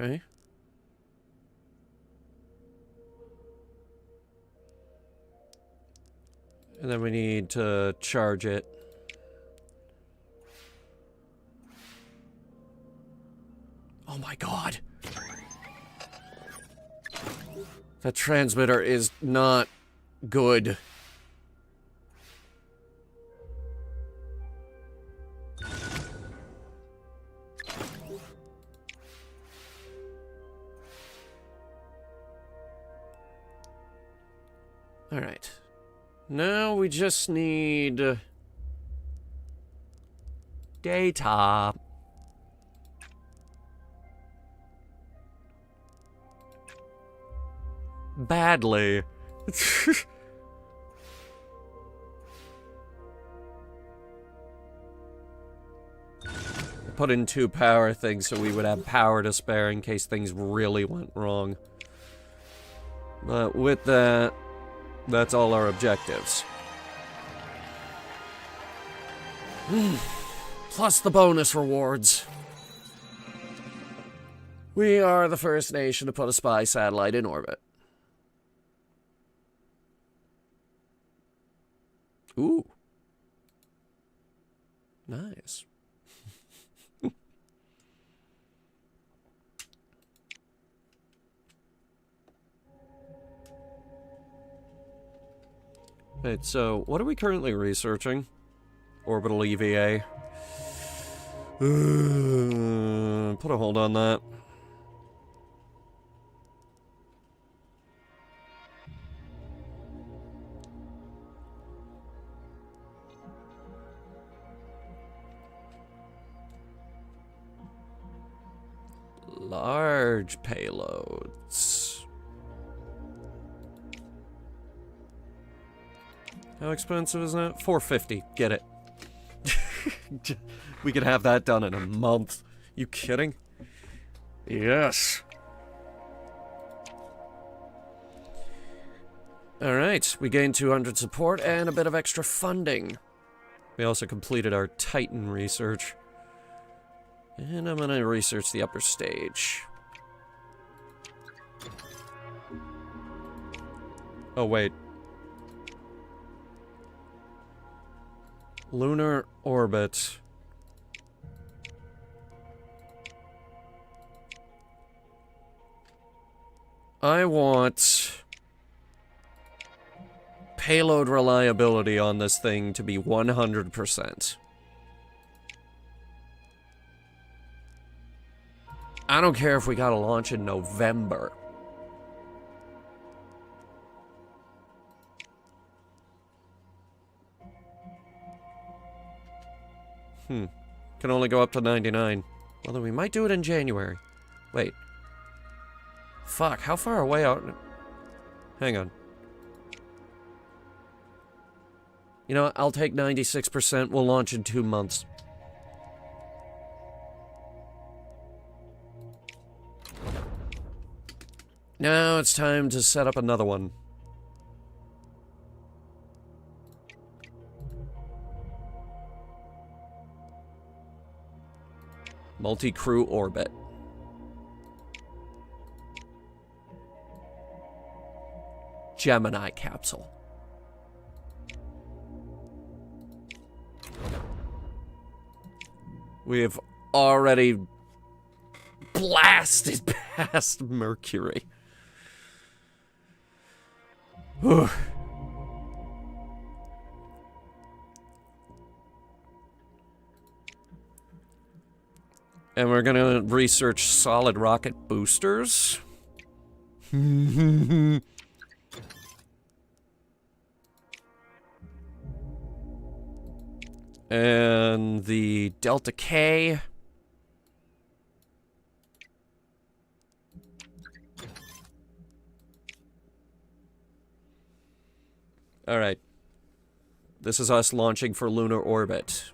Okay. And then we need to charge it. Oh my god. That transmitter is not good. All right. Now we just need data. Badly. Put in 2 power things so we would have power to spare in case things really went wrong. But with that, that's all our objectives. Plus the bonus rewards. We are the first nation to put a spy satellite in orbit. Ooh. Nice. Wait, so what are we currently researching? Orbital EVA. Put a hold on that. Large payloads. How expensive is that? $450. Get it. We could have that done in a month. You kidding? Yes. Alright, we gained 200 support and a bit of extra funding. We also completed our Titan research. And I'm gonna research the upper stage. Oh, wait. Lunar orbit. I want payload reliability on this thing to be 100%. I don't care if we gotta launch in November. Can only go up to 99. Although we might do it in January. Wait. Fuck, how far away out? Hang on. You know what? I'll take 96%. We'll launch in 2 months. Now it's time to set up another one. Multi-crew orbit. Gemini capsule. We have already blasted past Mercury. Whew. And we're gonna research solid rocket boosters. And the Delta K. All right. This is us launching for lunar orbit.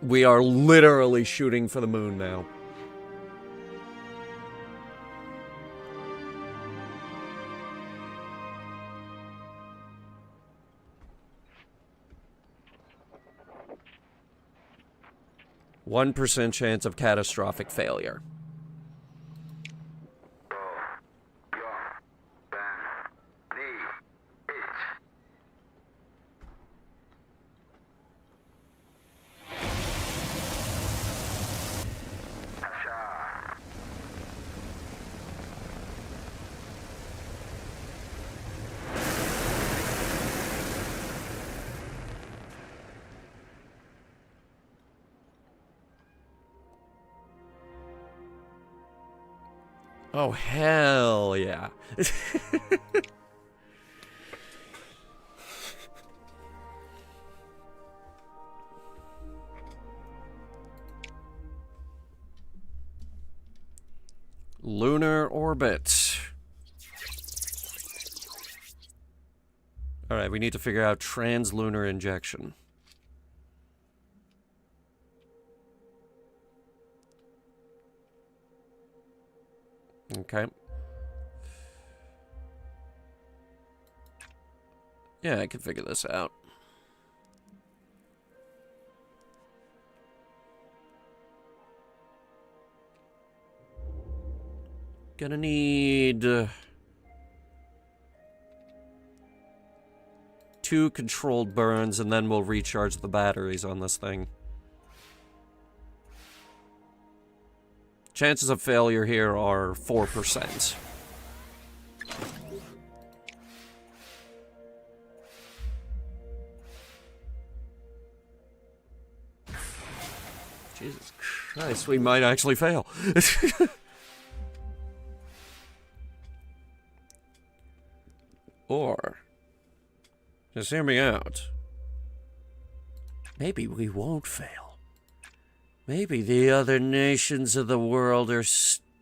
We are literally shooting for the moon now. %1 chance of catastrophic failure. Oh, hell yeah. Lunar orbit. Alright, we need to figure out translunar injection. Okay. Yeah, I can figure this out. Gonna need 2 controlled burns, and then we'll recharge the batteries on this thing. Chances of failure here are 4%. Jesus Christ, we might actually fail. Or, just hear me out. Maybe we won't fail. Maybe the other nations of the world are stupid.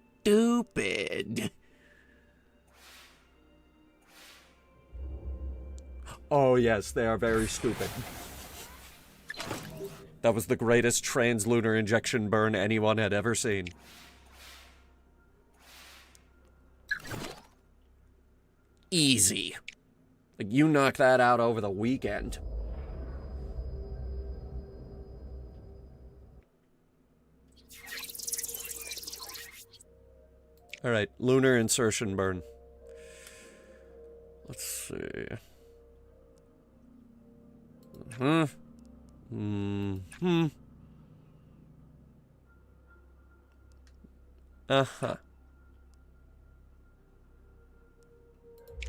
Oh yes, they are very stupid. That was the greatest translunar injection burn anyone had ever seen. Easy. Like, you knocked that out over the weekend. Alright, lunar insertion burn. Let's see. Uh-huh.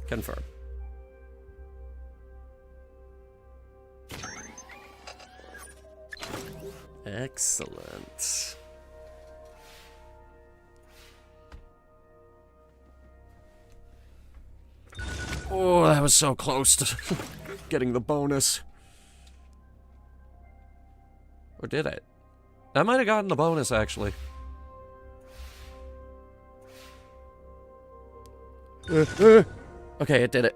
Confirm. Excellent. Oh, that was so close to getting the bonus. Or did it? I might have gotten the bonus, actually. Okay, it did it.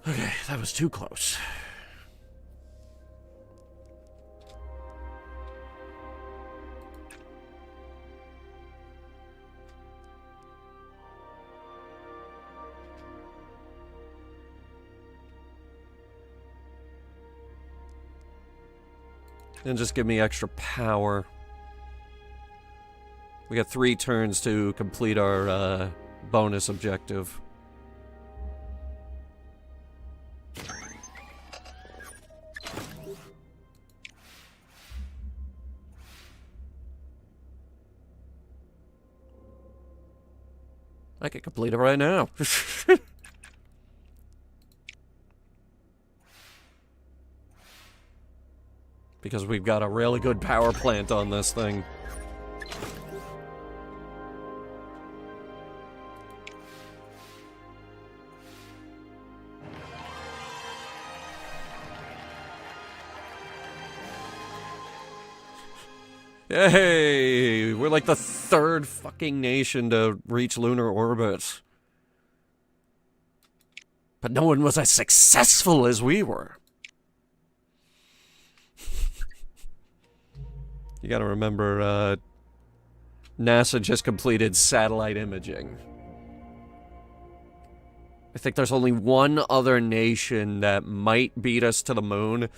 Okay, that was too close. And just give me extra power. We got 3 turns to complete our bonus objective. I can complete it right now. Because we've got a really good power plant on this thing. Hey, we're like the 3rd fucking nation to reach lunar orbit. But no one was as successful as we were. You gotta remember, NASA just completed satellite imaging. I think there's only one other nation that might beat us to the moon,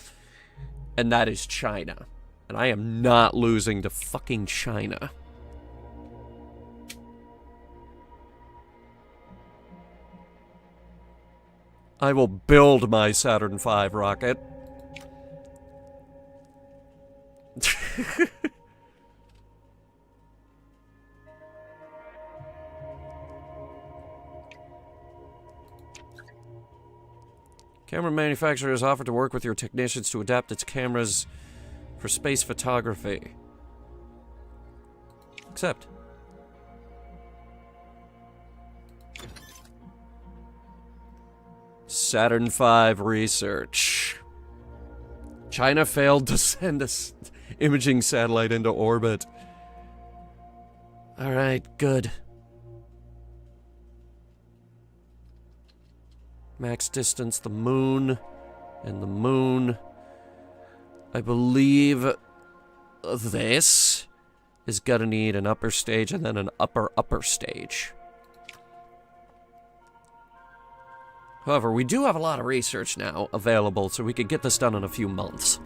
and that is China. And I am not losing to fucking China. I will build my Saturn V rocket. Camera manufacturer has offered to work with your technicians to adapt its cameras for space photography. Accept. Saturn V research. China failed to send a imaging satellite into orbit. Alright, good. Max distance, the moon, and the moon. I believe this is gonna need an upper stage and then an upper stage. However, we do have a lot of research now available, so we could get this done in a few months.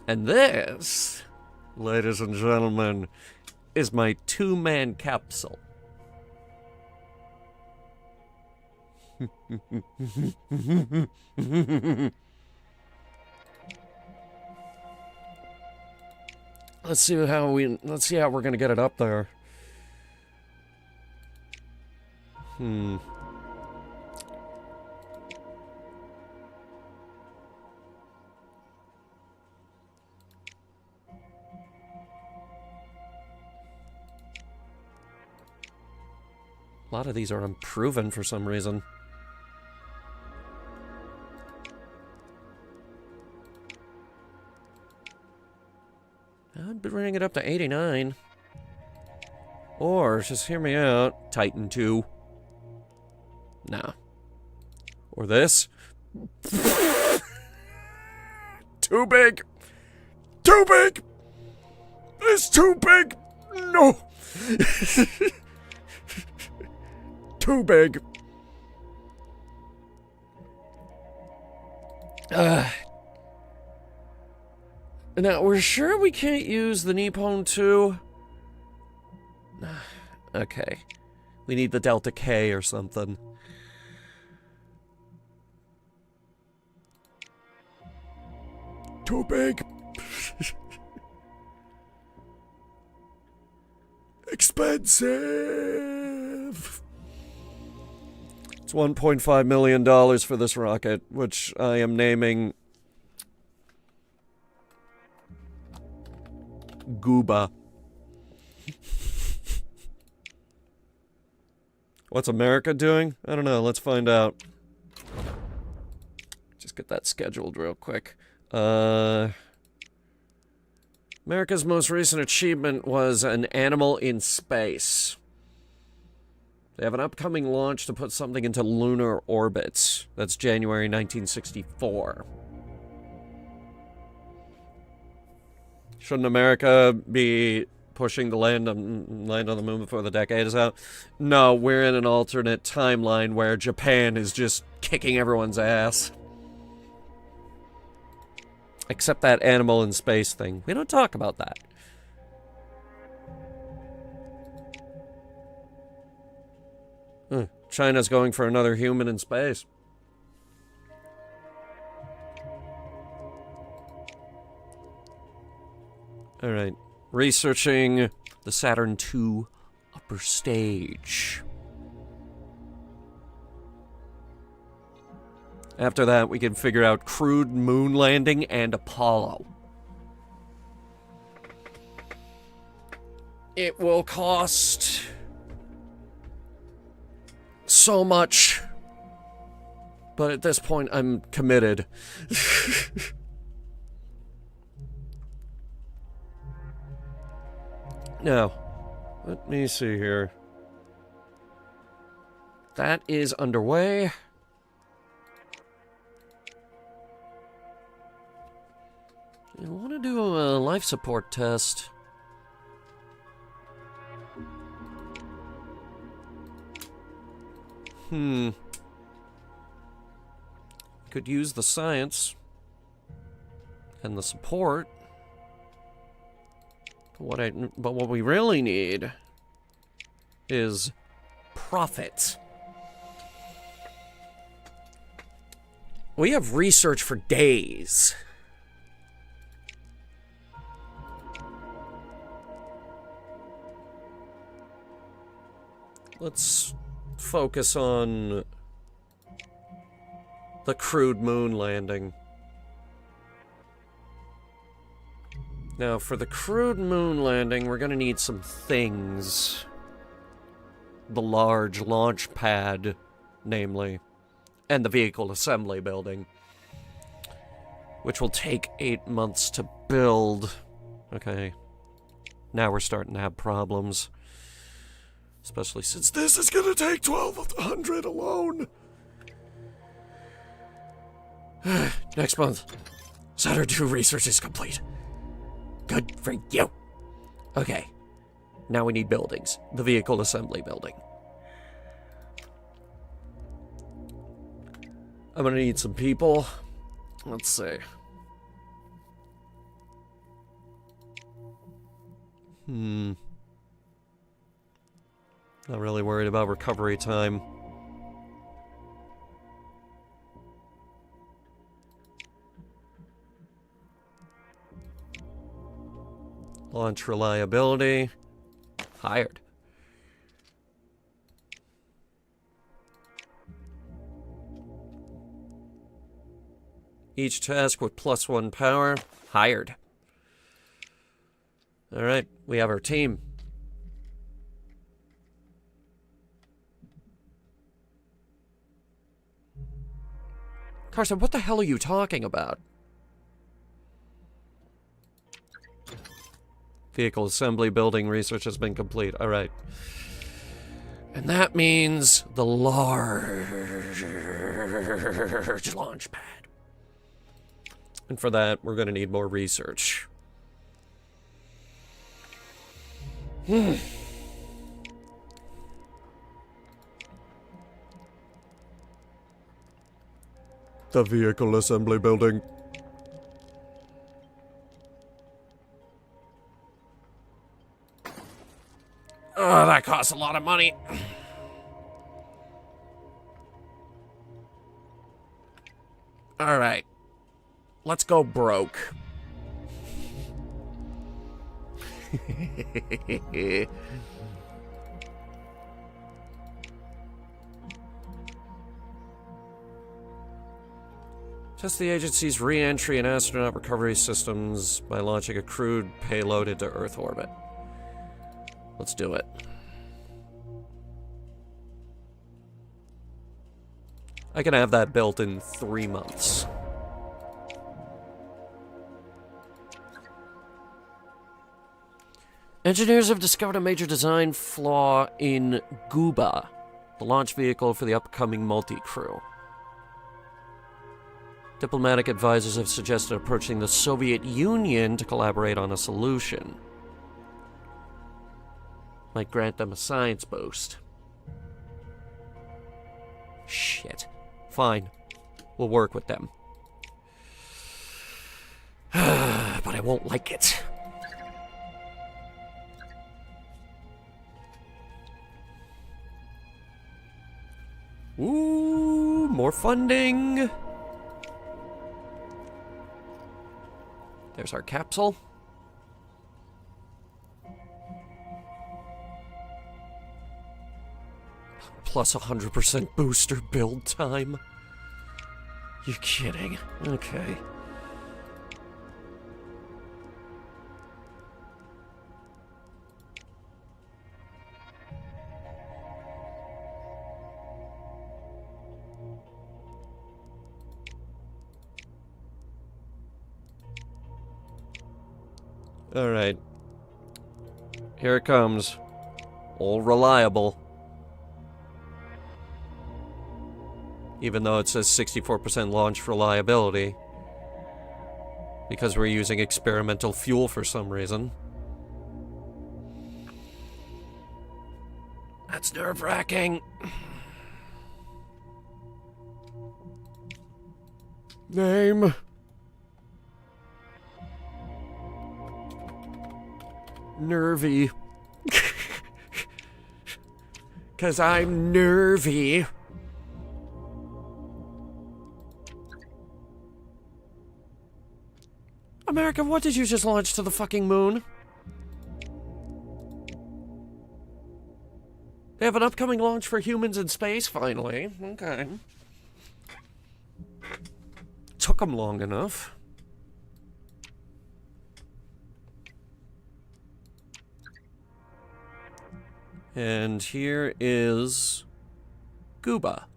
And this, ladies and gentlemen, is my 2-man capsule. Let's see how we're gonna get it up there. A lot of these are unproven for some reason. I'd bring it up to 89. Or, just hear me out, Titan 2. Nah. Or this. Too big! Too big! It's too big! No! Too big. Now, we're sure we can't use the Nippon 2? Okay. We need the Delta K or something. Too big. Expensive. It's $1.5 million for this rocket, which I am naming Gooba. What's America doing? I don't know. Let's find out. Just get that scheduled real quick. America's most recent achievement was an animal in space. They have an upcoming launch to put something into lunar orbit. That's January 1964. Shouldn't America be pushing to land on the moon before the decade is out? No, we're in an alternate timeline where Japan is just kicking everyone's ass. Except that animal in space thing. We don't talk about that. China's going for another human in space. Alright. Researching the Saturn II upper stage. After that, we can figure out crewed moon landing and Apollo. It will cost so much, but at this point, I'm committed. Now, let me see here. That is underway. I want to do a life support test. Could use the science and the support. But what we really need is profit. We have research for days. Let's focus on the crewed moon landing. Now, for the crewed moon landing, we're gonna need some things. The large launch pad, namely, and the vehicle assembly building, which will take 8 months to build. Okay, now we're starting to have problems. Especially since this is gonna take 1,200 alone. Next month, Saturn II research is complete. Good for you. Okay, now we need buildings. The vehicle assembly building. I'm gonna need some people. Let's see. Not really worried about recovery time. Launch reliability. Hired. Each task with +1 power. Hired. Alright, we have our team. Carson, what the hell are you talking about? Vehicle assembly building research has been complete. Alright. And that means the large launch pad. And for that, we're going to need more research. The vehicle assembly building. Oh, that costs a lot of money. All right. Let's go broke. Test the agency's re-entry and astronaut recovery systems by launching a crewed payload into Earth orbit. Let's do it. I can have that built in 3 months. Engineers have discovered a major design flaw in Guba, the launch vehicle for the upcoming multi-crew. Diplomatic advisors have suggested approaching the Soviet Union to collaborate on a solution. Might grant them a science boost. Shit. Fine. We'll work with them. But I won't like it. Ooh, more funding. There's our capsule. Plus 100% booster build time. You kidding? Okay. Alright. Here it comes. All reliable. Even though it says 64% launch reliability. Because we're using experimental fuel for some reason. That's nerve-wracking. Name. Nervy. 'Cause I'm nervy. America, what did you just launch to the fucking moon? They have an upcoming launch for humans in space, finally. Okay. Took them long enough. And here is Cuba.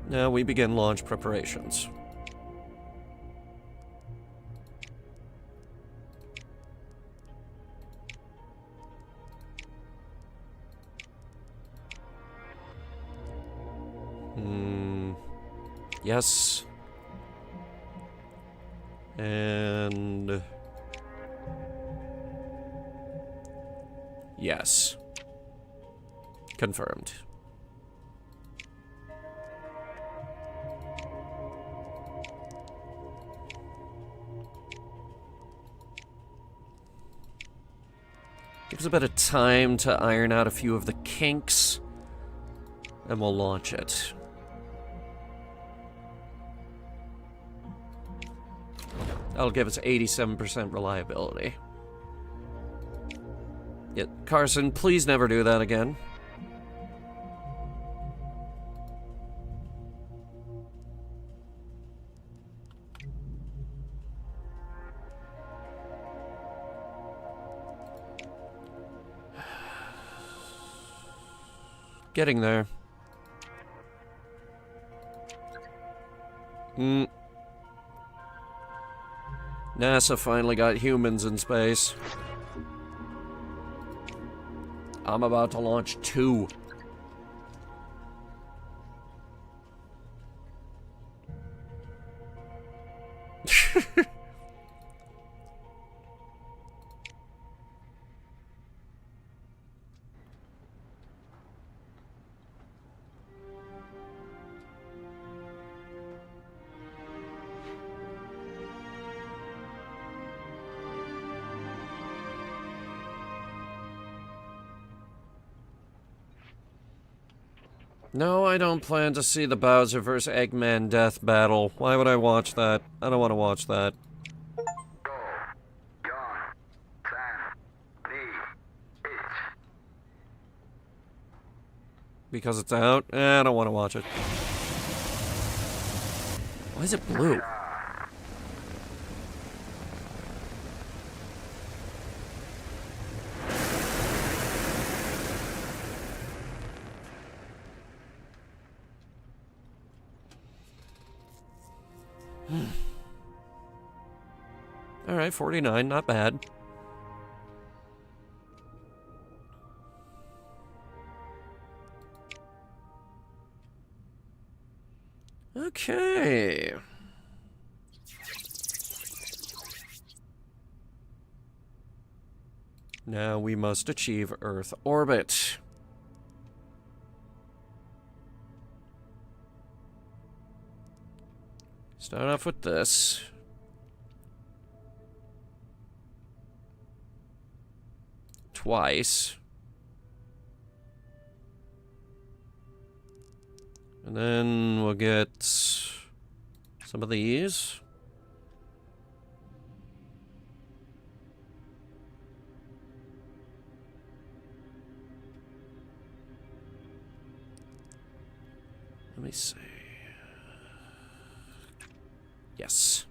Now we begin launch preparations. Yes. And... yes. Confirmed. Gives a bit of time to iron out a few of the kinks, and we'll launch it. That'll give us 87% reliability. Yeah, Carson, please never do that again. Getting there. NASA finally got humans in space. I'm about to launch 2. No, I don't plan to see the Bowser vs. Eggman death battle. Why would I watch that? I don't want to watch that. Because it's out? I don't want to watch it. Why is it blue? Alright, 49, not bad. Okay. Now we must achieve Earth orbit. Start off with this. Twice. And then we'll get some of these. Let me see. Yes.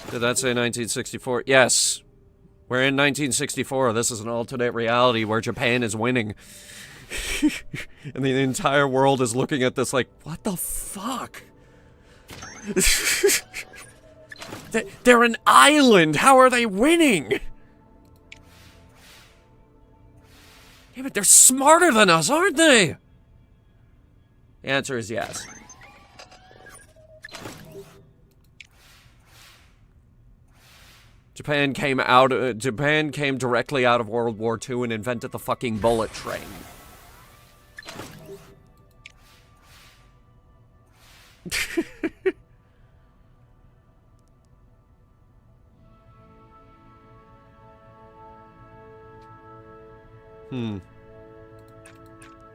Did that say 1964? Yes. We're in 1964. This is an alternate reality where Japan is winning. And the entire world is looking at this like, what the fuck? They're an island. How are they winning? Yeah, but they're smarter than us, aren't they? The answer is yes. Japan came directly out of World War II and invented the fucking bullet train.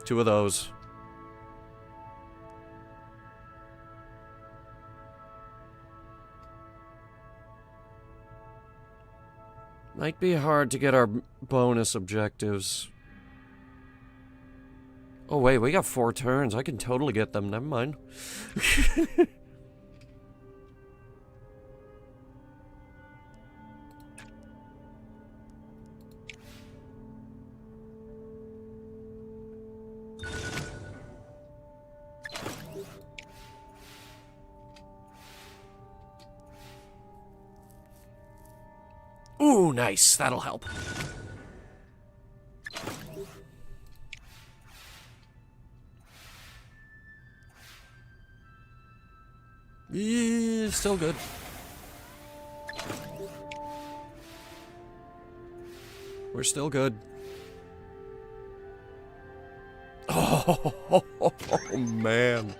Two of those. Might be hard to get our bonus objectives. Oh wait, we got 4 turns. I can totally get them. Never mind. Ooh, nice. That'll help. Yeah, still good. We're still good. Oh, man.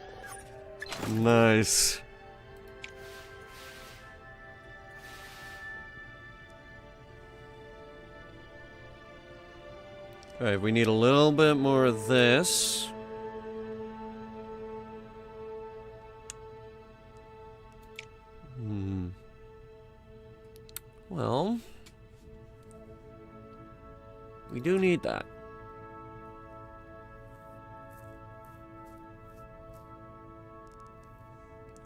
Nice. Alright, we need a little bit more of this. Well, we do need that.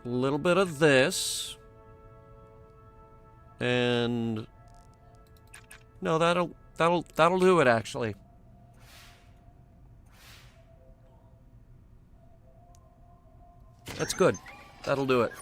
A little bit of this. And no, that'll do it actually. That's good. That'll do it.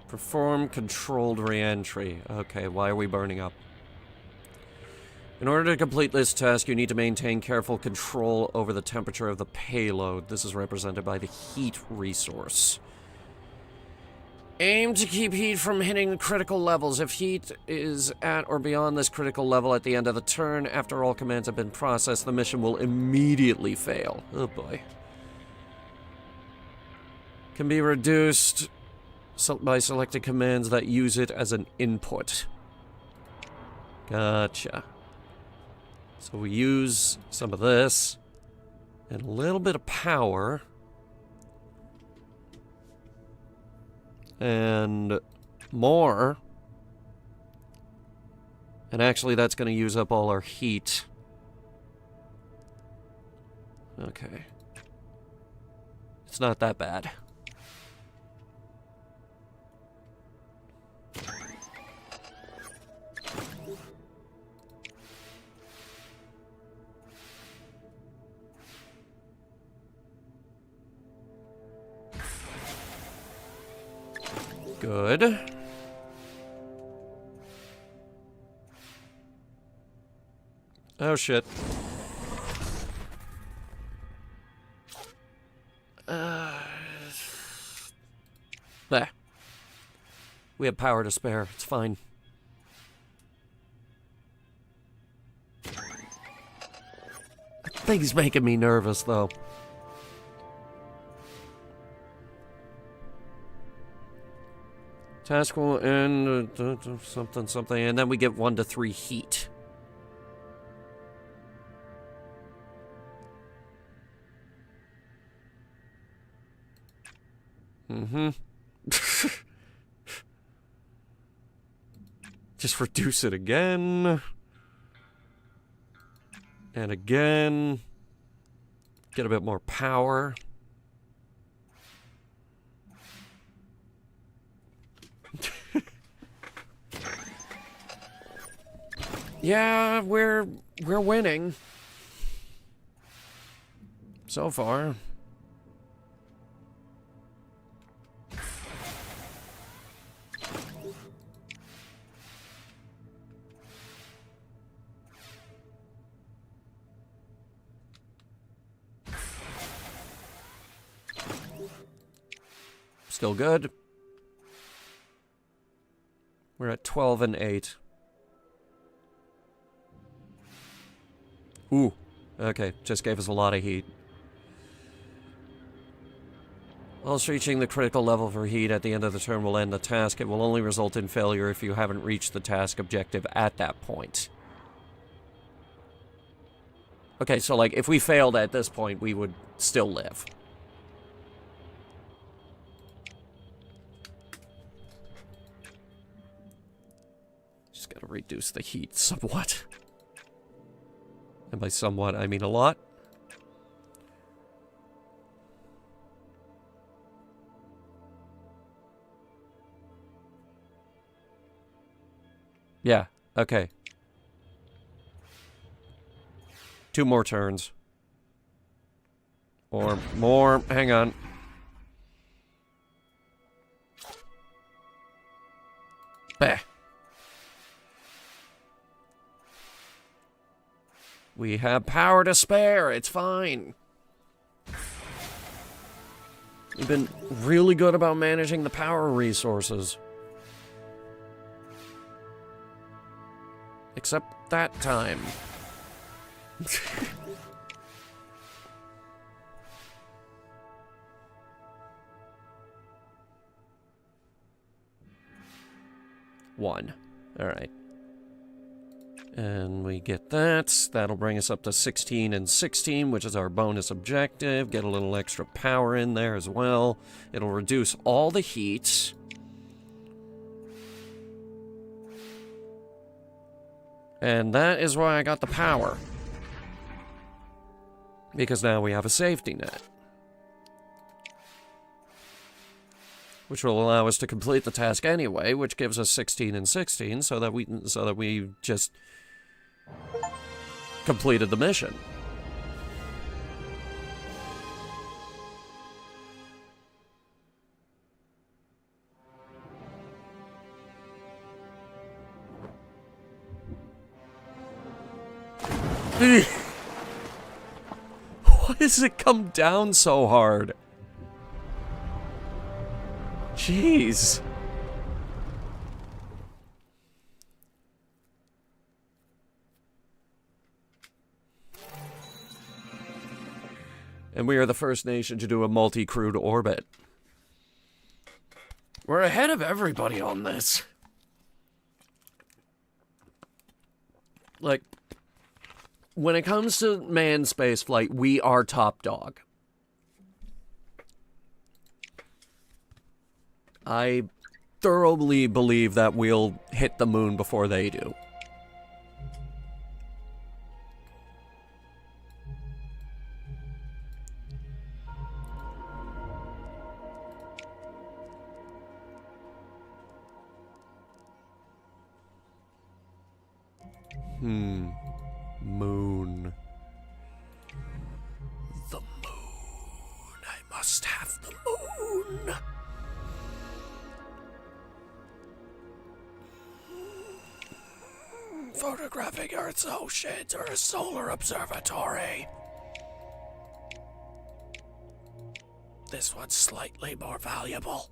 Perform controlled re-entry. Okay, why are we burning up? In order to complete this task, you need to maintain careful control over the temperature of the payload. This is represented by the heat resource. Aim to keep heat from hitting critical levels. If heat is at or beyond this critical level at the end of the turn, after all commands have been processed, the mission will immediately fail. Oh boy. Can be reduced by selecting commands that use it as an input. Gotcha. So we use some of this and a little bit of power. And more. And actually that's going to use up all our heat. Okay. It's not that bad. Good. Oh shit. There. We have power to spare. It's fine. That thing's making me nervous, though. Task will end something, and then we get 1 to 3 heat. Just reduce it again. And again. Get a bit more power. Yeah, we're winning. So far. Still good. We're at 12 and 8. Ooh, okay, just gave us a lot of heat. Whilst reaching the critical level for heat at the end of the turn will end the task. It will only result in failure if you haven't reached the task objective at that point. Okay, so like, if we failed at this point, we would still live. Just gotta reduce the heat somewhat. And by somewhat, I mean a lot. Yeah, okay. 2 more turns. Or more. Hang on. Bah. We have power to spare. It's fine. You've been really good about managing the power resources. Except that time. One. Alright. And we get that. That'll bring us up to 16 and 16, which is our bonus objective. Get a little extra power in there as well. It'll reduce all the heat. And that is why I got the power. Because now we have a safety net. Which will allow us to complete the task anyway, which gives us 16 and 16, so that we just completed the mission. Why does it come down so hard? Jeez. And we are the first nation to do a multi-crewed orbit. We're ahead of everybody on this. Like, when it comes to manned spaceflight, we are top dog. I thoroughly believe that we'll hit the moon before they do. Moon. The moon. I must have the moon. Photographing Earth's oceans or a solar observatory. This one's slightly more valuable.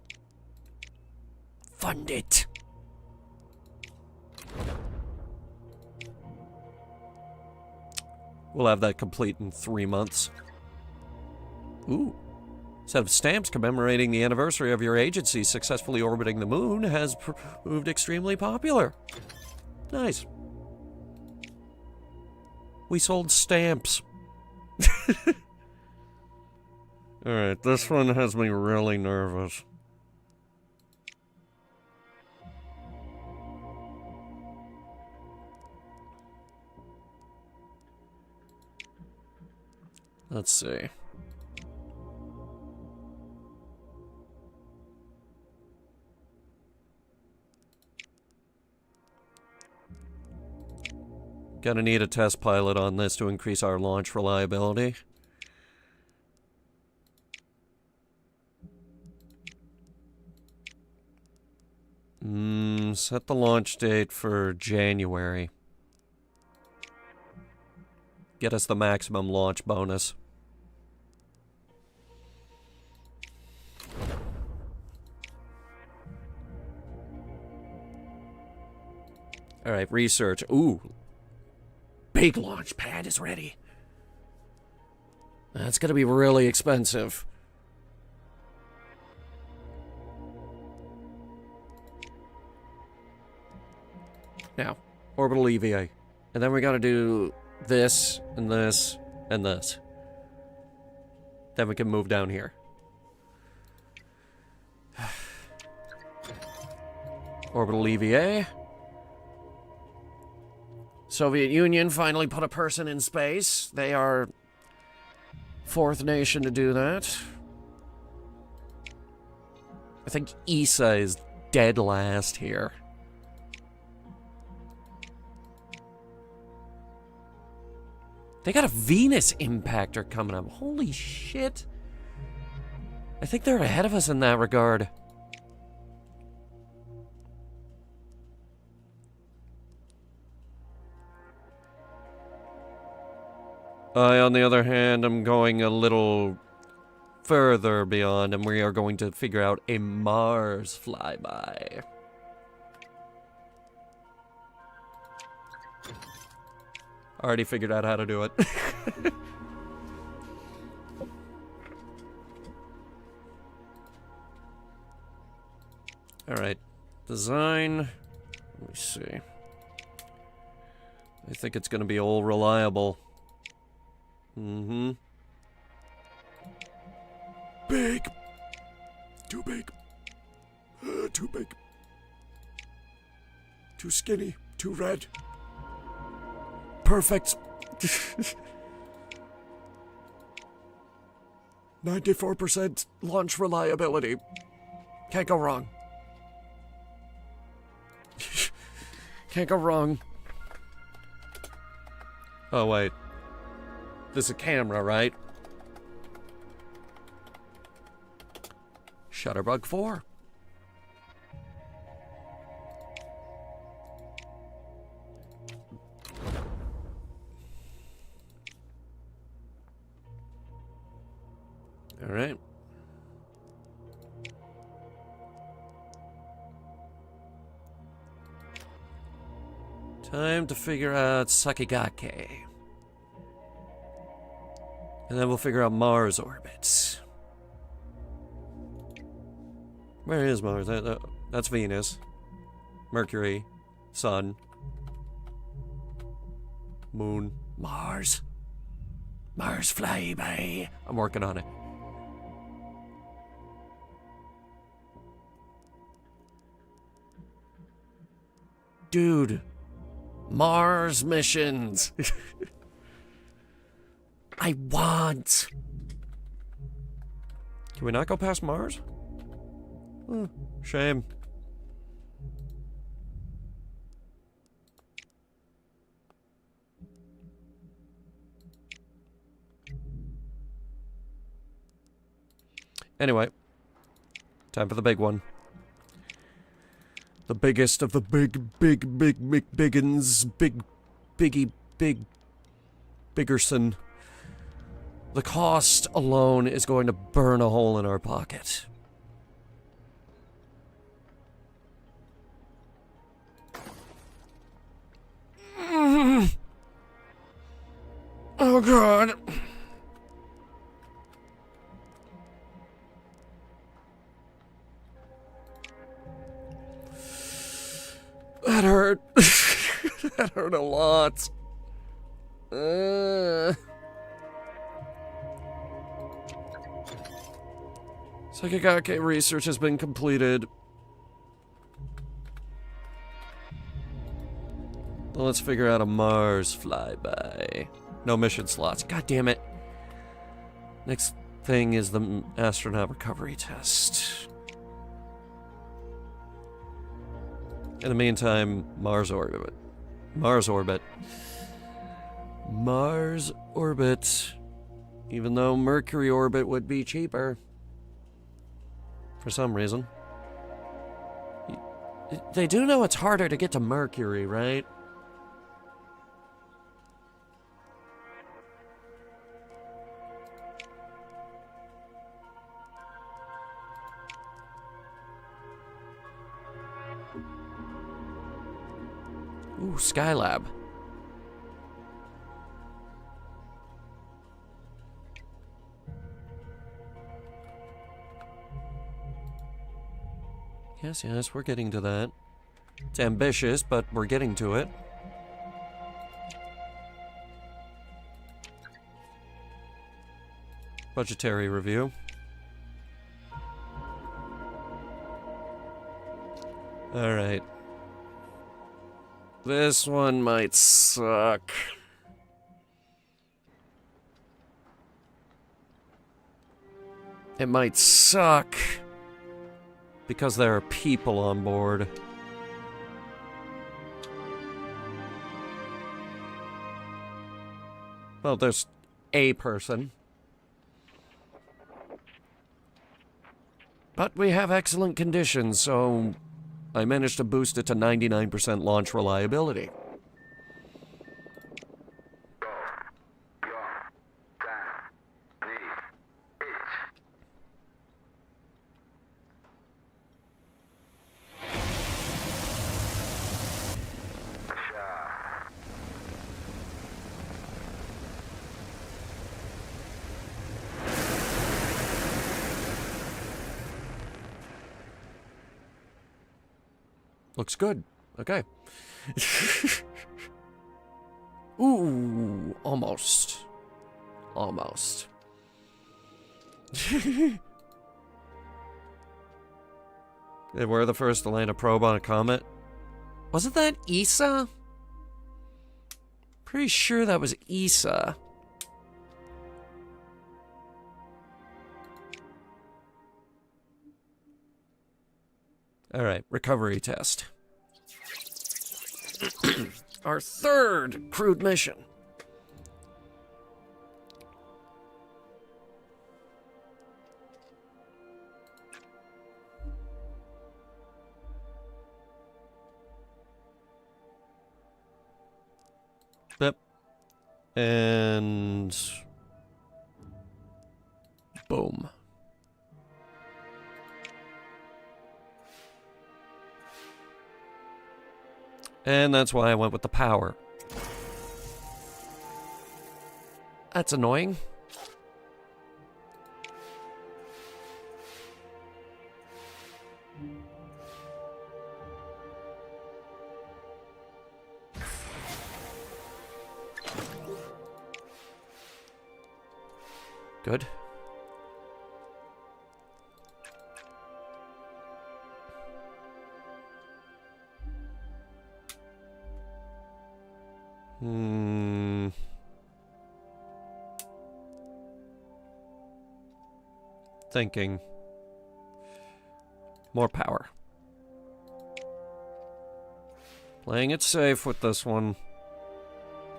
Fund it. We'll have that complete in 3 months. Ooh. Set of stamps commemorating the anniversary of your agency successfully orbiting the moon has proved extremely popular. Nice. We sold stamps. Alright, this one has me really nervous. Let's see. Gonna need a test pilot on this to increase our launch reliability. Set the launch date for January. Get us the maximum launch bonus. Alright, research. Ooh. Big launch pad is ready. That's gonna be really expensive. Now, orbital EVA. And then we gotta do this, and this, and this. Then we can move down here. Orbital EVA. Soviet Union finally put a person in space. They are fourth nation to do that. I think ESA is dead last here. They got a Venus impactor coming up. Holy shit. I think they're ahead of us in that regard. I, on the other hand, am going a little further beyond, and we are going to figure out a Mars flyby. Already figured out how to do it. Alright. Design. Let me see. I think it's going to be all reliable. Mm-hmm. Big. Too big. Too big. Too skinny. Too red. Perfect. 94% launch reliability. Can't go wrong. Can't go wrong. Oh, wait. This is a camera, right? Shutterbug 4. All right. Time to figure out Sakigake. And then we'll figure out Mars orbits. Where is Mars? That's Venus. Mercury. Sun. Moon. Mars. Mars flyby. I'm working on it. Dude. Mars missions. I want. Can we not go past Mars? Shame. Anyway, time for the big one. The biggest of the biggins. Biggerson. The cost alone is going to burn a hole in our pocket. Oh, God. That hurt. That hurt a lot. Sakigake research has been completed. Well, let's figure out a Mars flyby. No mission slots. God damn it. Next thing is the astronaut recovery test. In the meantime, Mars orbit. Mars orbit. Mars orbit. Even though Mercury orbit would be cheaper. For some reason. They do know it's harder to get to Mercury, right? Ooh, Skylab. Yes, we're getting to that. It's ambitious, but we're getting to it. Budgetary review. Alright. This one might suck. It might suck. Because there are people on board. Well, there's a person. But we have excellent conditions, so I managed to boost it to 99% launch reliability. Looks good. Okay. Ooh, almost. Almost. They were the first to land a probe on a comet. Wasn't that ESA? Pretty sure that was ESA. Alright, recovery test. Our third crewed mission. Yep. And... boom. And that's why I went with the power. That's annoying. Good. Thinking. More power. Playing it safe with this one.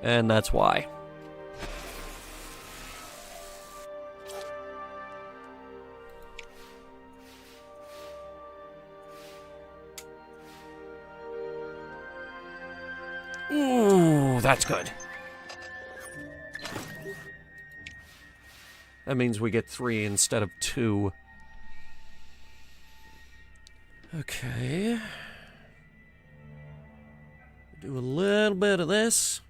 And that's why. Ooh, that's good. That means we get 3 instead of 2. Okay. Do a little bit of this.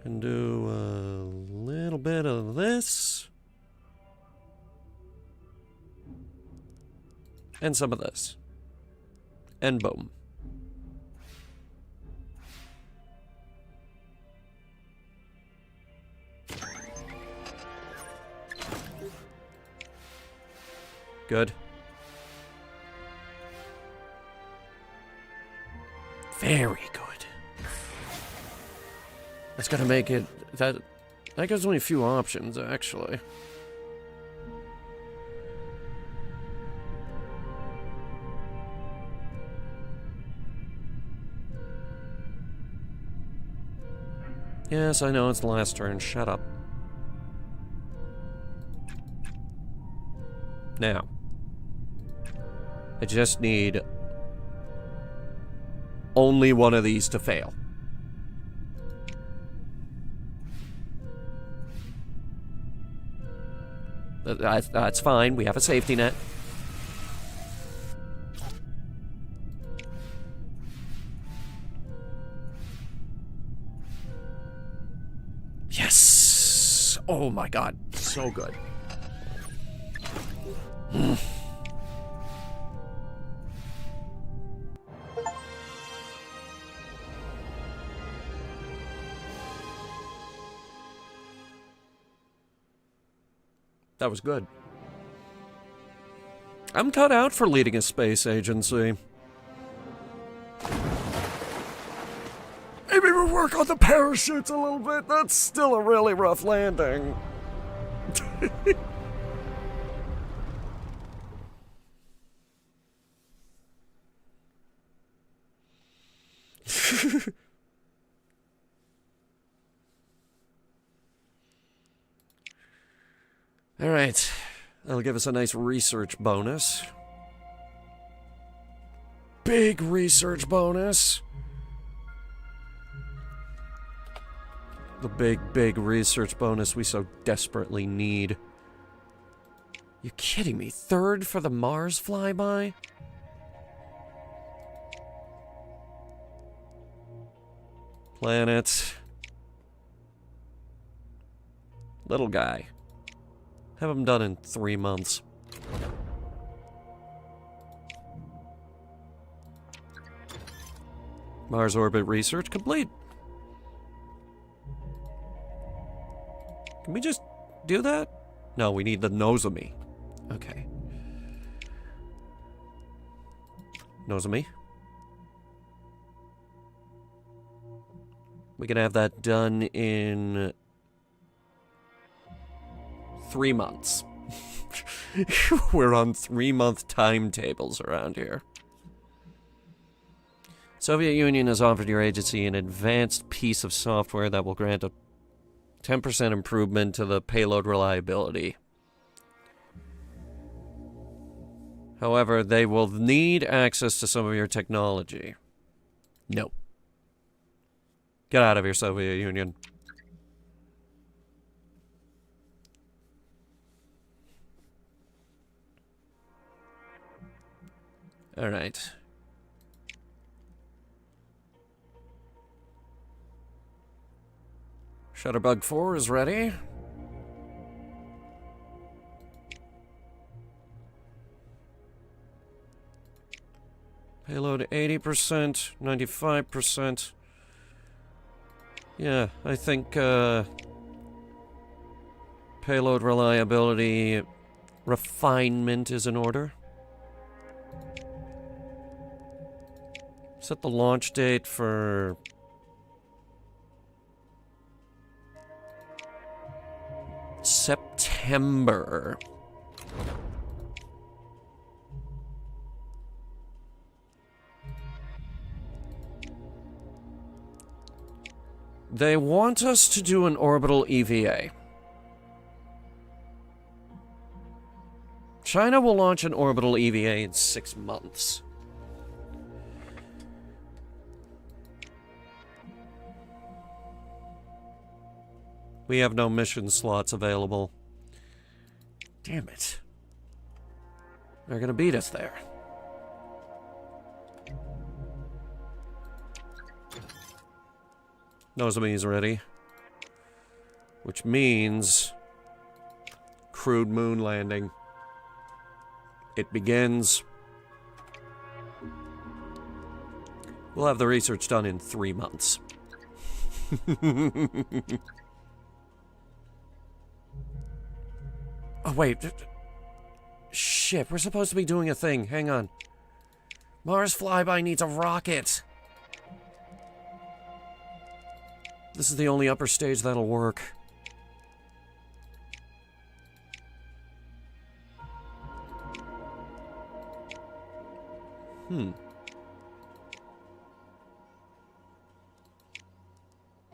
And do a little bit of this. And some of this. And boom. Good. Very good. That's gonna make it... That gives only a few options, actually. Yes, I know it's the last turn. Shut up. Now. I just need only one of these to fail. That's fine. We have a safety net. Yes! Oh my god. So good. That was good. I'm cut out for leading a space agency. Maybe we'll work on the parachutes a little bit. That's still a really rough landing. Alright. That'll give us a nice research bonus. Big research bonus. The big research bonus we so desperately need. You kidding me? Third for the Mars flyby? Planet. Little guy. Have him done in 3 months. Mars orbit research complete. Can we just do that? No, we need the Nozomi. Okay. Nozomi. We can have that done in 3 months. We're on 3-month timetables around here. Soviet Union has offered your agency an advanced piece of software that will grant a 10% improvement to the payload reliability. However, they will need access to some of your technology. No. Get out of here, Soviet Union. Alright. Shutterbug 4 is ready. Payload 80%, 95%. Yeah, I think, payload reliability refinement is in order. Set the launch date for September. They want us to do an orbital EVA. China will launch an orbital EVA in 6 months. We have no mission slots available. Damn it. They're gonna beat us there. Nozomi's ready. Which means crewed moon landing. It begins. We'll have the research done in 3 months. Oh, wait. Shit, we're supposed to be doing a thing. Hang on. Mars flyby needs a rocket. This is the only upper stage that'll work.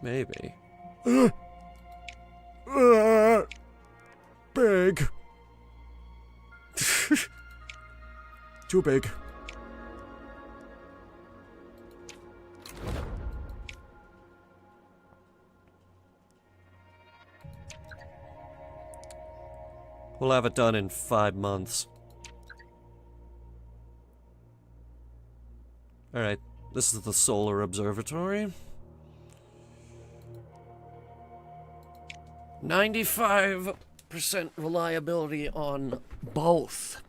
Maybe. Big. Too big. We'll have it done in 5 months. Alright, this is the Solar Observatory. 95% reliability on both.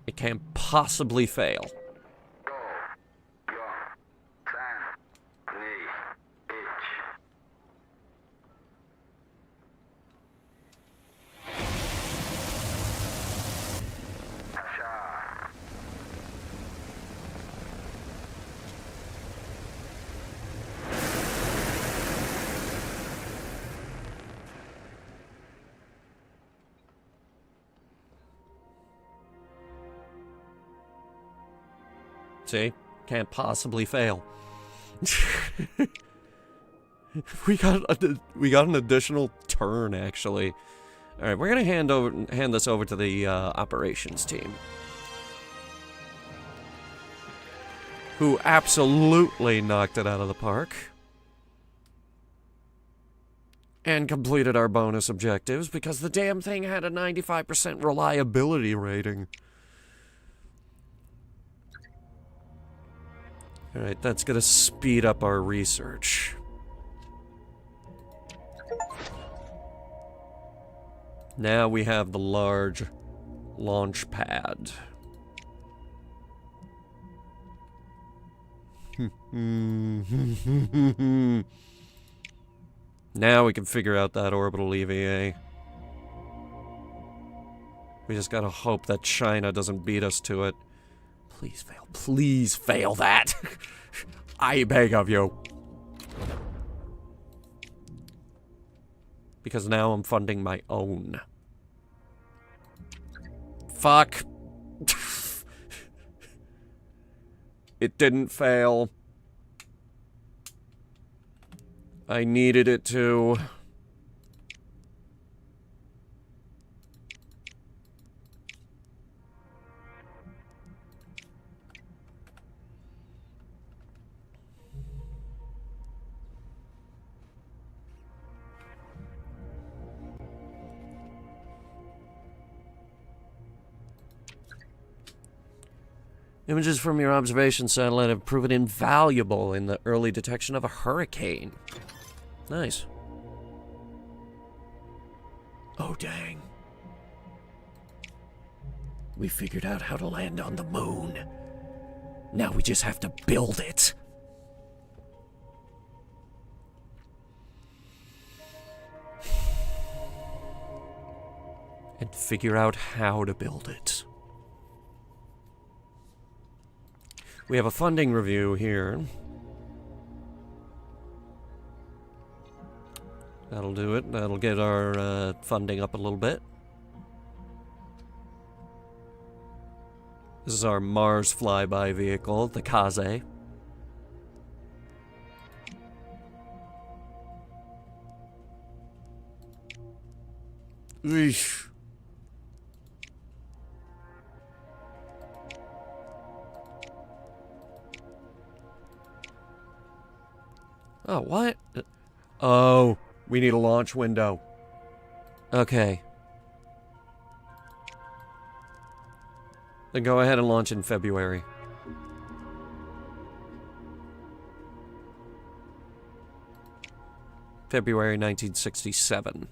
It can't possibly fail. See? Can't possibly fail. We got an additional turn, actually. All right, we're gonna hand this over to the operations team, who absolutely knocked it out of the park and completed our bonus objectives because the damn thing had a 95% reliability rating. All right, that's gonna speed up our research. Now we have the large launch pad. Now we can figure out that orbital EVA. We just gotta hope that China doesn't beat us to it. Please fail. Please fail that. I beg of you. Because now I'm funding my own. Fuck. It didn't fail. I needed it to. Images from your observation satellite have proven invaluable in the early detection of a hurricane. Nice. Oh, dang. We figured out how to land on the moon. Now we just have to build it. And figure out how to build it. We have a funding review here. That'll do it. That'll get our funding up a little bit. This is our Mars flyby vehicle, the Kaze. Eesh. Oh, what? Oh, we need a launch window. Okay. Then go ahead and launch in February. February 1967.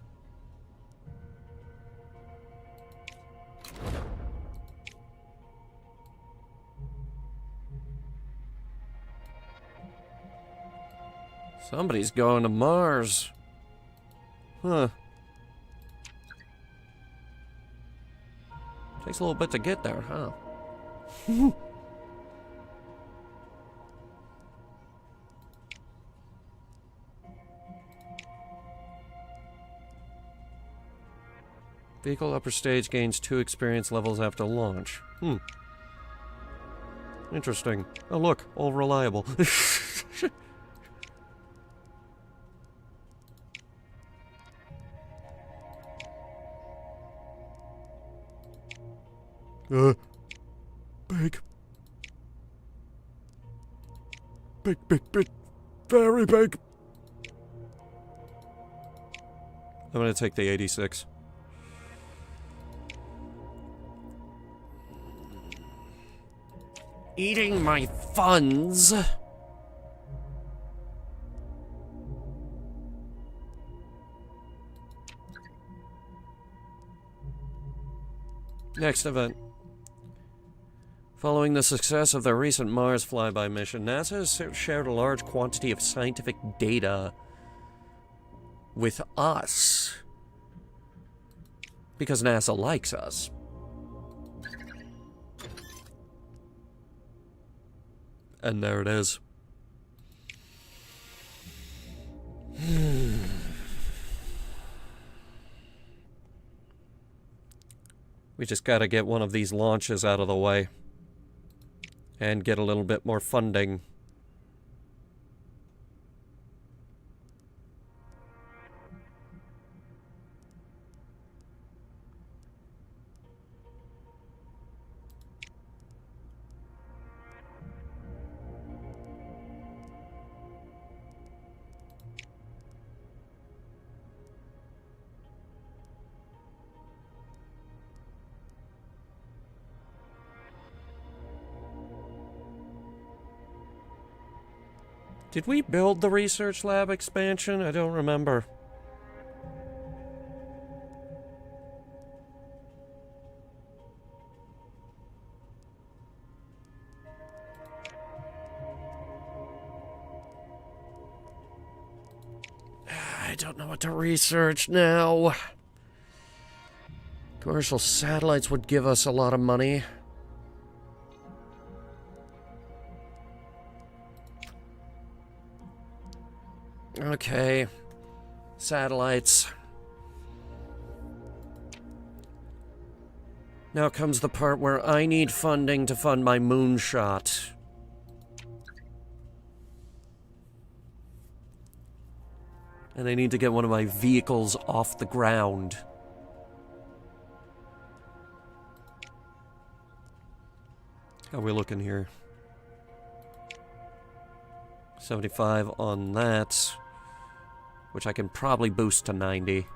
Somebody's going to Mars. Huh. Takes a little bit to get there, huh? Vehicle upper stage gains 2 experience levels after launch. Interesting. Oh look, all reliable. Big. Big, big, big. Very big. I'm gonna take the 86. Eating my funds. Next event. Following the success of their recent Mars flyby mission, NASA has shared a large quantity of scientific data with us. Because NASA likes us. And there it is. We just gotta get one of these launches out of the way. and get a little bit more funding. Did we build the research lab expansion? I don't remember. I don't know what to research now. Commercial satellites would give us a lot of money. Okay. Satellites. Now comes the part where I need funding to fund my moonshot. And I need to get one of my vehicles off the ground. How are we looking here? 75 on that, which I can probably boost to 90.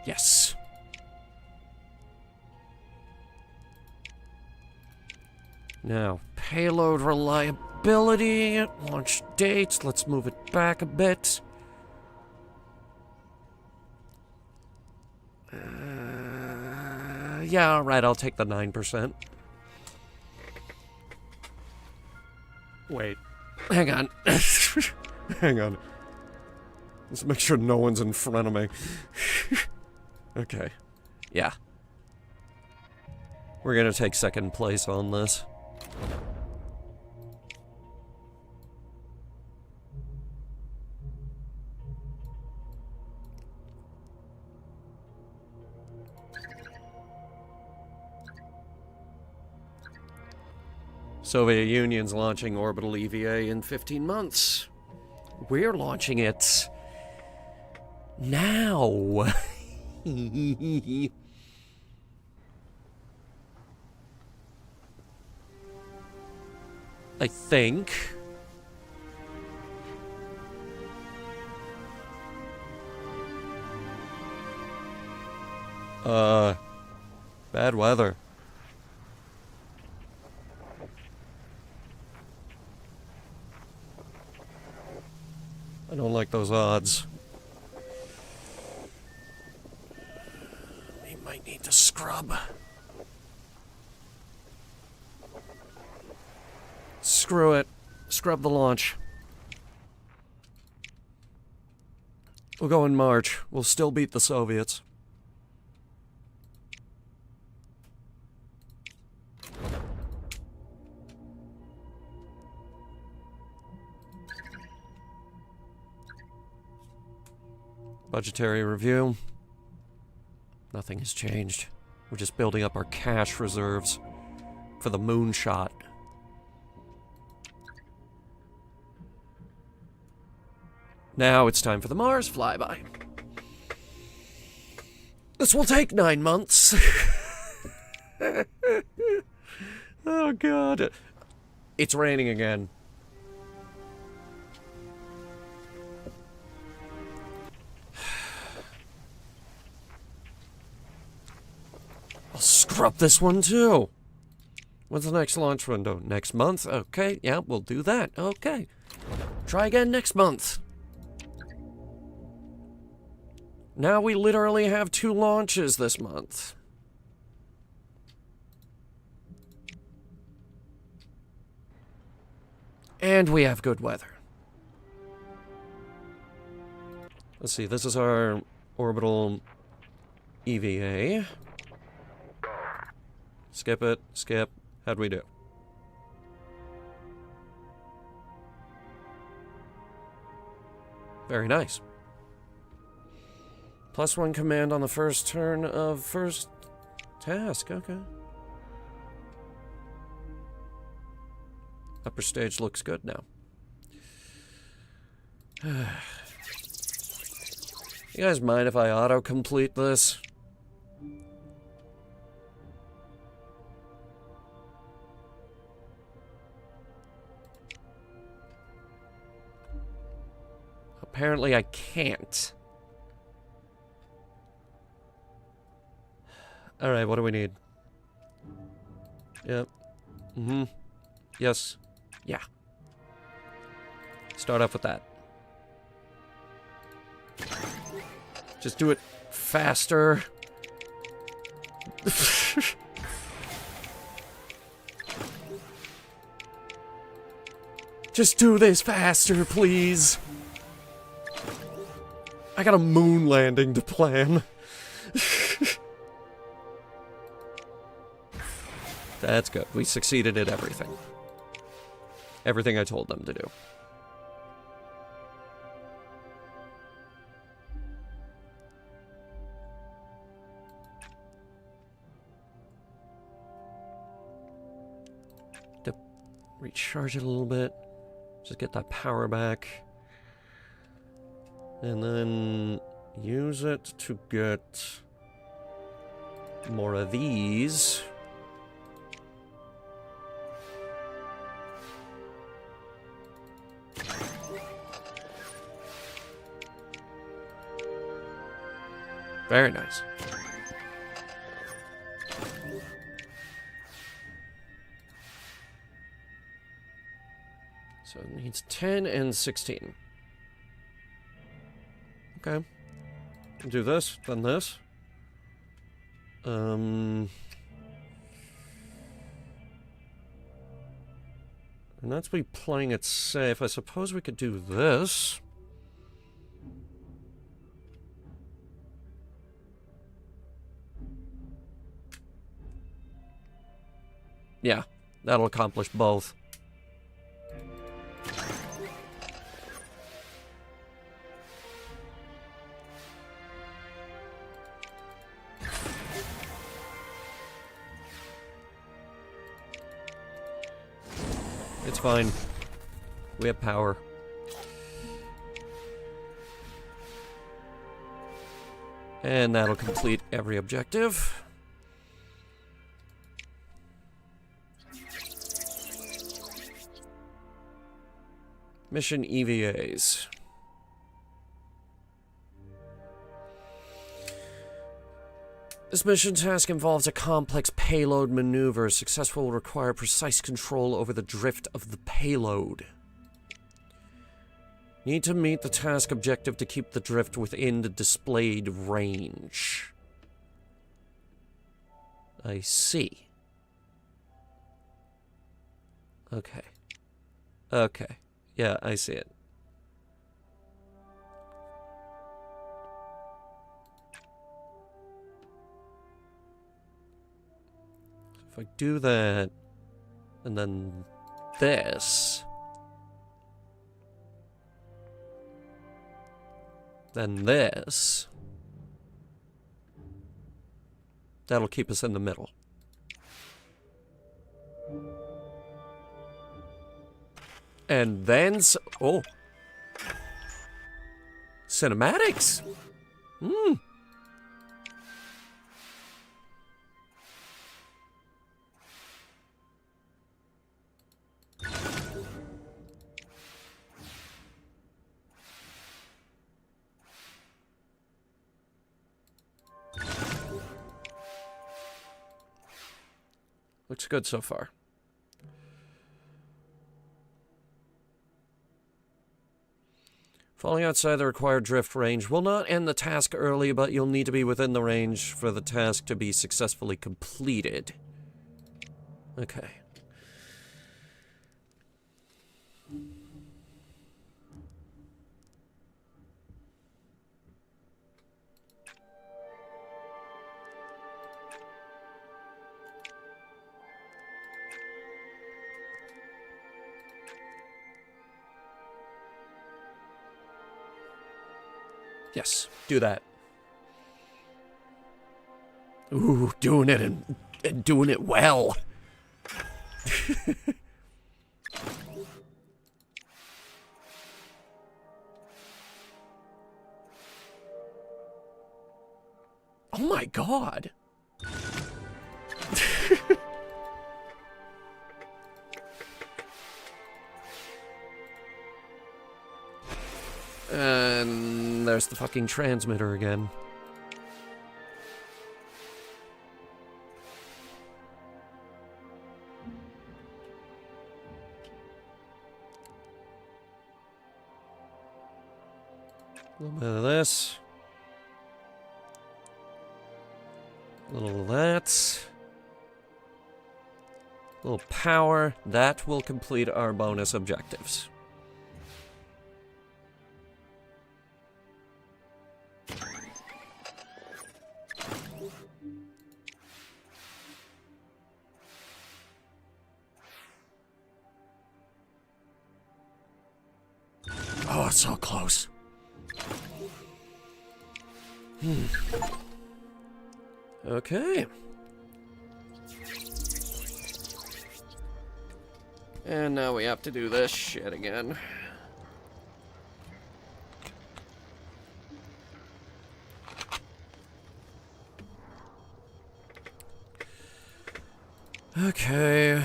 Yes. Now, payload reliability, launch dates, let's move it back a bit. Yeah, alright, I'll take the 9%. Wait, hang on. Hang on. Let's make sure no one's in front of me. Okay, yeah. We're gonna take second place on this. Soviet Union's launching orbital EVA in 15 months. We're launching it now. I think. Bad weather. I don't like those odds. We might need to scrub. Screw it. Scrub the launch. We'll go in March. We'll still beat the Soviets. Budgetary review. Nothing has changed. We're just building up our cash reserves for the moonshot. Now it's time for the Mars flyby. This will take 9 months. Oh, God. It's raining again. I'll scrub this one, too. When's the next launch window? Next month? Okay, yeah, we'll do that. Okay. Try again next month. Now we literally have 2 launches this month. And we have good weather. Let's see, this is our orbital EVA. Skip it. Skip. How'd we do? Very nice. +1 command on the first turn of first task. Okay. Upper stage looks good now. You guys mind if I auto-complete this? Apparently I can't. Alright, what do we need? Yep. Mm-hmm. Yes. Yeah. Start off with that. Just do it faster. Just do this faster, please. I got a moon landing to plan. That's good. We succeeded at everything. Everything I told them to do. To recharge it a little bit. Just get that power back. And then use it to get more of these. Very nice. So it needs 10 and 16. Okay. Do this, then this. And that's me playing it safe. I suppose we could do this. Yeah, that'll accomplish both. It's fine. We have power. And that'll complete every objective. Mission EVAs. This mission task involves a complex payload maneuver. Successful will require precise control over the drift of the payload. Need to meet the task objective to keep the drift within the displayed range. I see. Okay. Okay. Yeah, I see it. If I do that, and then this, then this, that'll keep us in the middle. And then, oh, cinematics. Looks good so far. Falling outside the required drift range will not end the task early, but you'll need to be within the range for the task to be successfully completed. Okay. Yes, do that. Ooh, doing it and doing it well. Oh my god. And there's the fucking transmitter again. A little bit of this. A little of that. A little power. That will complete our bonus objectives. Oh, it's so close. Okay. And now we have to do this shit again. Okay.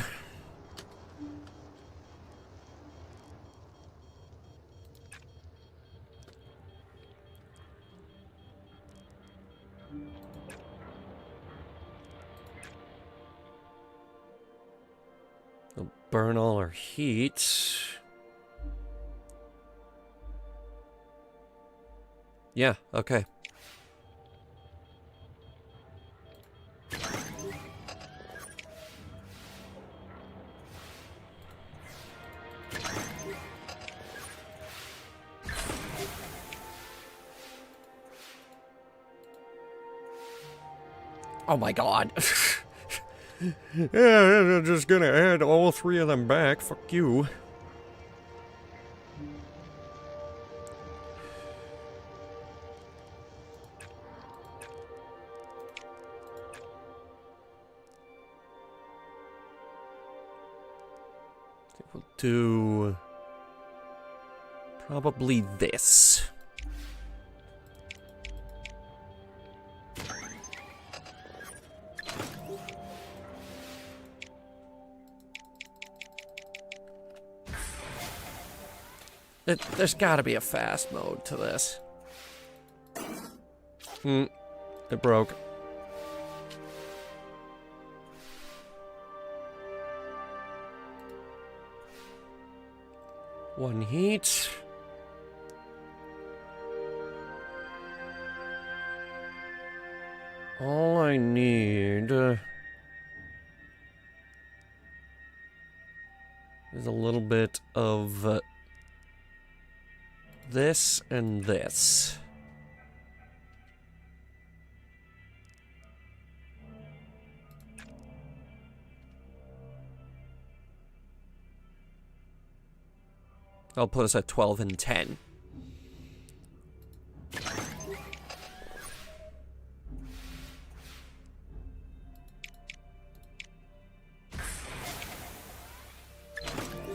We'll burn all our heat. Yeah, okay. Oh my god. Yeah, I'm just gonna add all three of them back. Fuck you. We'll do probably this. There's gotta be a fast mode to this. It broke. One heat. All I need is a little bit of this and this. I'll put us at 12 and 10.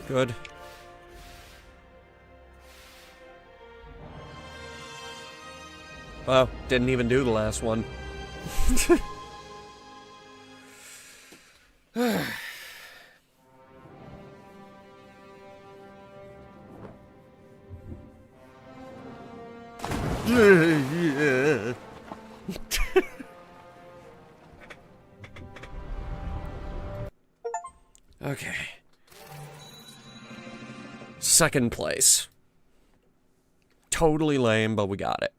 Good. Well, didn't even do the last one. Yeah. Okay. Second place. Totally lame, but we got it.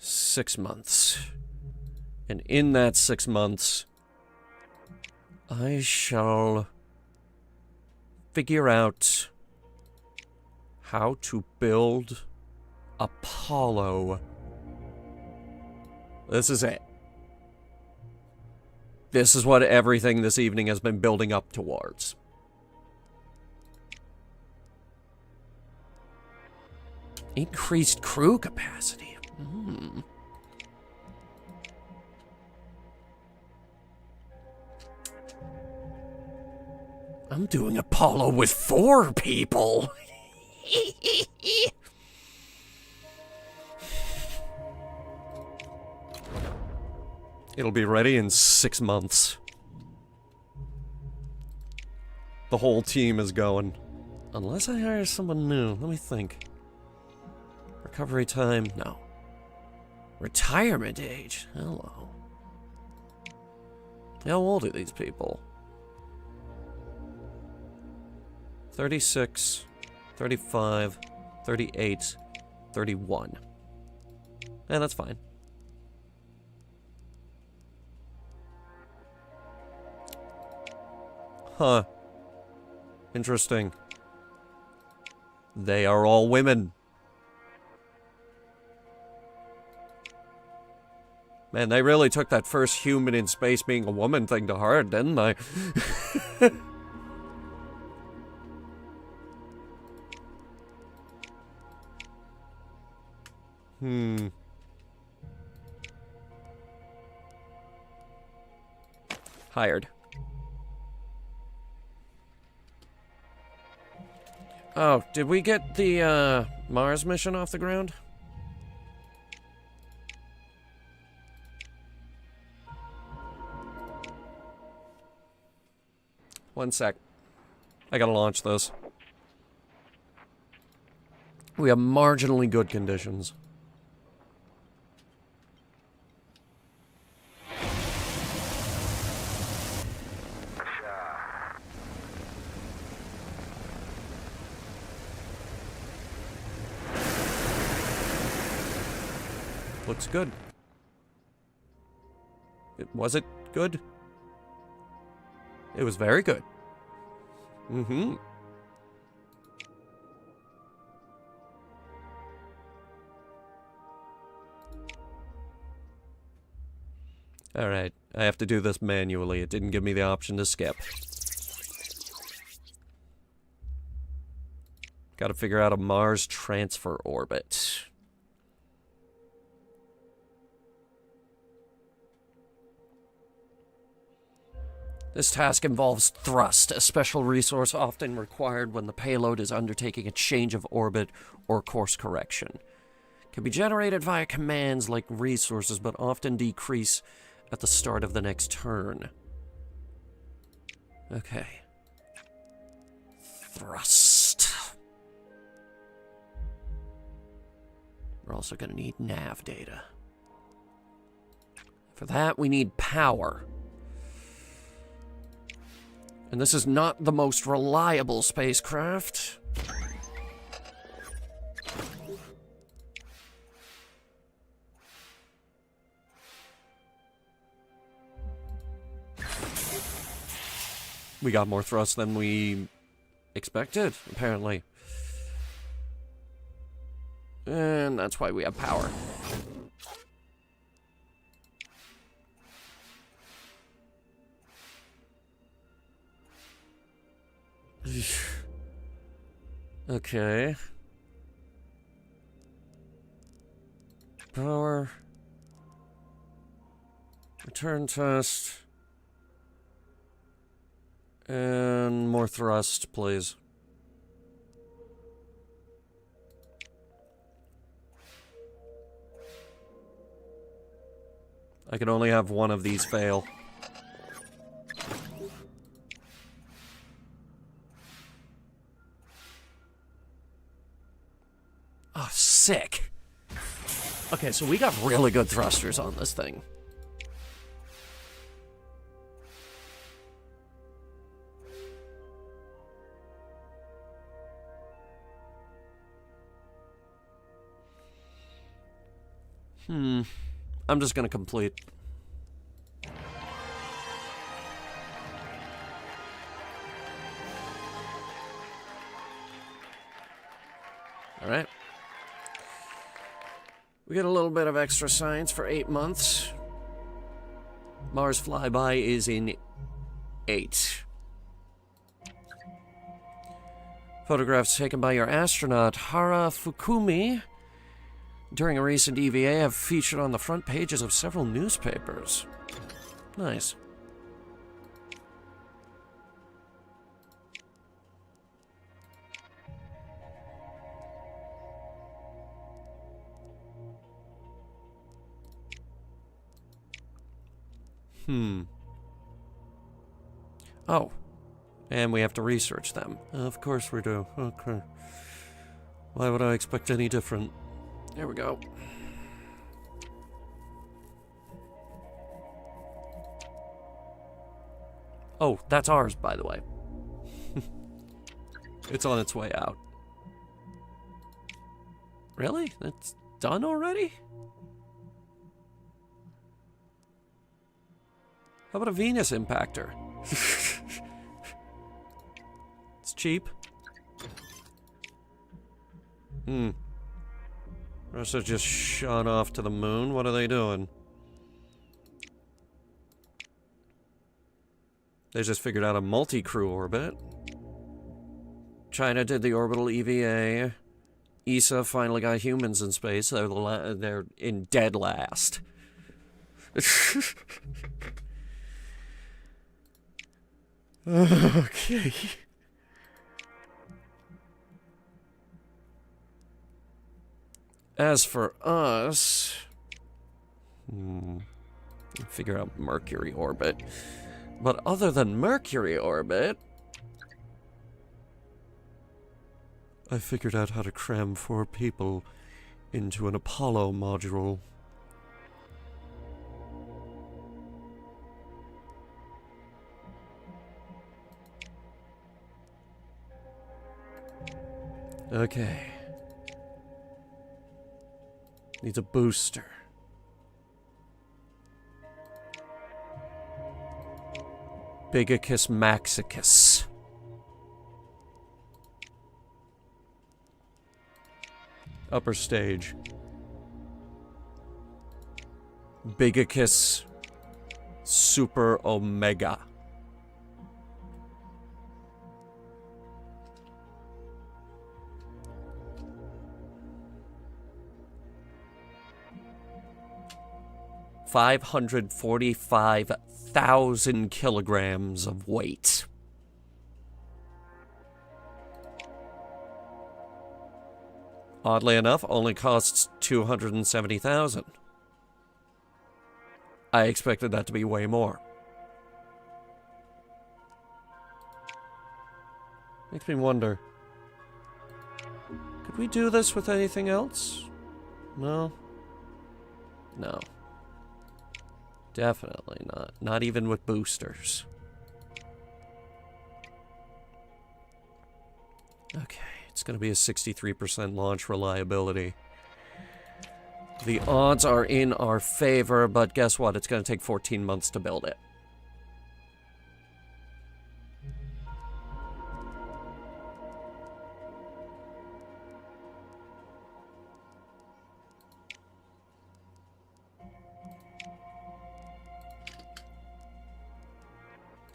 .6 months. And in that 6 months, I shall figure out how to build Apollo. This is it. This is what everything this evening has been building up towards. Increased crew capacity. Hmm. I'm doing Apollo with 4 people. It'll be ready in 6 months. The whole team is going. Unless I hire someone new. Let me think. Recovery time? No. Retirement age? Hello. How old are these people? 36, 35, 38, 31. And that's fine. Huh. Interesting. They are all women. Man, they really took that first human in space being a woman thing to heart, didn't they? Hired. Oh, did we get the Mars mission off the ground? One sec. I gotta launch this. We have marginally good conditions. Looks good. Was it good? It was very good. Mm-hmm. Alright, I have to do this manually. It didn't give me the option to skip. Gotta figure out a Mars transfer orbit. This task involves thrust, a special resource often required when the payload is undertaking a change of orbit or course correction. It can be generated via commands like resources, but often decrease at the start of the next turn. Okay. Thrust. We're also going to need nav data. For that, we need power. And this is not the most reliable spacecraft. We got more thrust than we expected, apparently. And that's why we have power. Okay. Power. Return test. And more thrust, please. I can only have one of these fail. Oh, sick. Okay, so we got really good thrusters on this thing. I'm just gonna complete. Alright. We get a little bit of extra science for 8 months. Mars flyby is in 8. Photographs taken by your astronaut, Hara Fukumi, during a recent EVA have featured on the front pages of several newspapers. Nice. Oh. And we have to research them. Of course we do. Okay. Why would I expect any different? There we go. Oh, that's ours, by the way. It's on its way out. Really? That's done already? How about a Venus impactor? It's cheap. Russia just shot off to the moon. What are they doing? They just figured out a multi-crew orbit. China did the orbital EVA. ESA finally got humans in space. They're in dead last. Okay. As for us... figure out Mercury orbit. But other than Mercury orbit... I figured out how to cram 4 people into an Apollo module. Okay. Needs a booster. Bigicus maxicus. Upper stage. Bigicus super omega. $545,000 kilograms of weight. Oddly enough, only costs $270,000. I expected that to be way more. Makes me wonder. Could we do this with anything else? No. No. Definitely not. Not even with boosters. Okay, it's going to be a 63% launch reliability. The odds are in our favor, but guess what? It's going to take 14 months to build it.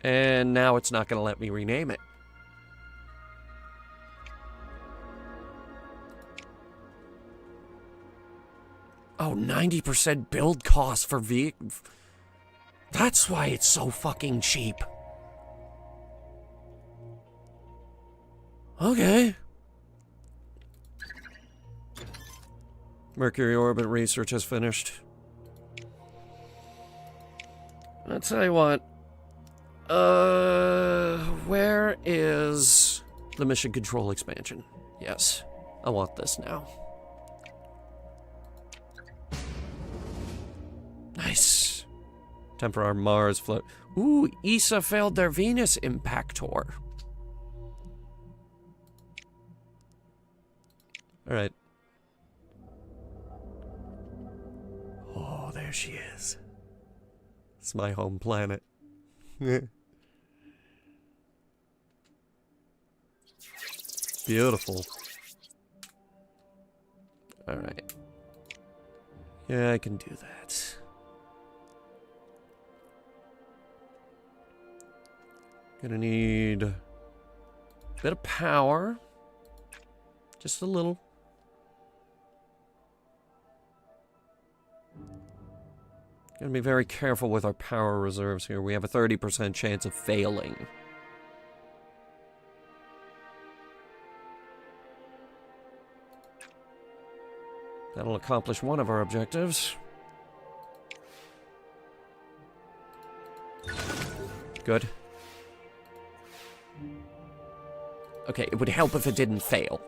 And now it's not going to let me rename it. Oh, 90% build cost for vehicles. That's why it's so fucking cheap. Okay. Mercury orbit research has finished. I'll tell you what. Where is the mission control expansion? Yes, I want this now. Nice. Time for our Mars float. Ooh, ESA failed their Venus impactor. Alright. Oh, there she is. It's my home planet. Beautiful. Alright. Yeah, I can do that. Gonna need a bit of power. Just a little. Gotta be very careful with our power reserves here. We have a 30% chance of failing. That'll accomplish one of our objectives. Good. Okay, it would help if it didn't fail.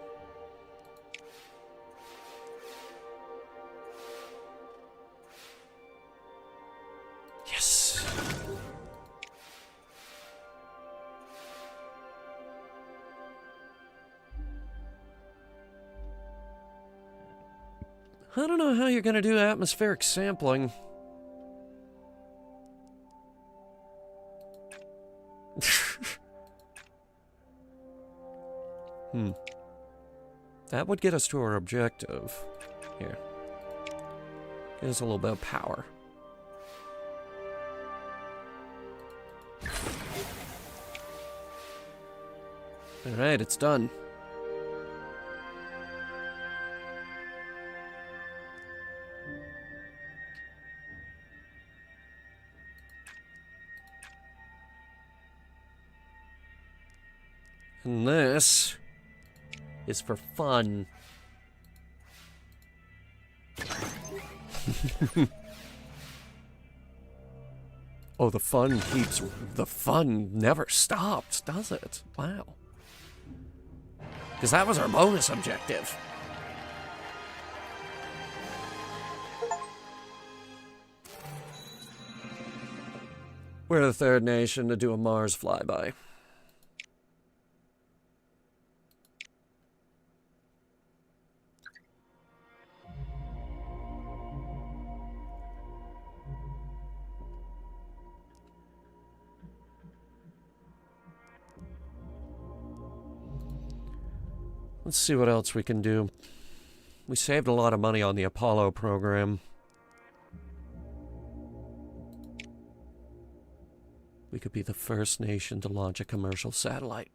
Yes. I don't know how you're going to do atmospheric sampling. That would get us to our objective. Here. Get us a little bit of power. Alright, it's done. And this is for fun. Oh, the fun never stops, does it? Wow. Because that was our bonus objective. We're the third nation to do a Mars flyby. Let's see what else we can do. We saved a lot of money on the Apollo program. We could be the first nation to launch a commercial satellite.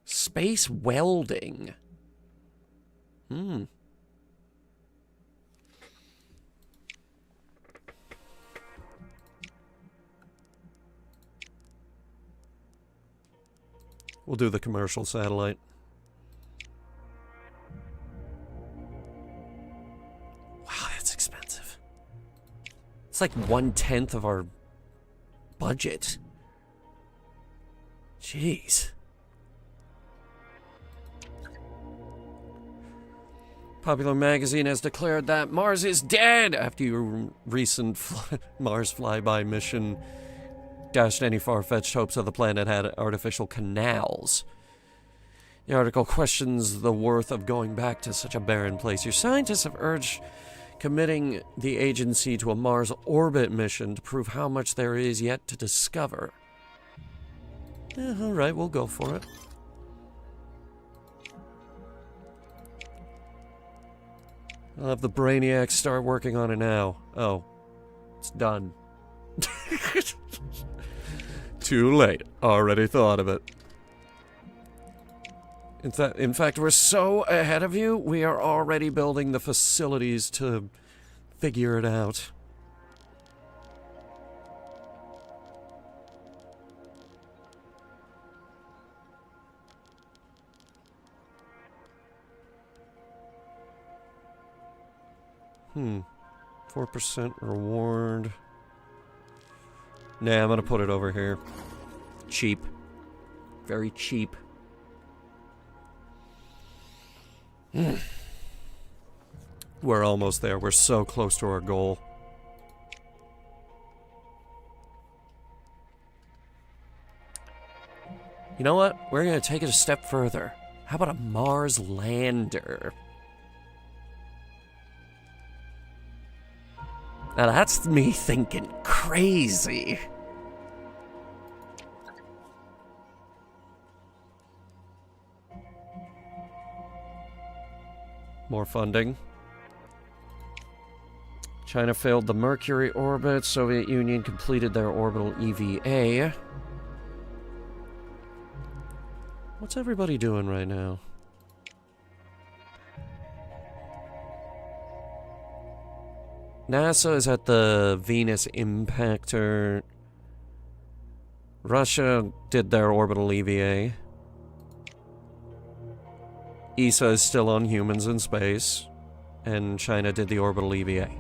Space welding. We'll do the commercial satellite. It's like 1/10 of our budget. Jeez. Popular magazine has declared that Mars is dead after your recent Mars flyby mission dashed any far-fetched hopes of the planet had artificial canals. The article questions the worth of going back to such a barren place. Your scientists have urged committing the agency to a Mars orbit mission to prove how much there is yet to discover. Alright, we'll go for it. I'll have the brainiacs start working on it now. Oh, it's done. Too late. Already thought of it. In fact, we're so ahead of you, we are already building the facilities to figure it out. Hmm. 4% reward. Nah, I'm gonna put it over here. Cheap. Very cheap. We're almost there. We're so close to our goal. You know what? We're going to take it a step further. How about a Mars lander? Now that's me thinking crazy. More funding. China failed the Mercury orbit. Soviet Union completed their orbital EVA. What's everybody doing right now? NASA is at the Venus impactor. Russia did their orbital EVA. ESA is still on humans in space. And China did the orbital EVA.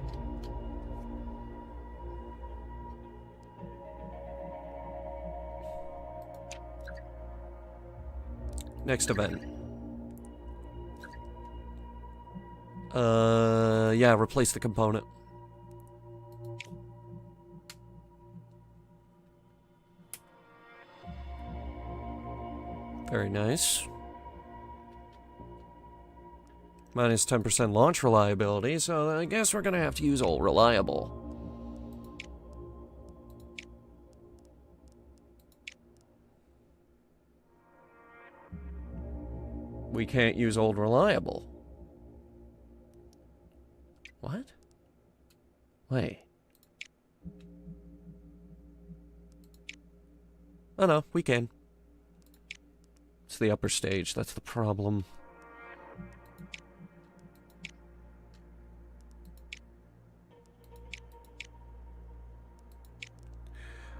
Next event. Yeah, replace the component. Very nice. Minus 10% launch reliability, so I guess we're gonna have to use old reliable. We can't use old reliable. What? Wait. Oh no, we can. It's the upper stage, that's the problem.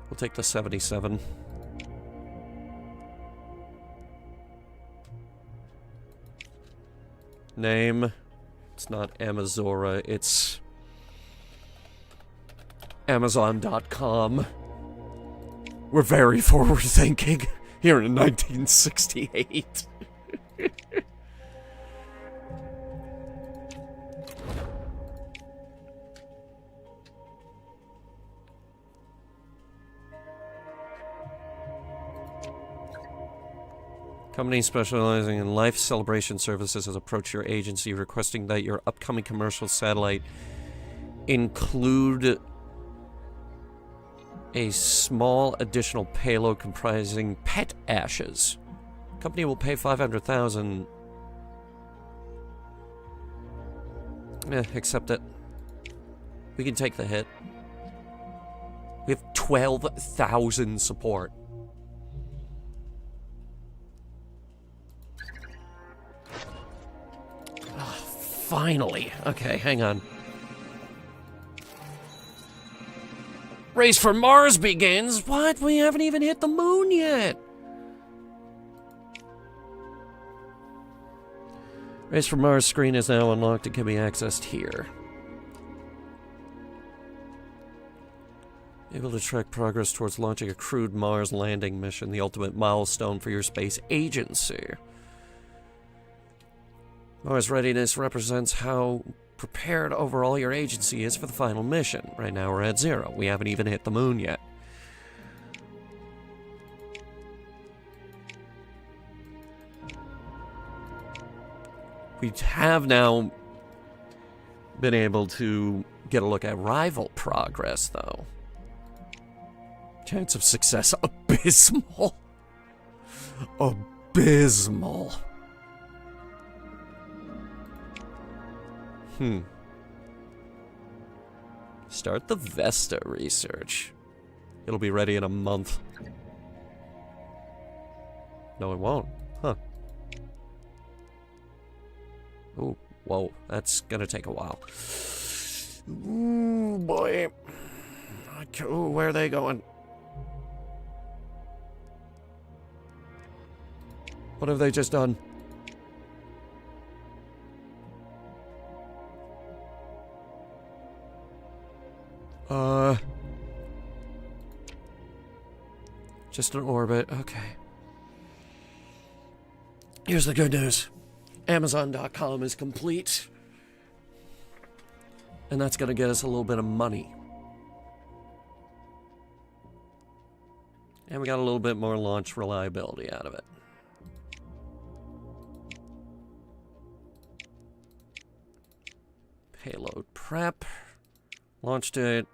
We'll take the 77. Name. It's not Amazora, it's Amazon.com. We're very forward thinking here in 1968. Company specializing in life celebration services has approached your agency requesting that your upcoming commercial satellite include a small additional payload comprising pet ashes. Company will pay $500,000. Accept it. We can take the hit. We have 12,000 support. Finally. Okay, hang on. Race for Mars begins? What? We haven't even hit the moon yet. Race for Mars screen is now unlocked and can be accessed here. Able to track progress towards launching a crewed Mars landing mission, the ultimate milestone for your space agency. Mars readiness represents how prepared overall your agency is for the final mission. Right now we're at 0. We haven't even hit the moon yet. We have now been able to get a look at rival progress, though. Chance of success abysmal. Abysmal. Start the Vesta research. It'll be ready in a month. No, it won't. Huh. Ooh, whoa. That's gonna take a while. Ooh, boy. Ooh, where are they going? What have they just done? Just an orbit, okay. Here's the good news. Amazon.com is complete. And that's gonna get us a little bit of money. And we got a little bit more launch reliability out of it. Payload prep. Launched it.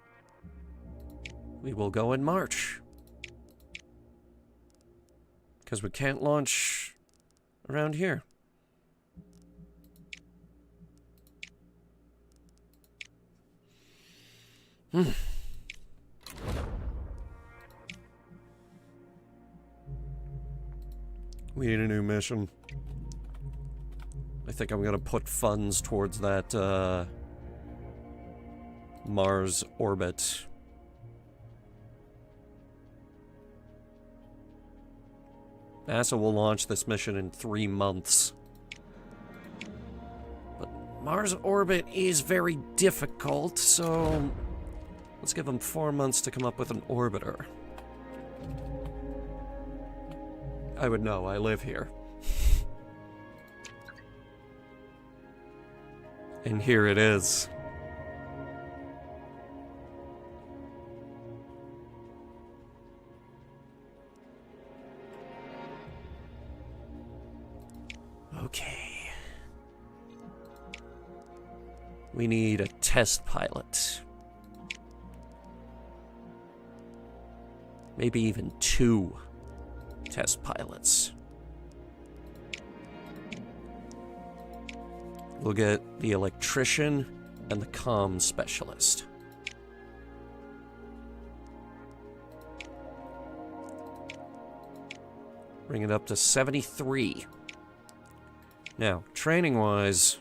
We will go in March. Because we can't launch around here. We need a new mission. I think I'm gonna put funds towards that, Mars orbit. NASA will launch this mission in 3 months. But Mars orbit is very difficult, so let's give them 4 months to come up with an orbiter. I would know, I live here. And here it is. Okay. We need a test pilot. Maybe even 2 test pilots. We'll get the electrician and the comm specialist. Bring it up to 73. Now, training-wise,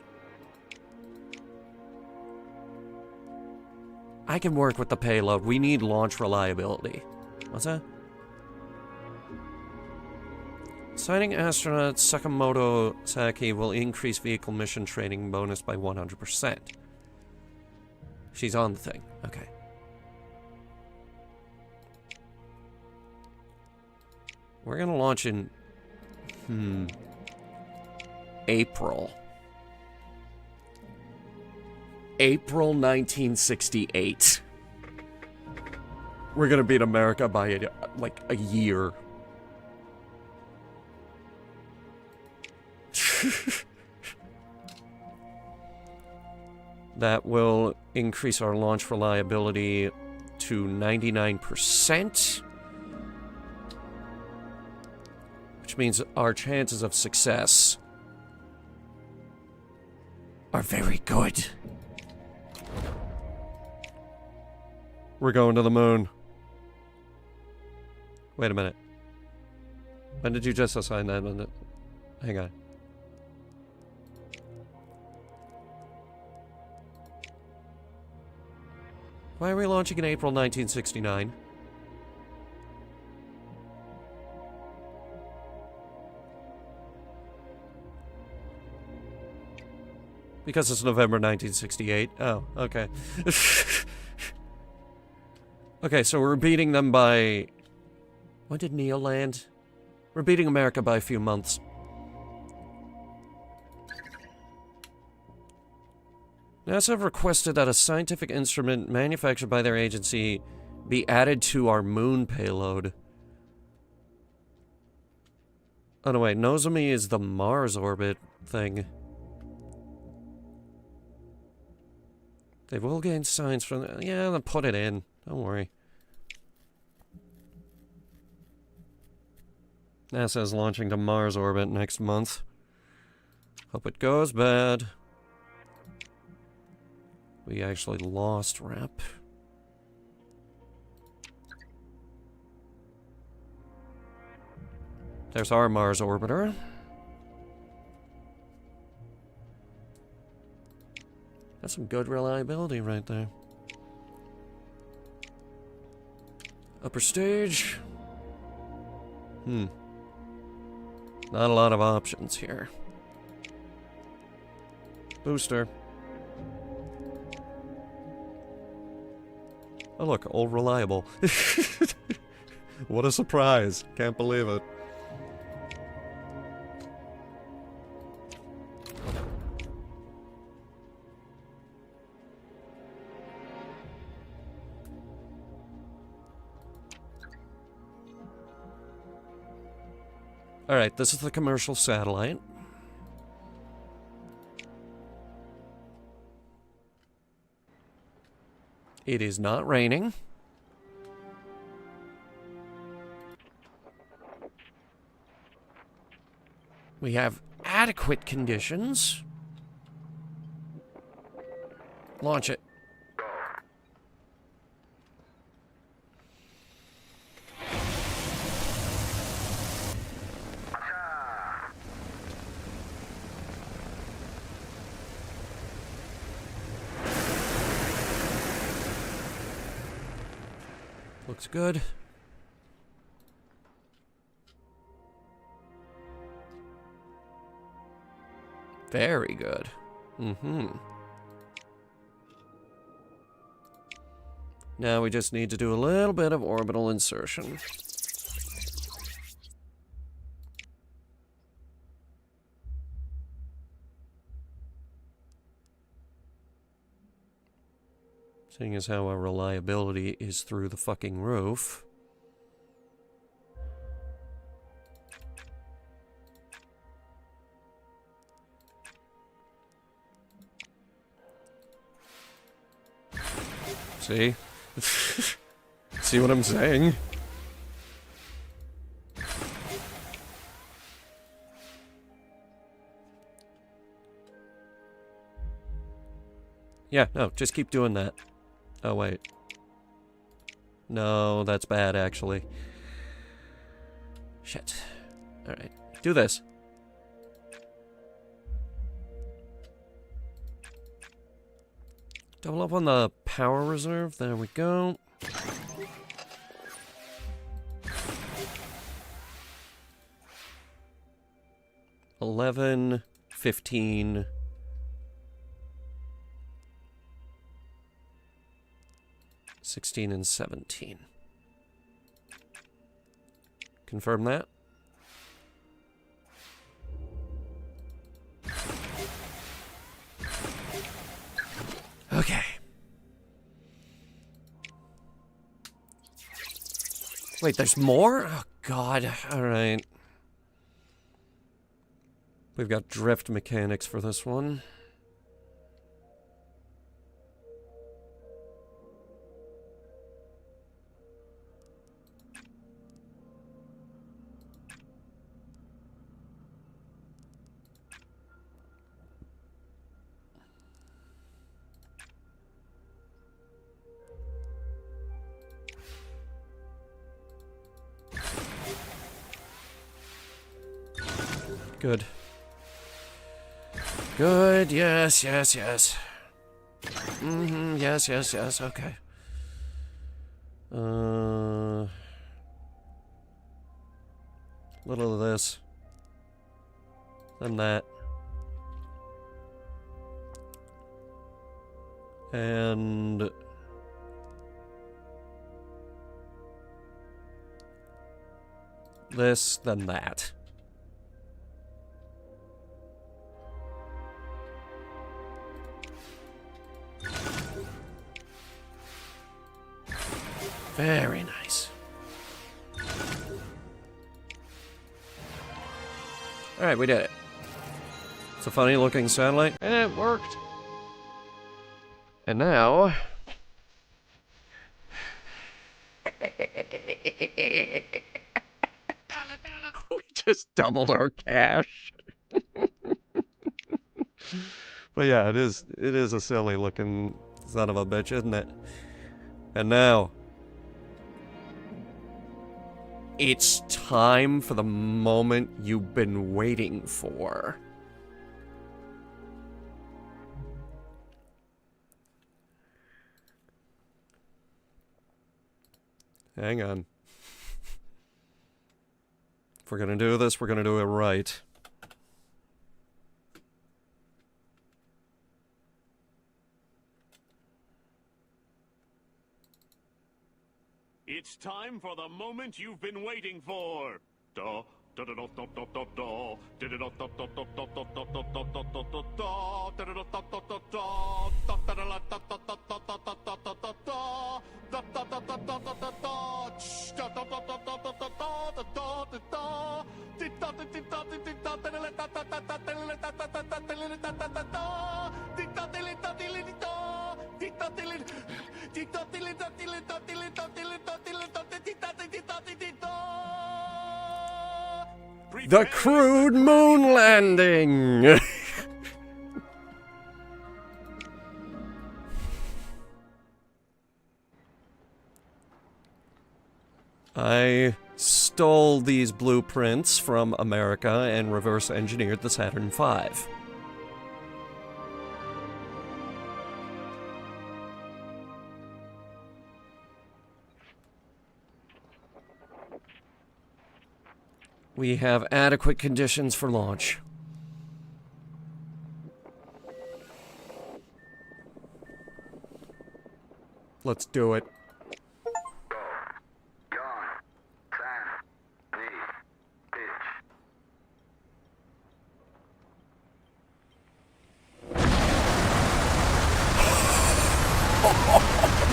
I can work with the payload. We need launch reliability. What's that? Assigning astronaut Sakamoto Saki will increase vehicle mission training bonus by 100%. She's on the thing. Okay. We're gonna launch in... April. April 1968. We're gonna beat America by, like, a year. That will increase our launch reliability to 99%. Which means our chances of success are very good. We're going to the moon. Wait a minute. When did you just assign that? Hang on. Why are we launching in April 1969? Because it's November 1968. Oh, okay. Okay, so we're beating them by... When did Neo land? We're beating America by a few months. NASA have requested that a scientific instrument manufactured by their agency be added to our moon payload. Oh no, wait, Nozomi is the Mars orbit thing. They will gain science from... Yeah, then put it in. Don't worry. NASA is launching to Mars orbit next month. Hope it goes bad. We actually lost rep. There's our Mars orbiter. That's some good reliability right there. Upper stage. Not a lot of options here. Booster. Oh look, all reliable. What a surprise. Can't believe it. Alright, this is the commercial satellite. It is not raining. We have adequate conditions. Launch it. Looks good. Very good. Mm-hmm. Now we just need to do a little bit of orbital insertion. Seeing as how our reliability is through the fucking roof. See? See what I'm saying? Yeah, no, just keep doing that. Oh, wait. No, that's bad, actually. Shit. Alright, do this. Double up on the power reserve. There we go. $11, $15. 16 and 17. Confirm that. Okay. Wait, there's more? Oh, God. All right. We've got drift mechanics for this one. Good. Good, yes, yes, yes. Mm-hmm, yes, yes, yes, okay. Little of this. Then that. And... this, then that. Very nice. Alright, we did it. It's a funny looking satellite, and it worked. And now... we just doubled our cash. But yeah, it is a silly looking son of a bitch, isn't it? And now... it's time for the moment you've been waiting for. Hang on. If we're gonna do this, we're gonna do it right. It's time for the moment you've been waiting for. Da da da da da da da da. Da da da da da da da da da da da da da da da. Da da da da da da da. Da da da da da da da da da da da da da. Da da da da da da da da. Da da da da da da da da da da da da. Di da di di da di di da da da da da da da da da da da da da da da da. Di da di li da di li da. Di da di li. Di da di li da di li da di li da di li da di li da di da di da di di da. The crude moon landing! I stole these blueprints from America and reverse engineered the Saturn V. We have adequate conditions for launch. Let's do it.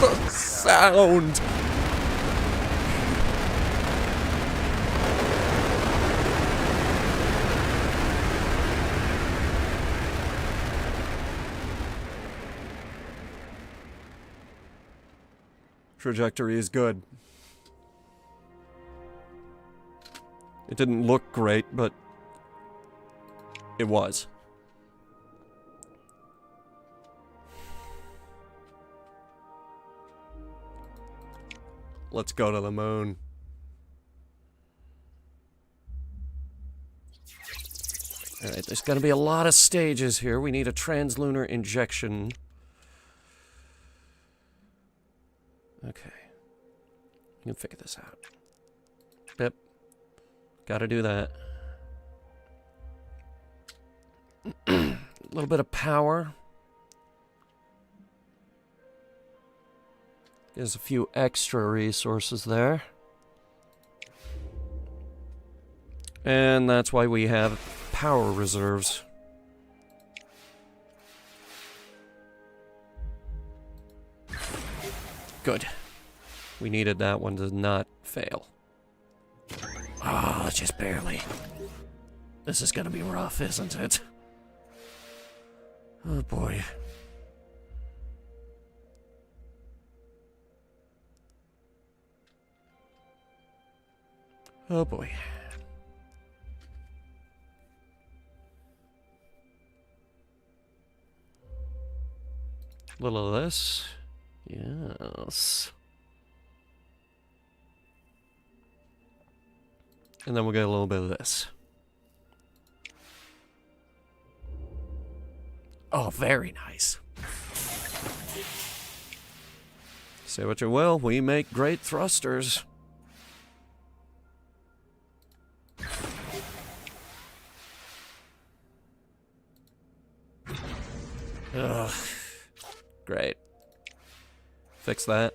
The sound. Trajectory is good. It didn't look great, but it was. Let's go to the moon. Alright, there's gonna be a lot of stages here. We need a translunar injection. Okay. You can figure this out. Yep. Gotta do that. A little bit of power. There's a few extra resources there. And that's why we have power reserves. Good. We needed that one to not fail. Ah, just barely. This is gonna be rough, isn't it? Oh boy. Oh boy. Little of this. Yes. And then we'll get a little bit of this. Oh, very nice. Say what you will, we make great thrusters. Ugh. Great. Fix that.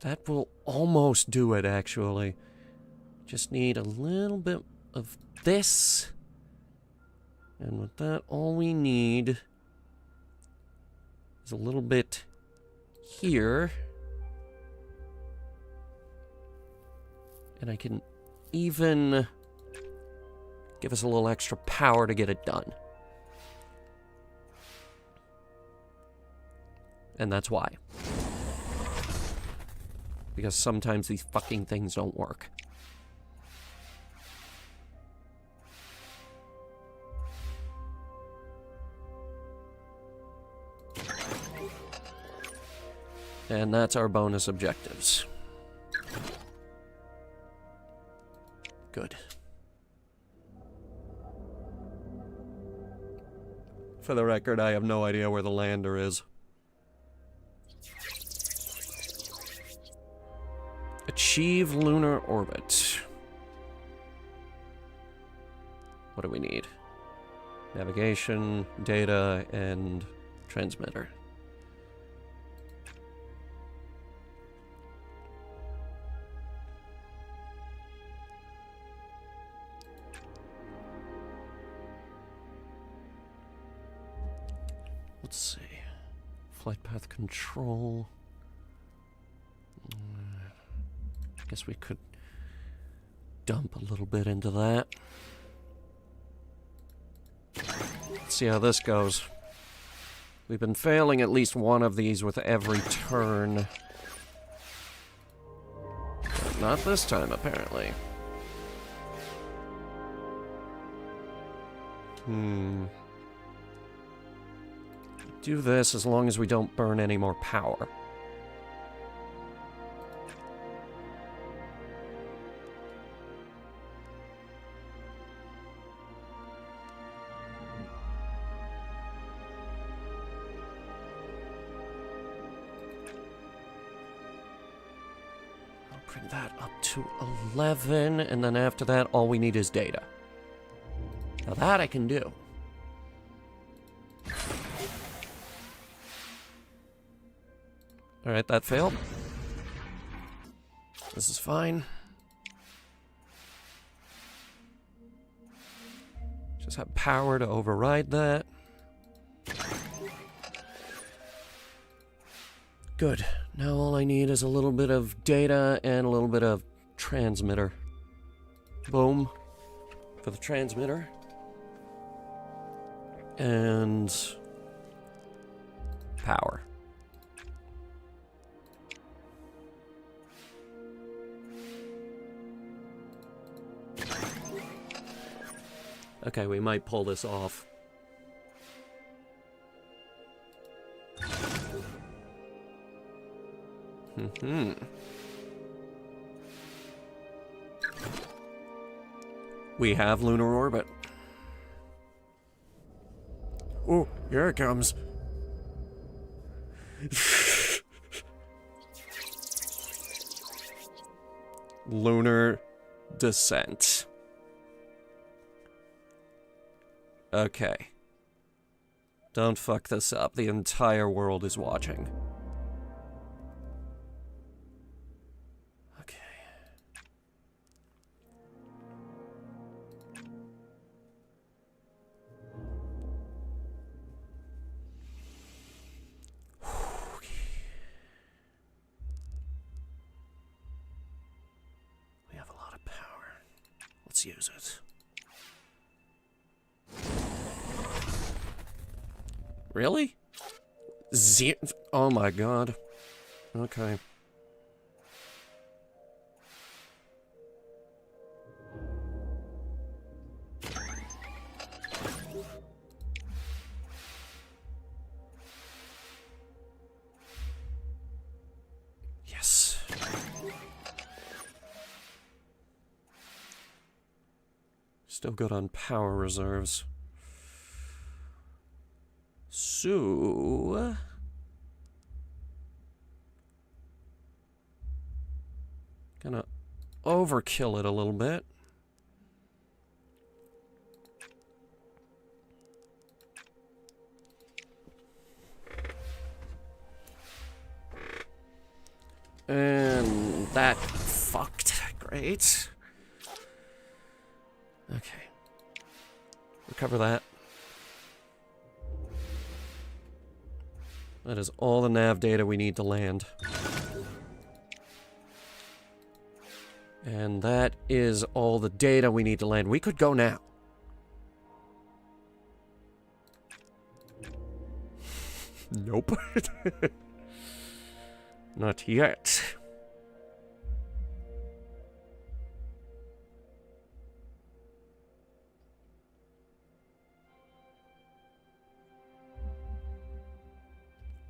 That will almost do it, actually. Just need a little bit of this. And with that, all we need is a little bit here. And I can even give us a little extra power to get it done. And that's why. Because sometimes these fucking things don't work. And that's our bonus objectives. Good. For the record, I have no idea where the lander is. Achieve lunar orbit. What do we need? Navigation, data, and transmitter. Let's see. Flight path control. Guess we could dump a little bit into that. Let's see how this goes. We've been failing at least one of these with every turn. But not this time, apparently. Do this as long as we don't burn any more power. bring that up to 11, and then after that, all we need is data. Now that I can do. Alright, that failed. This is fine. Just have power to override that. Good. Now all I need is a little bit of data and a little bit of transmitter. Boom. For the transmitter. And power. Okay, we might pull this off. We have lunar orbit. Oh, here it comes. Lunar descent. Okay. Don't fuck this up. The entire world is watching. Okay. We have a lot of power. Let's use it. Really? Oh my god. Okay. Yes. Still good on power reserves. So, gonna overkill it a little bit. And that fucked. Great. Okay. Recover that. That is all the nav data we need to land. And that is all the data we need to land. We could go now. Nope. Not yet.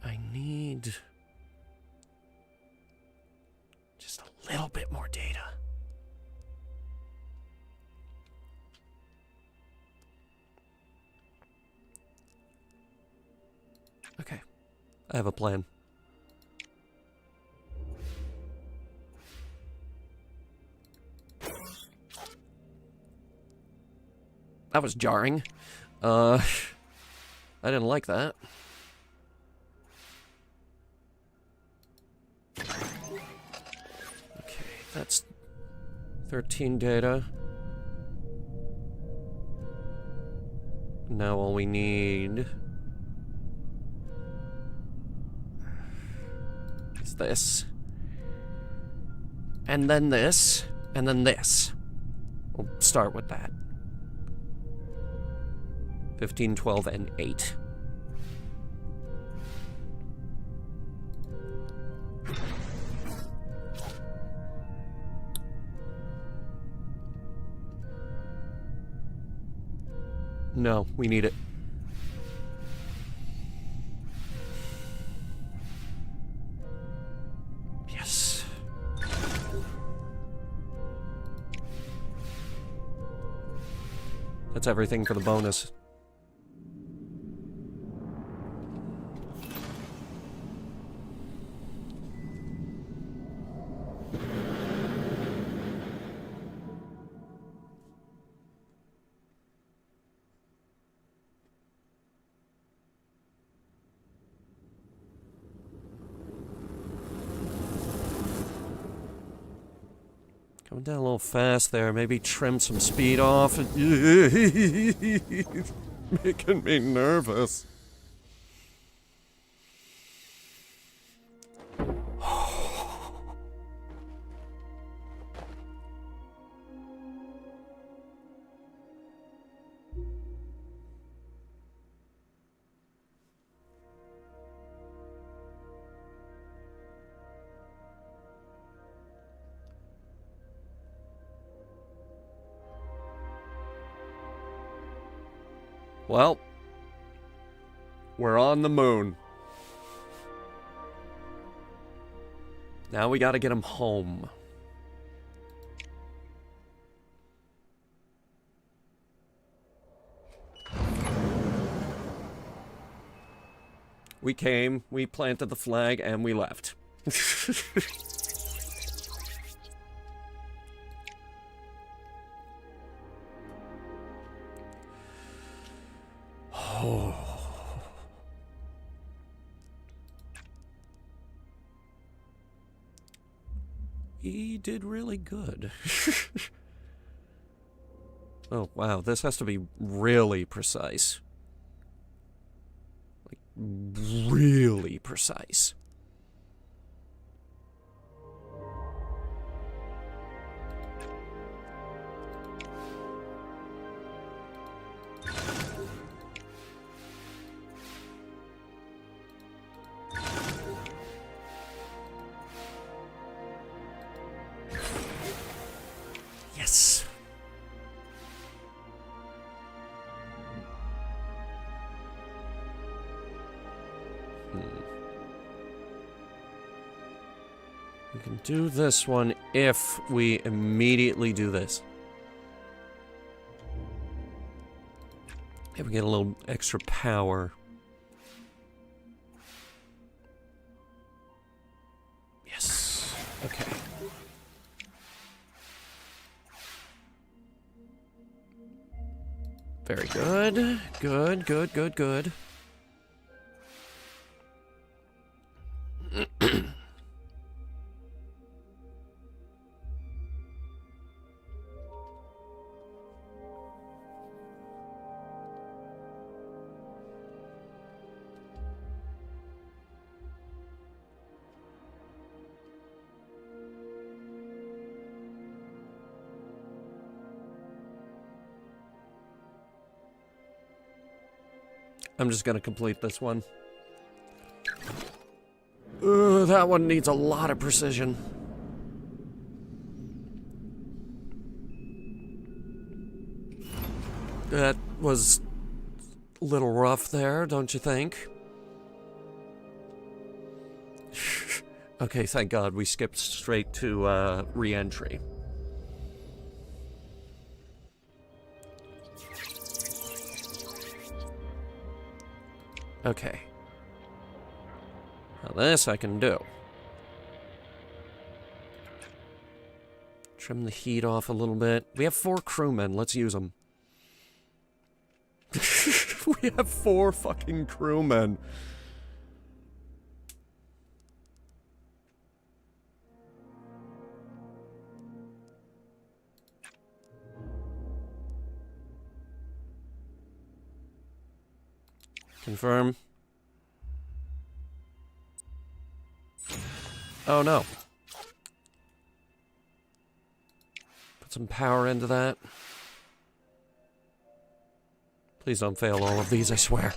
I need just a little bit more data. Okay, I have a plan. That was jarring. I didn't like that. Okay, that's 13 data. Now all we need is this. And then this. And then this. We'll start with that. 15, 12, and 8. No, we need it. Yes. That's everything for the bonus. Coming down a little fast there. Maybe trim some speed off. Making me nervous. Well, we're on the moon. Now we gotta get him home. We came, we planted the flag, and we left. He did really good. Oh, wow. This has to be really precise. Like, really precise. Yes. We can do this one if we immediately do this. If we get a little extra power. Yes. Okay. Very good. Good, good, good, good. I'm just gonna complete this one. That one needs a lot of precision. That was a little rough there, don't you think? Okay, thank God we skipped straight to re-entry. Okay. Now this I can do. Trim the heat off a little bit. We have 4 crewmen. Let's use them. We have 4 fucking crewmen. Confirm. Oh no. Put some power into that. Please don't fail all of these, I swear.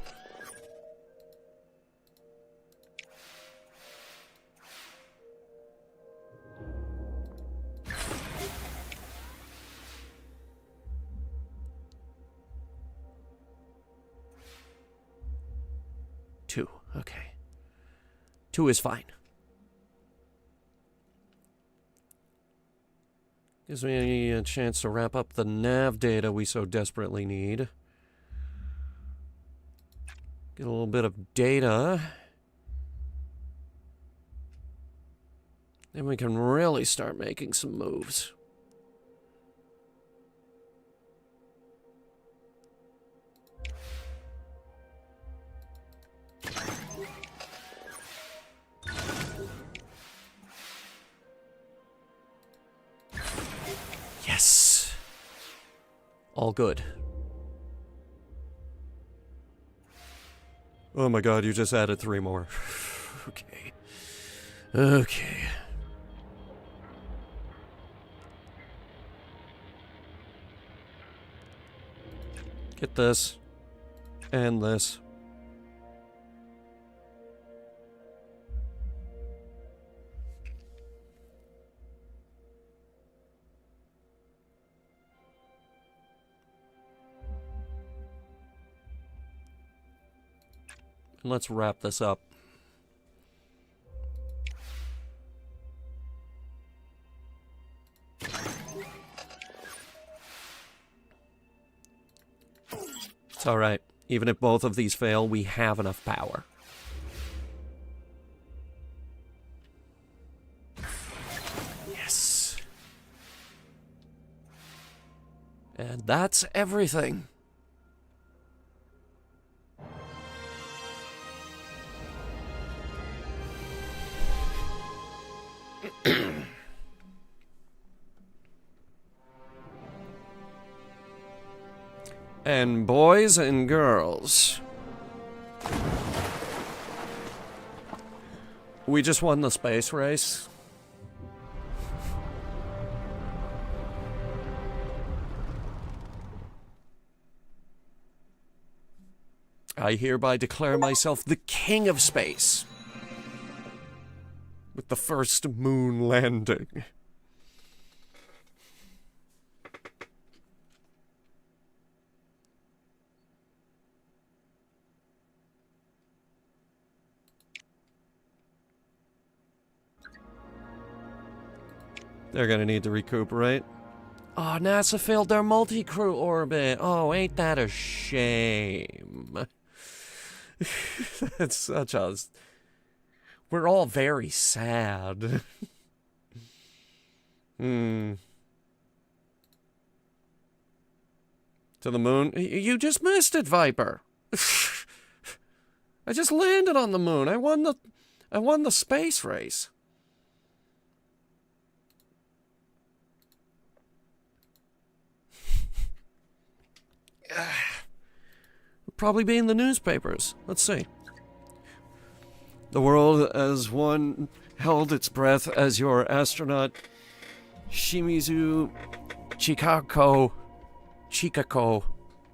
Two. Okay. 2 is fine. Gives me a chance to wrap up the nav data we so desperately need. Get a little bit of data. Then we can really start making some moves. All good. Oh my god, you just added 3 more. Okay. Okay. Get this. And this. And let's wrap this up. It's alright. Even if both of these fail, we have enough power. Yes. And that's everything. And boys and girls, we just won the space race. I hereby declare myself the king of space with the first moon landing. They're gonna need to recuperate. Oh, NASA failed their multi-crew orbit. Oh, ain't that a shame? That's such a... We're all very sad. To the moon? You just missed it, Viper. I just landed on the moon. I won the space race. Probably be in the newspapers. Let's see. The world as one held its breath as your astronaut Shimizu Chikako,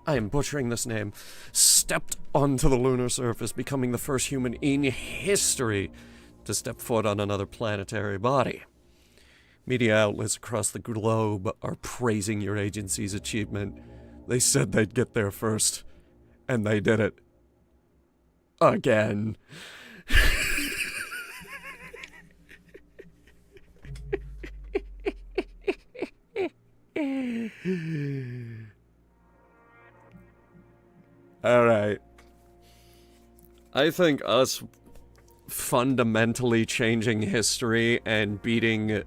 I am butchering this name, stepped onto the lunar surface, becoming the first human in history to step foot on another planetary body. Media outlets across the globe are praising your agency's achievement. They said they'd get there first, and they did it. Again. Alright. I think us fundamentally changing history and beating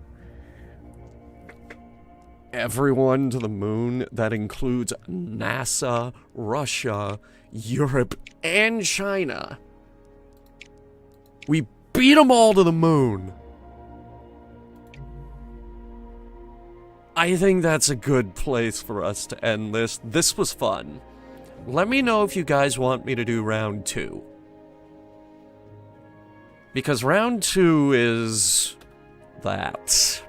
everyone to the moon, that includes NASA, Russia, Europe, and China. We beat them all to the moon. I think that's a good place for us to end this. This was fun. Let me know if you guys want me to do round 2. Because round 2 is... that.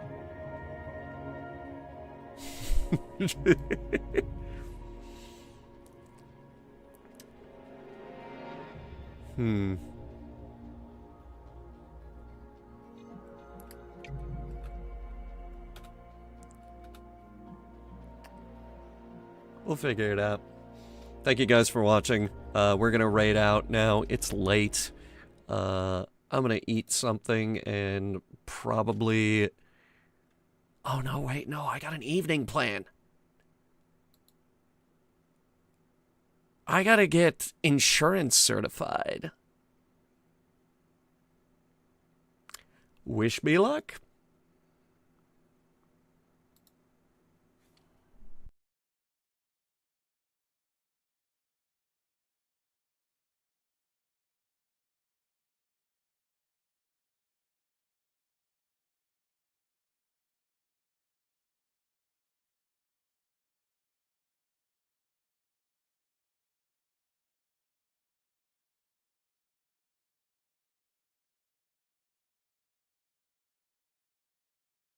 We'll figure it out. Thank you guys for watching. We're gonna raid out now. It's late. I'm gonna eat something and probably... Oh, no, wait, no, I got an evening plan. I gotta get insurance certified. Wish me luck.